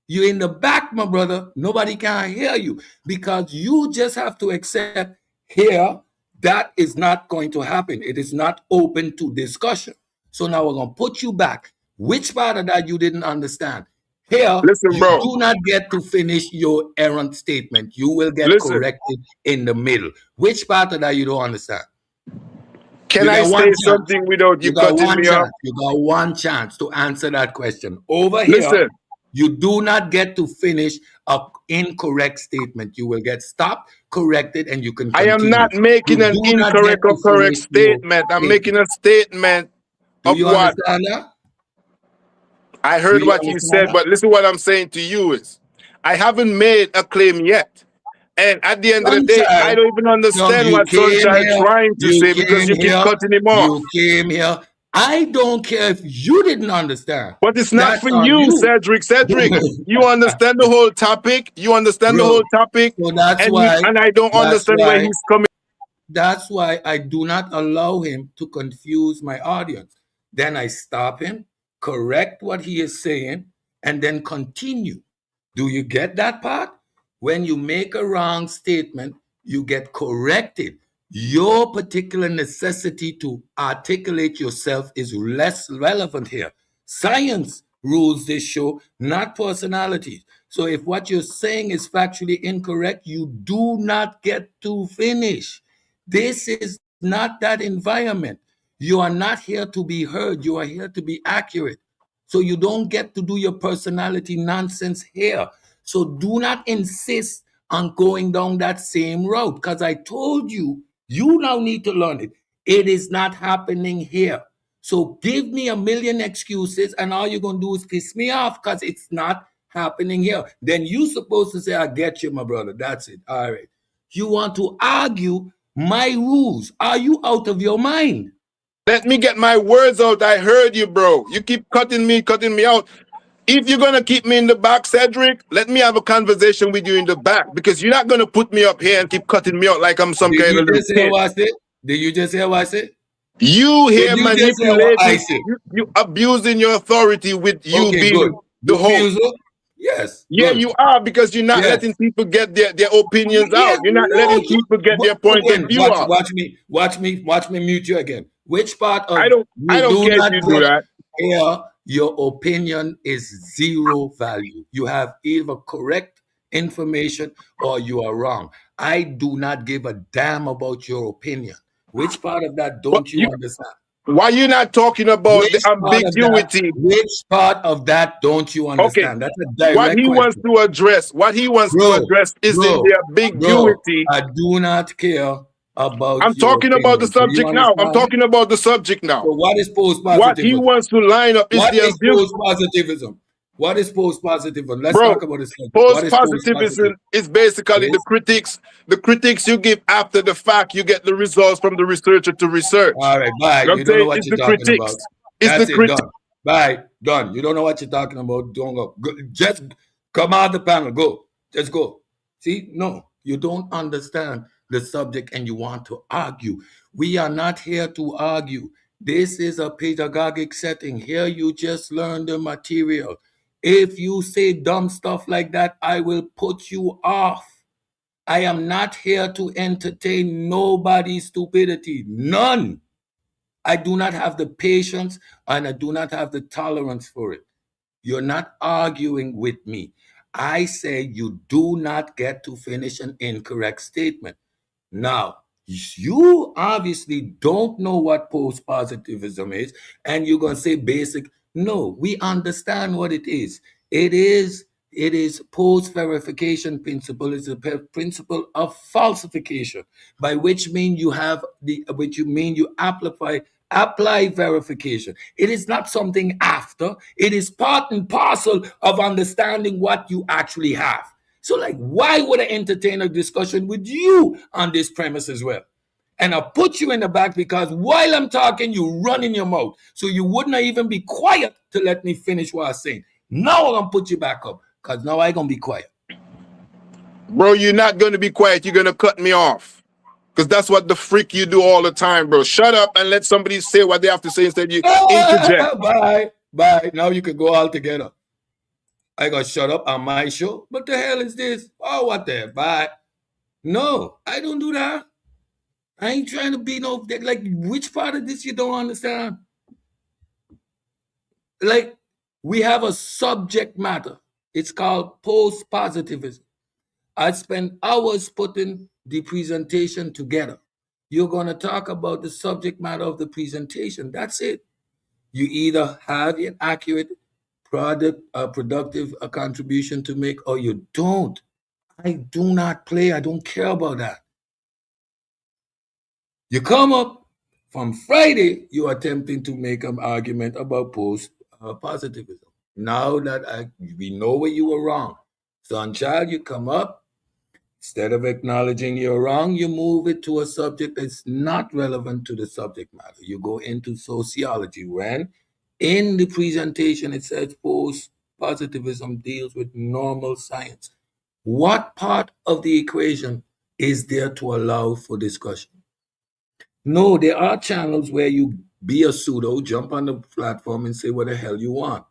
You're in the back, my brother. Nobody can hear you because you just have to accept here that is not going to happen. It is not open to discussion. So now we're going to put you back. Which part of that you didn't understand? Here, Listen, you bro. do not get to finish your errant statement. You will get Listen. corrected in the middle. Which part of that you don't understand? Can You I got one say chance. something without You you got cutting one me off? chance. You got one chance to answer that question. Over here, Listen. you do not get to finish a incorrect statement. You will get stopped, corrected, and you can I am continue. not making You an do not get incorrect to or correct finish your statement. I'm statement. making a statement Do of you what? understand that? I Do heard you what you understand said, that? but listen what I'm saying to you is I haven't made a claim yet. And at the end of the day, I Sunshine, don't even understand you what came Sunshine here, trying to say because you keep cutting him off. you came here. I don't care if you didn't understand. But it's not That's for on you, you. Cedric. Cedric, you understand the whole topic. You understand the Bro, whole topic. so And I don't that's understand where why he's coming. That's why I do not allow him to confuse my audience. Then I stop him, correct what he is saying, and then continue. Do you get that part? When you make a wrong statement, you get corrected. Your particular necessity to articulate yourself is less relevant here. Science rules this show, not personalities. So if what you're saying is factually incorrect, you do not get to finish. This is not that environment. You are not here to be heard. You are here to be accurate. So you don't get to do your personality nonsense here. So do not insist on going down that same route because I told you, you now need to learn it. It is not happening here. So give me a million excuses and all you're going to do is piss me off because it's not happening here. Then you're supposed to say, I get you, my brother. That's it. All right. You want to argue my rules. Are you out of your mind? Let me get my words out. I heard you, bro. You keep cutting me out. If you're going to keep me in the back, Cedric, let me have a conversation with you in the back because you're not going to put me up here and keep cutting me out like I'm some Did kind you of little just hear kid. what I said? Did you just hear what I said? You Did here you just hear what I manipulating, said? you abusing your authority with you Okay, good. being the host. Refusal? Yes, Yeah, good. you are because you're not Yes. letting people get their opinions Yes, out. You're not no, letting you people get their point of again, view out. watch me mute you again. Which part I of don't do care if not you do get that. here? Your opinion is zero value. You have either correct information or you are wrong. I do not give a damn about your opinion. Which part of that But don't you understand? why you not talking about the ambiguity? Which part of that don't you Okay, understand? That's a what direct he wants question. to address, Bro, is in bro, the bro, ambiguity. I do not care about I'm your talking about the opinion. Do you subject now. I'm understand me? talking about the subject So now. what is What he post-positivism? wants to line up is What the is ambiguity. post-positivism? What is post-positivism? Let's Bro, talk about the subject. What is post-positivism post-positivism? is basically Yes? the critiques you give after the fact. You get the results from the researcher to research. All right, bye. You know what I'm You don't know saying? what It's you're the talking critiques. about. It's the That's it, critique. done. Bye, done. You don't know what you're talking about. Don't go. Just come out the panel. Go. Just go. See, no, you don't understand the subject and you want to argue. We are not here to argue. This is a pedagogic setting. Here you just learn the material. If you say dumb stuff like that, I will put you off. I am not here to entertain nobody's stupidity. None. I do not have the patience and I do not have the tolerance for it. You're not arguing with me. I say you do not get to finish an incorrect statement. Now, you obviously don't know what post-positivism is, and you're going to say basic. No, we understand what it is. It is post-verification principle. It's a principle of falsification, by which mean you have which you mean you apply verification. It is not something after. It is part and parcel of understanding what you actually have. So, like, why would I entertain a discussion with you on this premise as well? And I'll put you in the back because while I'm talking, you run in your mouth. So you wouldn't even be quiet to let me finish what I'm saying. Now I'm going to put you back up because now I'm going to be quiet. Bro, you're not going to be quiet. You're going to cut me off. Because that's what the freak you do all the time, bro. Shut up and let somebody say what they have to say instead you interject. Bye. Now you can go all together. I got shut up on my show. What the hell is this? Oh, what the hell? Bye. No, I don't do that. I ain't trying to be no, like, which part of this you don't understand? Like, we have a subject matter. It's called post-positivism. I spent hours putting the presentation together. You're going to talk about the subject matter of the presentation. That's it. You either have an accurate, productive contribution to make, or you don't. I do not play. I don't care about that. You come up, From Friday, you are attempting to make an argument about post-positivism. Now that we know where you were wrong. Sunchild, you come up, instead of acknowledging you're wrong, you move it to a subject that's not relevant to the subject matter. You go into sociology when in the presentation it says post-positivism deals with normal science. What part of the equation is there to allow for discussion? No, there are channels where you be a pseudo, jump on the platform and say what the hell you want.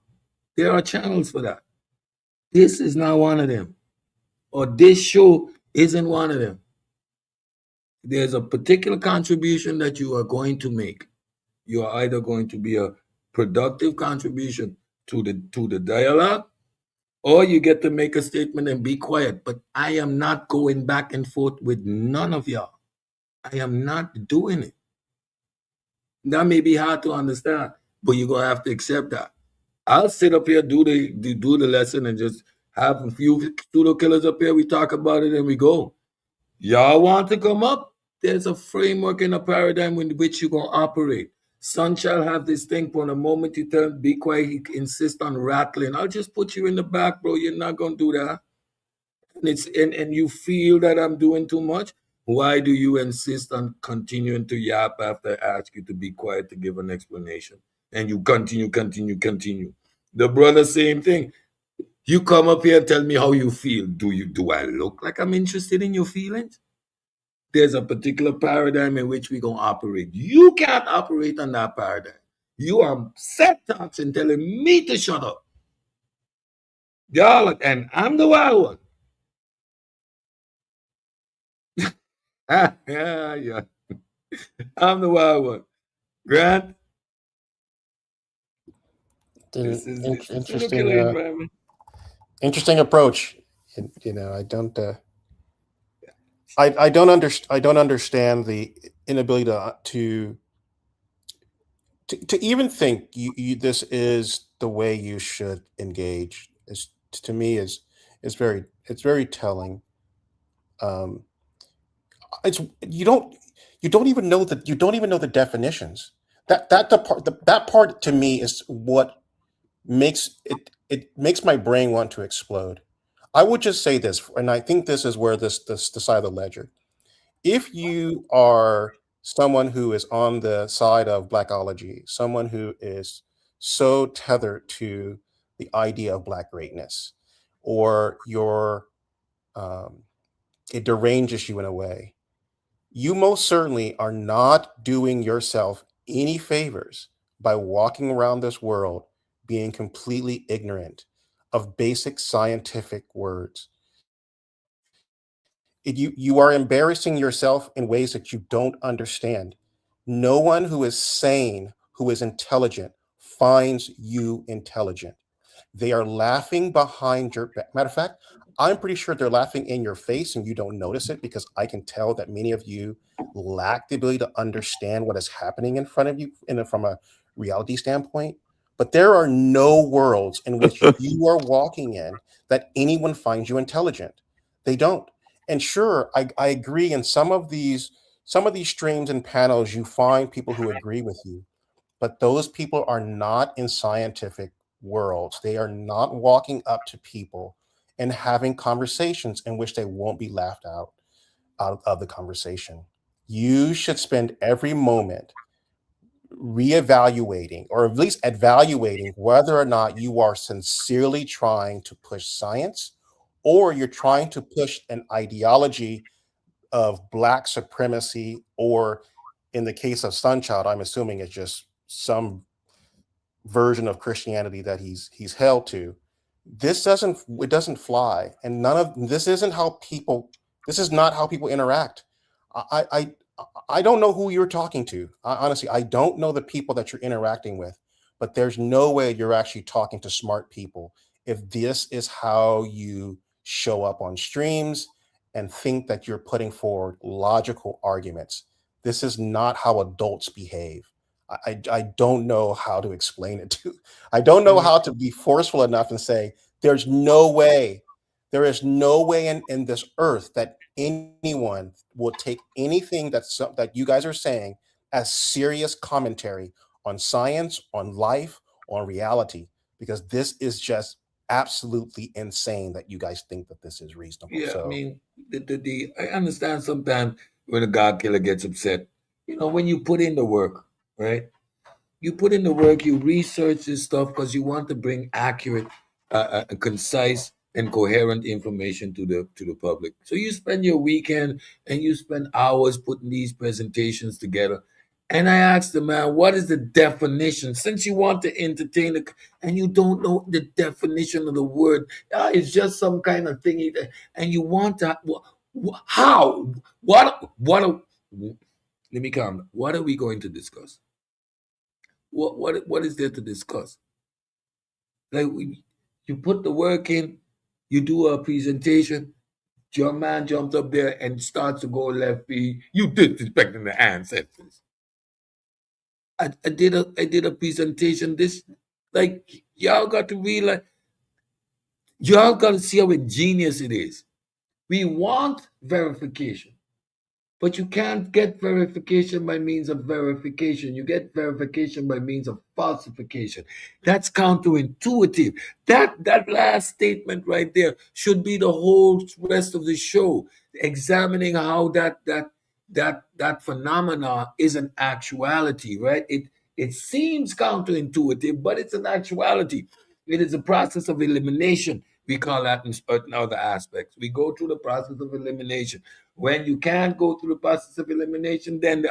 There are channels for that. This is not one of them. Or this show isn't one of them. There's a particular contribution that you are going to make. You are either going to be a productive contribution to the dialogue, or you get to make a statement and be quiet. But I am not going back and forth with none of y'all. I am not doing it. That may be hard to understand, but you're gonna have to accept that. I'll sit up here, do the lesson, and just have a few pseudo killers up here. We talk about it and we go. Y'all want to come up? There's a framework and a paradigm in which you're gonna operate. Son shall have this thing for the moment you tell him be quiet, he insist on rattling. I'll just put you in the back, bro. You're not gonna do that. And you feel that I'm doing too much. Why do you insist on continuing to yap after I ask you to be quiet to give an explanation? And you continue. The brother, same thing. You come up here and tell me how you feel. Do I look like I'm interested in your feelings? There's a particular paradigm in which we're gonna operate. You can't operate on that paradigm. You are CedTalks and telling me to shut up. Y'all, and I'm the wild one. Yeah. I'm the wild one. Grant, this is pseudo killer Interesting, environment. interesting approach. You know, I don't understand the inability to even think this is the way you should engage. Is to me is very telling. Um, it's you don't even know the definitions. That part to me is what makes it makes my brain want to explode. I would just say this, and I think this is where this the side of the ledger. If you are someone who is on the side of Blackology, someone who is so tethered to the idea of Black greatness, or um, it deranges you in a way, you most certainly are not doing yourself any favors by walking around this world being completely ignorant of basic scientific words. You are embarrassing yourself in ways that you don't understand. No one who is sane, who is intelligent, finds you intelligent. They are laughing behind your back. Matter of fact, I'm pretty sure they're laughing in your face and you don't notice it, because I can tell that many of you lack the ability to understand what is happening in front of you from a reality standpoint. But there are no worlds in which you are walking in that anyone finds you intelligent. They don't. And sure, I agree, in some of these streams and panels you find people who agree with you, but those people are not in scientific worlds. They are not walking up to people and having conversations in which they won't be laughed out of the conversation. You should spend every moment reevaluating, or at least evaluating, whether or not you are sincerely trying to push science, or you're trying to push an ideology of Black supremacy, or in the case of Sunchild, I'm assuming it's just some version of Christianity that he's held to. This doesn't fly, and this is not how people interact. I I don't know who you're talking to. Honestly, I don't know the people that you're interacting with, but there's no way you're actually talking to smart people if this is how you show up on streams and think that you're putting forward logical arguments. This is not how adults behave. I don't know how to explain it to. I don't know how to be forceful enough and say, there's no way, there is no way in this earth that anyone will take anything that you guys are saying as serious commentary on science, on life, on reality, because this is just absolutely insane that you guys think that this is reasonable. Yeah, So I mean, I understand sometimes when a God killer gets upset. When you put in the work, right? You put in the work, you research this stuff because you want to bring accurate, concise, and coherent information to the public. So you spend your weekend and you spend hours putting these presentations together. And I asked the man, what is the definition? Since you want to entertain and you don't know the definition of the word, it's just some kind of thing, and you want to, how? Let me calm down. What are we going to discuss? What is there to discuss? Like you put the work in, you do a presentation, your man jumps up there and starts to go left field. You disrespecting the ancestors. I did a presentation. This, like, y'all got to realize, y'all got to see how ingenious it is. We want verification. But you can't get verification by means of verification. You get verification by means of falsification. That's counterintuitive. That last statement right there should be the whole rest of the show, examining how that phenomena is an actuality, right? It seems counterintuitive, but it's an actuality. It is a process of elimination. We call that in certain other aspects. We go through the process of elimination. When you can't go through the process of elimination, then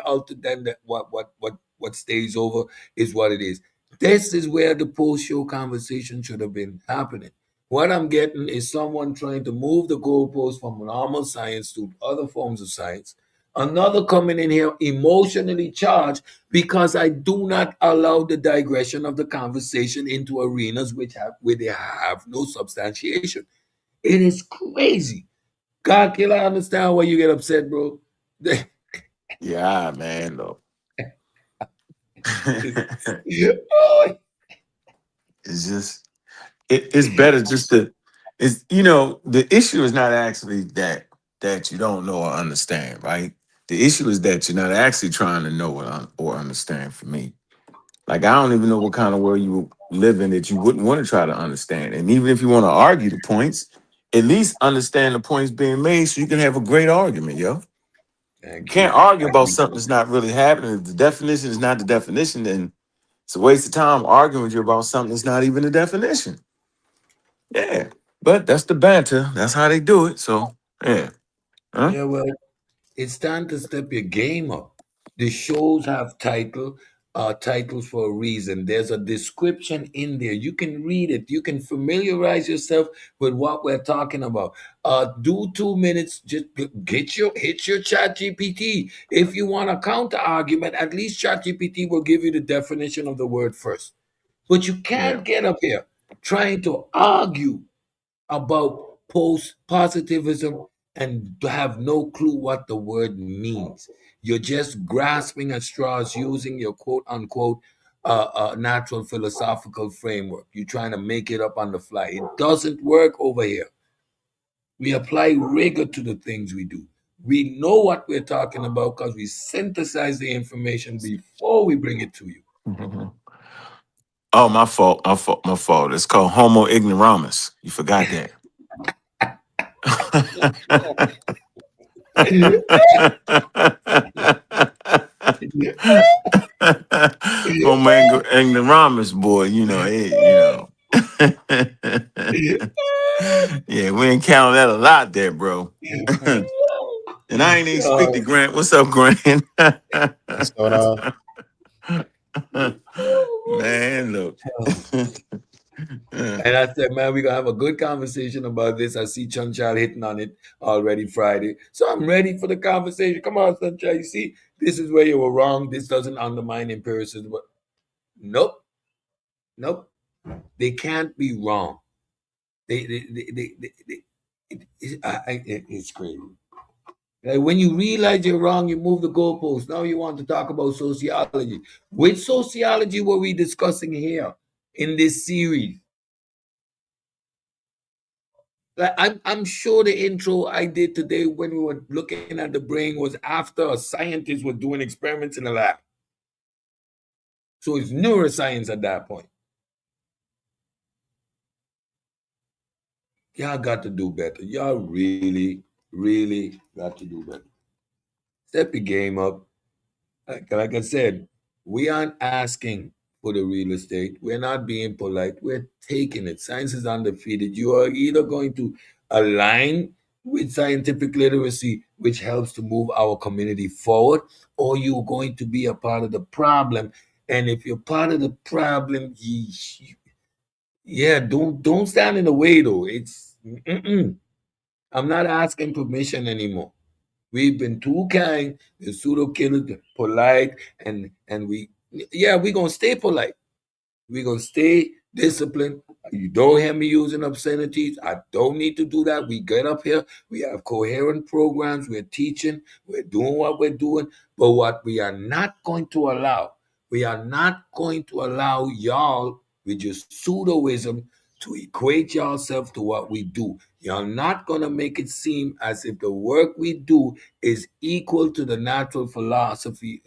what stays over is what it is. This is where the post-show conversation should have been happening. What I'm getting is someone trying to move the goalpost from normal science to other forms of science. Another coming in here emotionally charged because I do not allow the digression of the conversation into arenas where they have no substantiation. It is crazy. God killer, I understand why you get upset, bro. Yeah, man, look. Oh, It's just it's better just to it's the issue is not actually that you don't know or understand, right? The issue is that you're not actually trying to know or understand. For me, like, I don't even know what kind of world you live in that you wouldn't want to try to understand. And even if you want to argue the points, at least understand the points being made so you can have a great argument, yo. You thank can't you. argue about something that's not really happening. If the definition is not the definition, then it's a waste of time arguing with you about something that's not even the definition. Yeah. But that's the banter. That's how they do it. So, yeah. Huh? Yeah, well, it's time to step your game up. The shows have titles for a reason. There's a description in there. You can read it. You can familiarize yourself with what we're talking about. Do 2 minutes. Just hit your chat GPT. If you want a counter argument, at least chat GPT will give you the definition of the word first. But you Yeah. can't get up here trying to argue about post-positivism and have no clue what the word means. You're just grasping at straws using your quote unquote natural philosophical framework. You're trying to make it up on the fly. It doesn't work over here. We apply rigor to the things we do. We know what we're talking about because we synthesize the information before we bring it to you. Mhm. Oh, my fault. My fault. My fault. It's called Homo ignoramus. You forgot that. Homo ignoramus, boy. Yeah, we ain't counting that a lot there, bro. And I ain't even speak to Grant. What's up, Grant? what's going on? Man, look. And I said, man, we're gonna have a good conversation about this. I see Chunchal hitting on it already Friday. So I'm ready for the conversation. Come on, Chunchal. You see, this is where you were wrong. This doesn't undermine empiricism. Nope. Nope. They can't be wrong. It's crazy. Like, when you realize you're wrong, you move the goalpost. Now you want to talk about sociology. Which sociology were we discussing here in this series? Like, I'm sure the intro I did today when we were looking at the brain was after a scientist was doing experiments in the lab. So it's neuroscience at that point. Y'all got to do better. Y'all really, really got to do better. Step your game up. Like I said, we aren't asking for the real estate. We're not being polite. We're taking it. Science is undefeated. You are either going to align with scientific literacy, which helps to move our community forward, or you're going to be a part of the problem. And if you're part of the problem, yeah, don't stand in the way though. I'm not asking permission anymore. We've been too kind, the pseudo killers, polite, and we're gonna stay polite. We're gonna stay disciplined. You don't hear me using obscenities. I don't need to do that. We get up here, we have coherent programs, we're teaching, we're doing what we're doing. But what we are not going to allow, we are not going to allow y'all with your pseudoism to equate yourself to what we do. You're not going to make it seem as if the work we do is equal to the natural philosophizing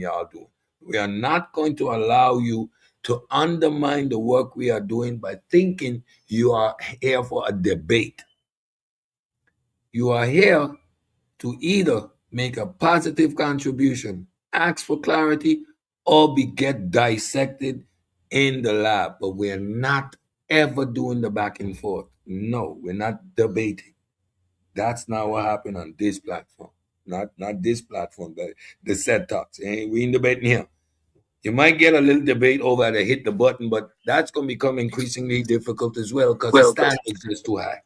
y'all do. We are not going to allow you to undermine the work we are doing by thinking you are here for a debate. You are here to either make a positive contribution, ask for clarity, or get dissected in the lab. But we're not ever doing the back and forth. No, we're not debating. That's not what happened on this platform. Not this platform, but the CedTalks. We ain't debating here. You might get a little debate over the hit the button, but that's going to become increasingly difficult as well because the standard is just too high.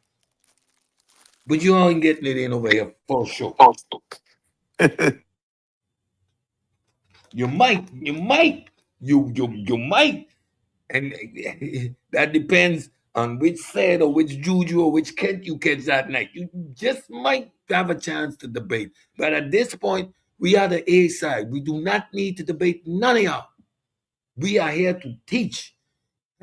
But you ain't getting it in over here for sure. You might, you might, you might, and that depends on which set or which juju or which Kent you catch that night. You just might have a chance to debate, but at this point, we are the A side. We do not need to debate none of y'all. We are here to teach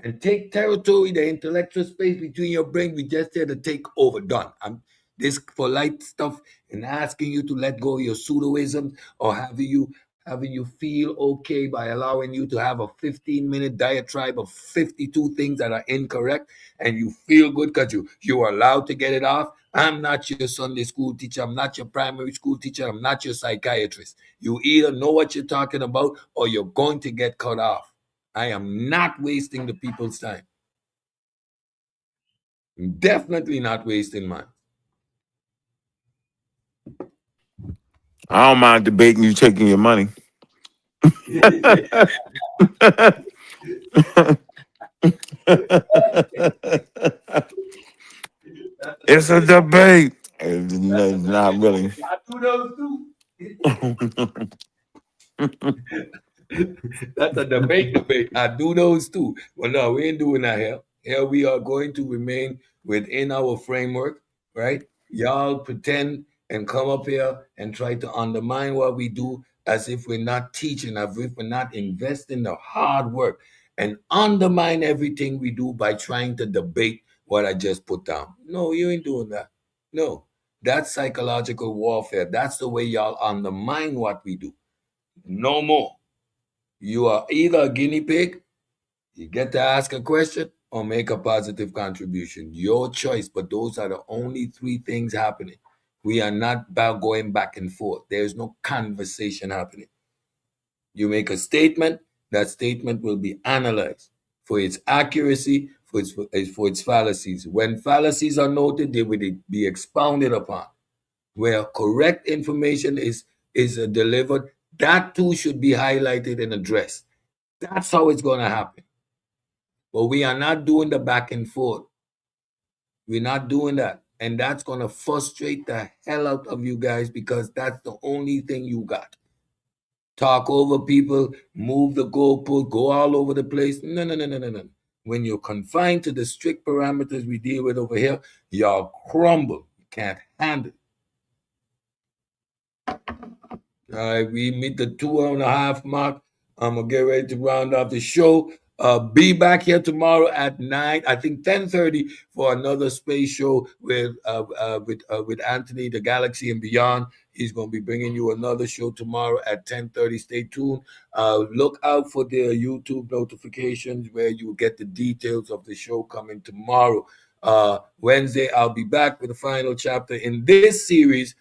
and take territory, the intellectual space between your brain. We just here to take over. Done. I'm this polite stuff and asking you to let go of your pseudoism or having you feel okay by allowing you to have a 15-minute diatribe of 52 things that are incorrect and you feel good because you are allowed to get it off. I'm not your Sunday school teacher. I'm not your primary school teacher. I'm not your psychiatrist. You either know what you're talking about or you're going to get cut off. I am not wasting the people's time. I'm definitely not wasting mine. I don't mind debating you taking your money. It's a debate. It's not really. I do those too. That's a debate. I do those too. Well, no, we ain't doing that here. Here we are going to remain within our framework, right? Y'all pretend and come up here and try to undermine what we do as if we're not teaching, as if we're not investing the hard work and undermine everything we do by trying to debate what I just put down. No, you ain't doing that. No, that's psychological warfare. That's the way y'all undermine what we do. No more. You are either a guinea pig, you get to ask a question, or make a positive contribution. Your choice, but those are the only three things happening. We are not about going back and forth. There's no conversation happening. You make a statement, that statement will be analyzed for its accuracy, for its fallacies. When fallacies are noted, they will be expounded upon. Where correct information is delivered, that too should be highlighted and addressed. That's how it's going to happen. But we are not doing the back and forth. We're not doing that. And that's going to frustrate the hell out of you guys because that's the only thing you got. Talk over people, move the goalpost, go all over the place. No. When you're confined to the strict parameters we deal with over here, y'all crumble. You can't handle it. All right, we meet the 2.5 mark. I'm going to get ready to round off the show. Be back here tomorrow at 9, I think 10:30 for another space show with Anthony, the Galaxy and Beyond. He's going to be bringing you another show tomorrow at 10:30. Stay tuned. Look out for the YouTube notifications where you will get the details of the show coming tomorrow. Wednesday, I'll be back with the final chapter in this series.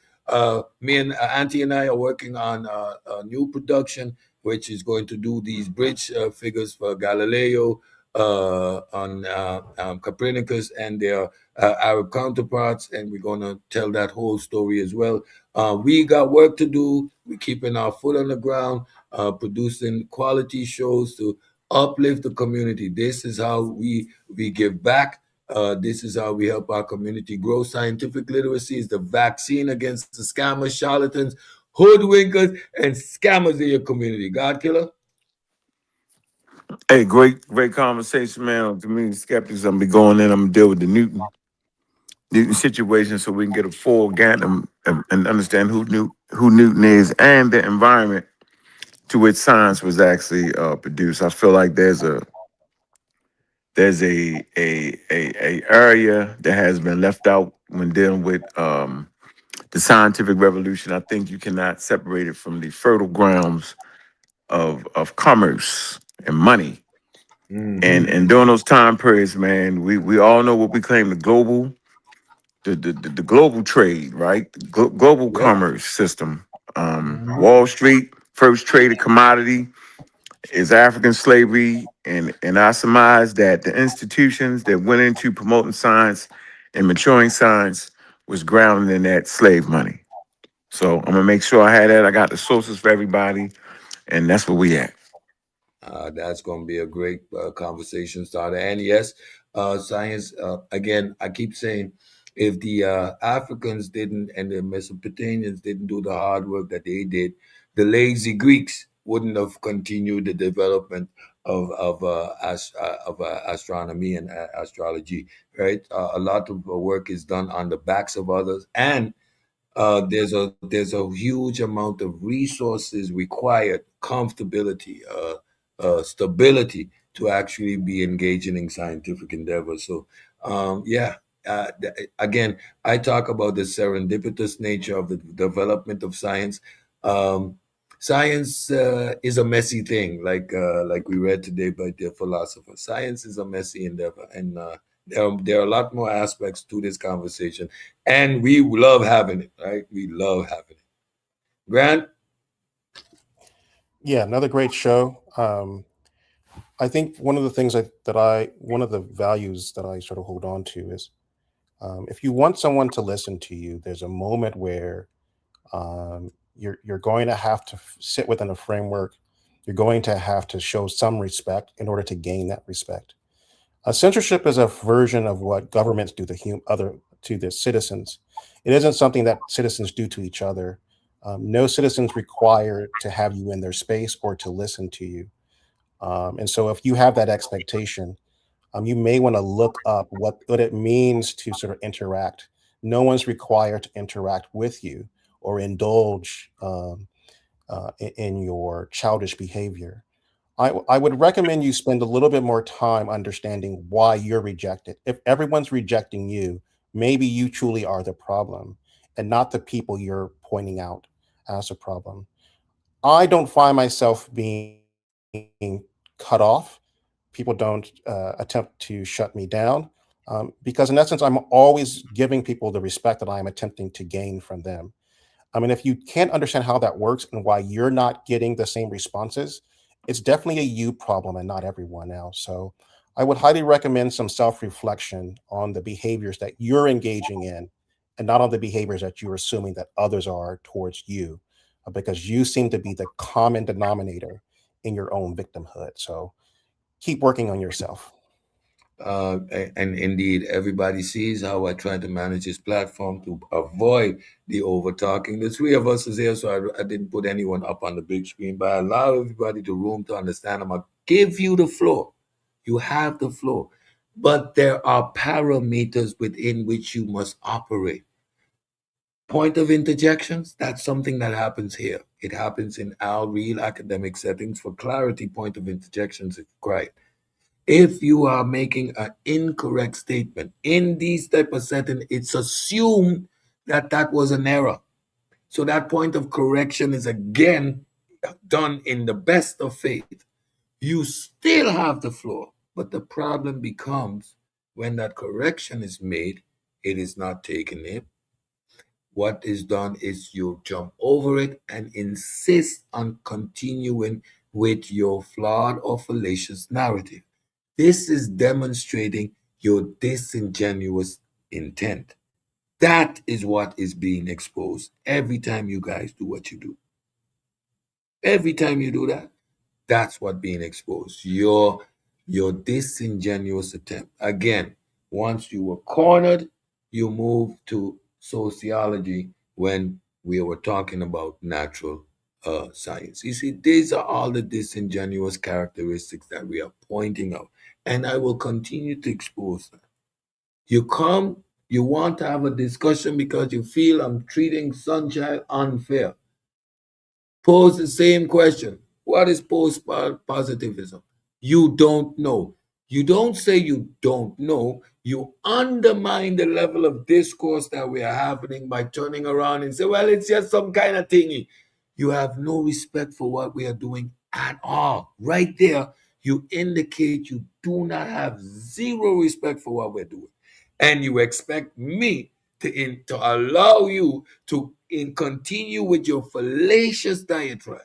Me and Auntie and I are working on a new production, which is going to do these bridge figures for Galileo, on Copernicus and their Arab counterparts, and we're going to tell that whole story as well. We got work to do. We're keeping our foot on the ground, producing quality shows to uplift the community. This is how we give back. This is how we help our community grow. Scientific literacy is the vaccine against the scammers, charlatans, hoodwinkers, and scammers in your community. God killer. Hey, great conversation, man. On Community Skeptics, I'm gonna be going in. I'm gonna deal with the Newton situation so we can get a full Gantt and understand who Newton is and the environment to which science was actually produced. I feel like there's a area that has been left out when dealing with the scientific revolution. I think you cannot separate it from the fertile grounds of commerce and money. And during those time periods, man, we all know what we claim the global trade, right? Global Yep. commerce system. Wall Street, first traded commodity is African slavery, and I surmise that the institutions that went into promoting science and maturing science was grounded in that slave money. So I'm gonna make sure I had that. I got the sources for everybody, and that's where we at. That's going to be a great conversation starter. And yes, science, again, I keep saying, if the Africans didn't and the Mesopotamians didn't do the hard work that they did, the lazy Greeks wouldn't have continued the development of astronomy and astrology, right? A lot of work is done on the backs of others, and there's a huge amount of resources required, comfortability, stability to actually be engaging in scientific endeavor. So, yeah. Again, I talk about the serendipitous nature of the development of science. Science is a messy thing, like we read today by the philosopher. Science is a messy endeavor, and there are a lot more aspects to this conversation, and we love having it. Right? We love having it. Grant. Yeah, another great show. I think one of the things one of the values that I sort of hold on to is, if you want someone to listen to you, there's a moment where you're going to have to sit within a framework. You're going to have to show some respect in order to gain that respect. Censorship is a version of what governments do to the citizens. It isn't something that citizens do to each other. No citizens required to have you in their space or to listen to you. And so if you have that expectation, you may want to look up what it means to sort of interact. No one's required to interact with you or indulge in your childish behavior. I would recommend you spend a little bit more time understanding why you're rejected. If everyone's rejecting you, maybe you truly are the problem and not the people you're pointing out as a problem. I don't find myself being cut off. People don't attempt to shut me down, because in essence, I'm always giving people the respect that I'm attempting to gain from them. I mean, if you can't understand how that works and why you're not getting the same responses, it's definitely a you problem and not everyone else. So I would highly recommend some self-reflection on the behaviors that you're engaging in and not on the behaviors that you're assuming that others are towards you, because you seem to be the common denominator in your own victimhood. So keep working on yourself. And indeed, everybody sees how I try to manage this platform to avoid the over talking. The three of us is here, so I didn't put anyone up on the big screen, but I allow everybody the room to understand. I'm going to give you the floor. You have the floor. But there are parameters within which you must operate. Point of interjections, that's something that happens here. It happens in our real academic settings. For clarity, point of interjections is required. If you are making an incorrect statement in these type of setting, it's assumed that that was an error. So that point of correction is again done in the best of faith. You still have the flaw, but the problem becomes when that correction is made, it is not taken in. What is done is you jump over it and insist on continuing with your flawed or fallacious narrative. This is demonstrating your disingenuous intent. That is what is being exposed every time you guys do what you do. Every time you do that, that's what being exposed. Your disingenuous attempt. Again, once you were cornered, you move to sociology when we were talking about natural science. You see, these are all the disingenuous characteristics that we are pointing out, and I will continue to expose them. You come, you want to have a discussion because you feel I'm treating Sunchild unfair. Pose the same question. What is post-positivism? You don't know. You don't say you don't know. You undermine the level of discourse that we are having by turning around and say, well, it's just some kind of thingy. You have no respect for what we are doing at all. Right there, you indicate you do not have zero respect for what we're doing. And you expect me to allow you to continue with your fallacious diatribe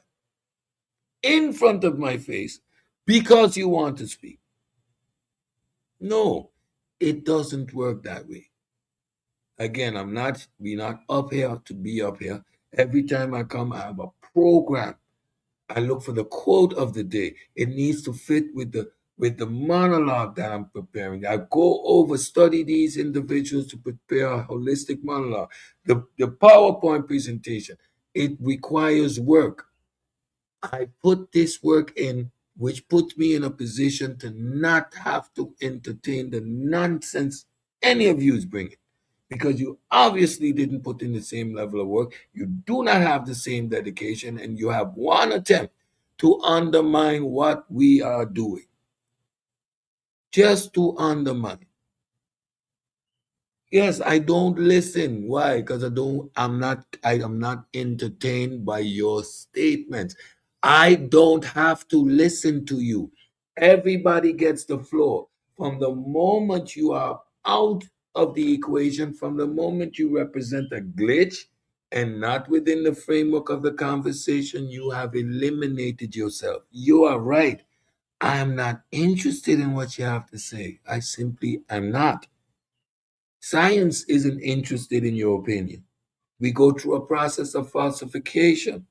in front of my face because you want to speak. No, it doesn't work that way. Again, we're not up here to be up here. Every time I come, I have a program. I look for the quote of the day. It needs to fit with the monologue that I'm preparing. I go over, study these individuals to prepare a holistic monologue. The PowerPoint presentation, it requires work. I put this work in, which puts me in a position to not have to entertain the nonsense any of you is bringing. Because you obviously didn't put in the same level of work. You do not have the same dedication, and you have one attempt to undermine what we are doing. Just to undermine. Yes, I don't listen. Why? Because I am not entertained by your statements. I don't have to listen to you. Everybody gets the floor. From the moment you are out of the equation, from the moment you represent a glitch and not within the framework of the conversation, you have eliminated yourself. You are right. I am not interested in what you have to say. I simply am not. Science isn't interested in your opinion. We go through a process of falsification.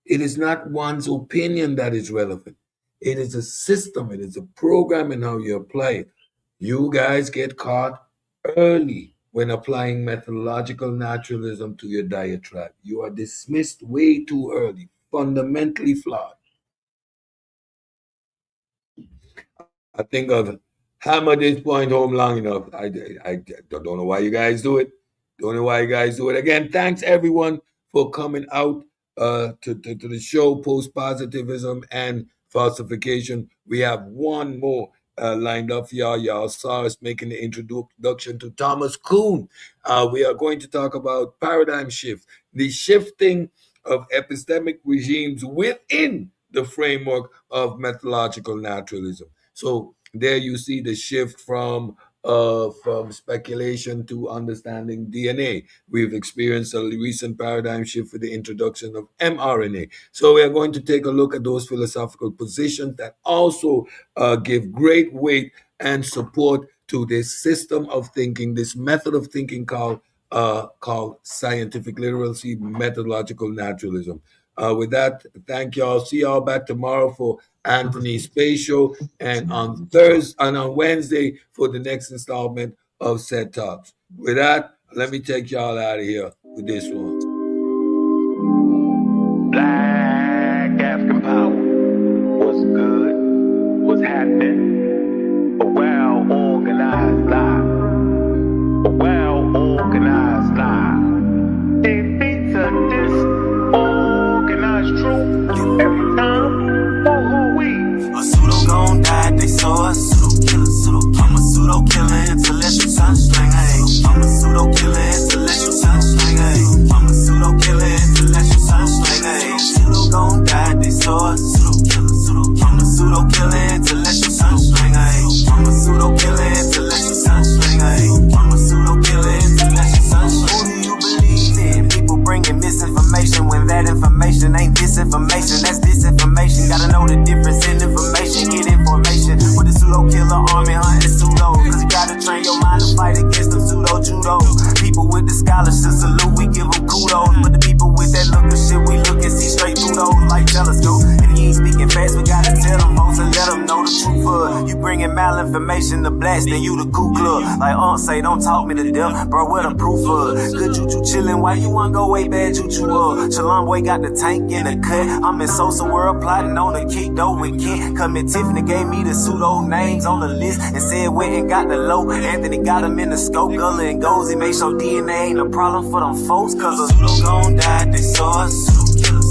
It is not one's opinion that is relevant. It is a system, it is a program and how you apply it. You guys get caught early when applying methodological naturalism to your diatribe. You are dismissed way too early, fundamentally flawed. I think I've hammered this point home long enough. I don't know why you guys do it. Don't know why you guys do it. Again, thanks everyone for coming out to the show, Post-Positivism and Falsification. We have one more lined up for y'all. Y'all saw us making the introduction to Thomas Kuhn. We are going to talk about paradigm shift, the shifting of epistemic regimes within the framework of methodological naturalism. So there you see the shift from speculation to understanding DNA. We've experienced a recent paradigm shift with the introduction of mRNA. So we are going to take a look at those philosophical positions that also give great weight and support to this system of thinking, this method of thinking called scientific literacy, methodological naturalism. With that, thank y'all. See y'all back tomorrow for Anthony's Space Show, and on Thursday and on Wednesday for the next installment of CedTalks. With that, let me take y'all out of here with this one. Black African power. What's good? What's happening? A well-organized lie. A well-organized lie. Defeats a disorganized truth every time. A pseudo gon' die, they fight against them pseudo-judo. People with the scholarship salute, we give them kudos. But the people with that look of shit, we look and see straight through those like telescope. If you ain't speaking fast, we gotta tell them folks and let them know the truth of. You bringing malinformation to blast, then you the Ku Klux. Like say, don't talk me to death, bro, what the proof of? Good choo-choo chillin', why you wanna go way bad choo-choo up? Shalom boy got the tank in the cut. I'm in Sosa world plotting on the kick though with Kent. Come and Tiffany gave me the pseudo names on the list and said went and got the low. Anthony got him in the scope, Gullah and Gozy. Make sure DNA ain't a problem for them folks, cause a pseudo gon' die, they saw a pseudo killer.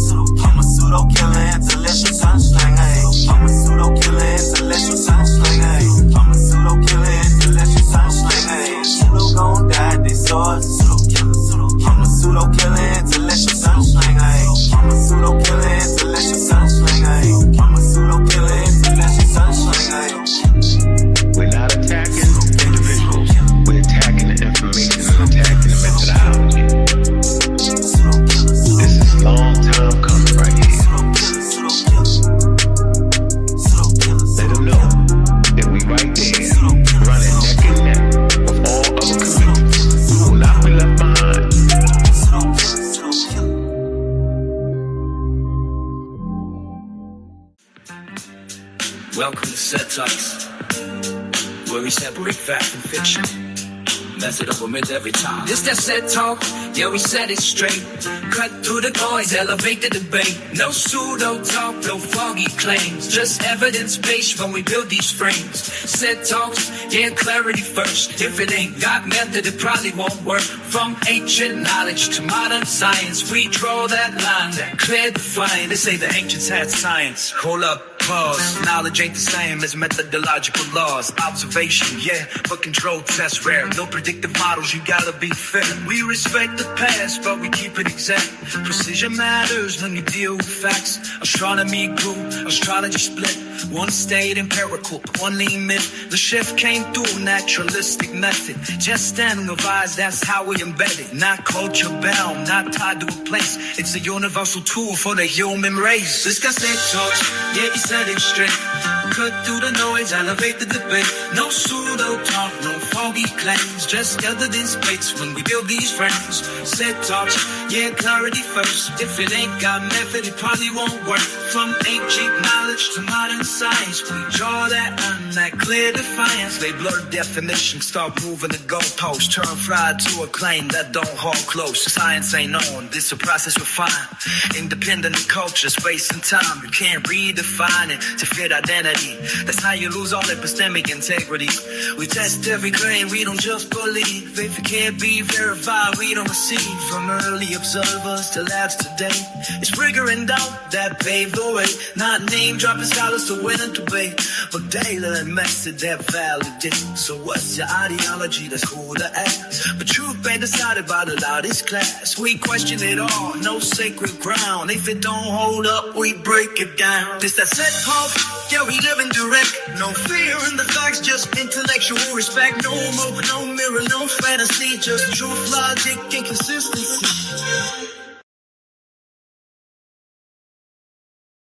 I'm a pseudo killer, intellectual sunsling, ayy. I'm a pseudo killer, intellectual sunsling, ayy. I'm a pseudo killer, intellectual sunsling, ayy. Pseudo gon' die, they saw a pseudo killer. I'm a pseudo killer, intellectual sunsling, ayy. I'm a pseudo killer, intellectual sunsling, ayy. I'm a pseudo killer, intellectual sunsling, ayy. We're not attacking individuals. We're attacking the information and attacking the methodology. This is a long time coming right here. Let them know that we right there, running neck and neck with all other communities. We will not be left behind. Welcome to CedTalks, where we separate fact and fiction. Mess it up a minute every time. This that Ced Talk, yeah, we said it straight. Cut through the noise, elevate the debate. No pseudo talk, no foggy claims. Just evidence-based when we build these frames. Ced Talks, yeah, clarity first. If it ain't got method, it probably won't work. From ancient knowledge to modern science, we draw that line, that clear defined. They say the ancients had science. Hold up, pause. Knowledge ain't the same as methodological laws. Observation, yeah, but control tests rare. No predictive models, you gotta be fair. We respect the past, but we keep it exact. Precision matters when you deal with facts. Astronomy grew, astrology split. One stayed empirical, one lean myth. The shift came through naturalistic method. Just stand revised, that's how we embed it. Not culture bound, not tied to a place. It's a universal tool for the human race. This got Ced Talks, yeah, he said it straight. Cut through the noise, elevate the debate. No pseudo talk, no foggy claims. Just evidence-based when we build these frames. Ced Talks, yeah, clarity first. If it ain't got method, it probably won't work. From ancient knowledge to modern science, we draw that line, that clear defiance. They blur definitions, start moving the goalposts. Turn fried to a claim that don't hold close. Science ain't on, this a process refined. Independent of culture, space and time. You can't redefine it to fit identity. That's how you lose all epistemic integrity. We test every claim, we don't just believe. If it can't be verified, we don't receive. From early observers to labs today, it's rigor and doubt that paved the way. Not name dropping scholars to win a debate, but data and method that validate. So what's your ideology? That's cool to ask, but truth ain't decided by the loudest class. We question it all, no sacred ground. If it don't hold up, we break it down. This that Ced Talk, yeah, we live in direct. No fear in the facts, just intellectual respect. No more, no mirror, no fantasy, just truth, logic, and consistency.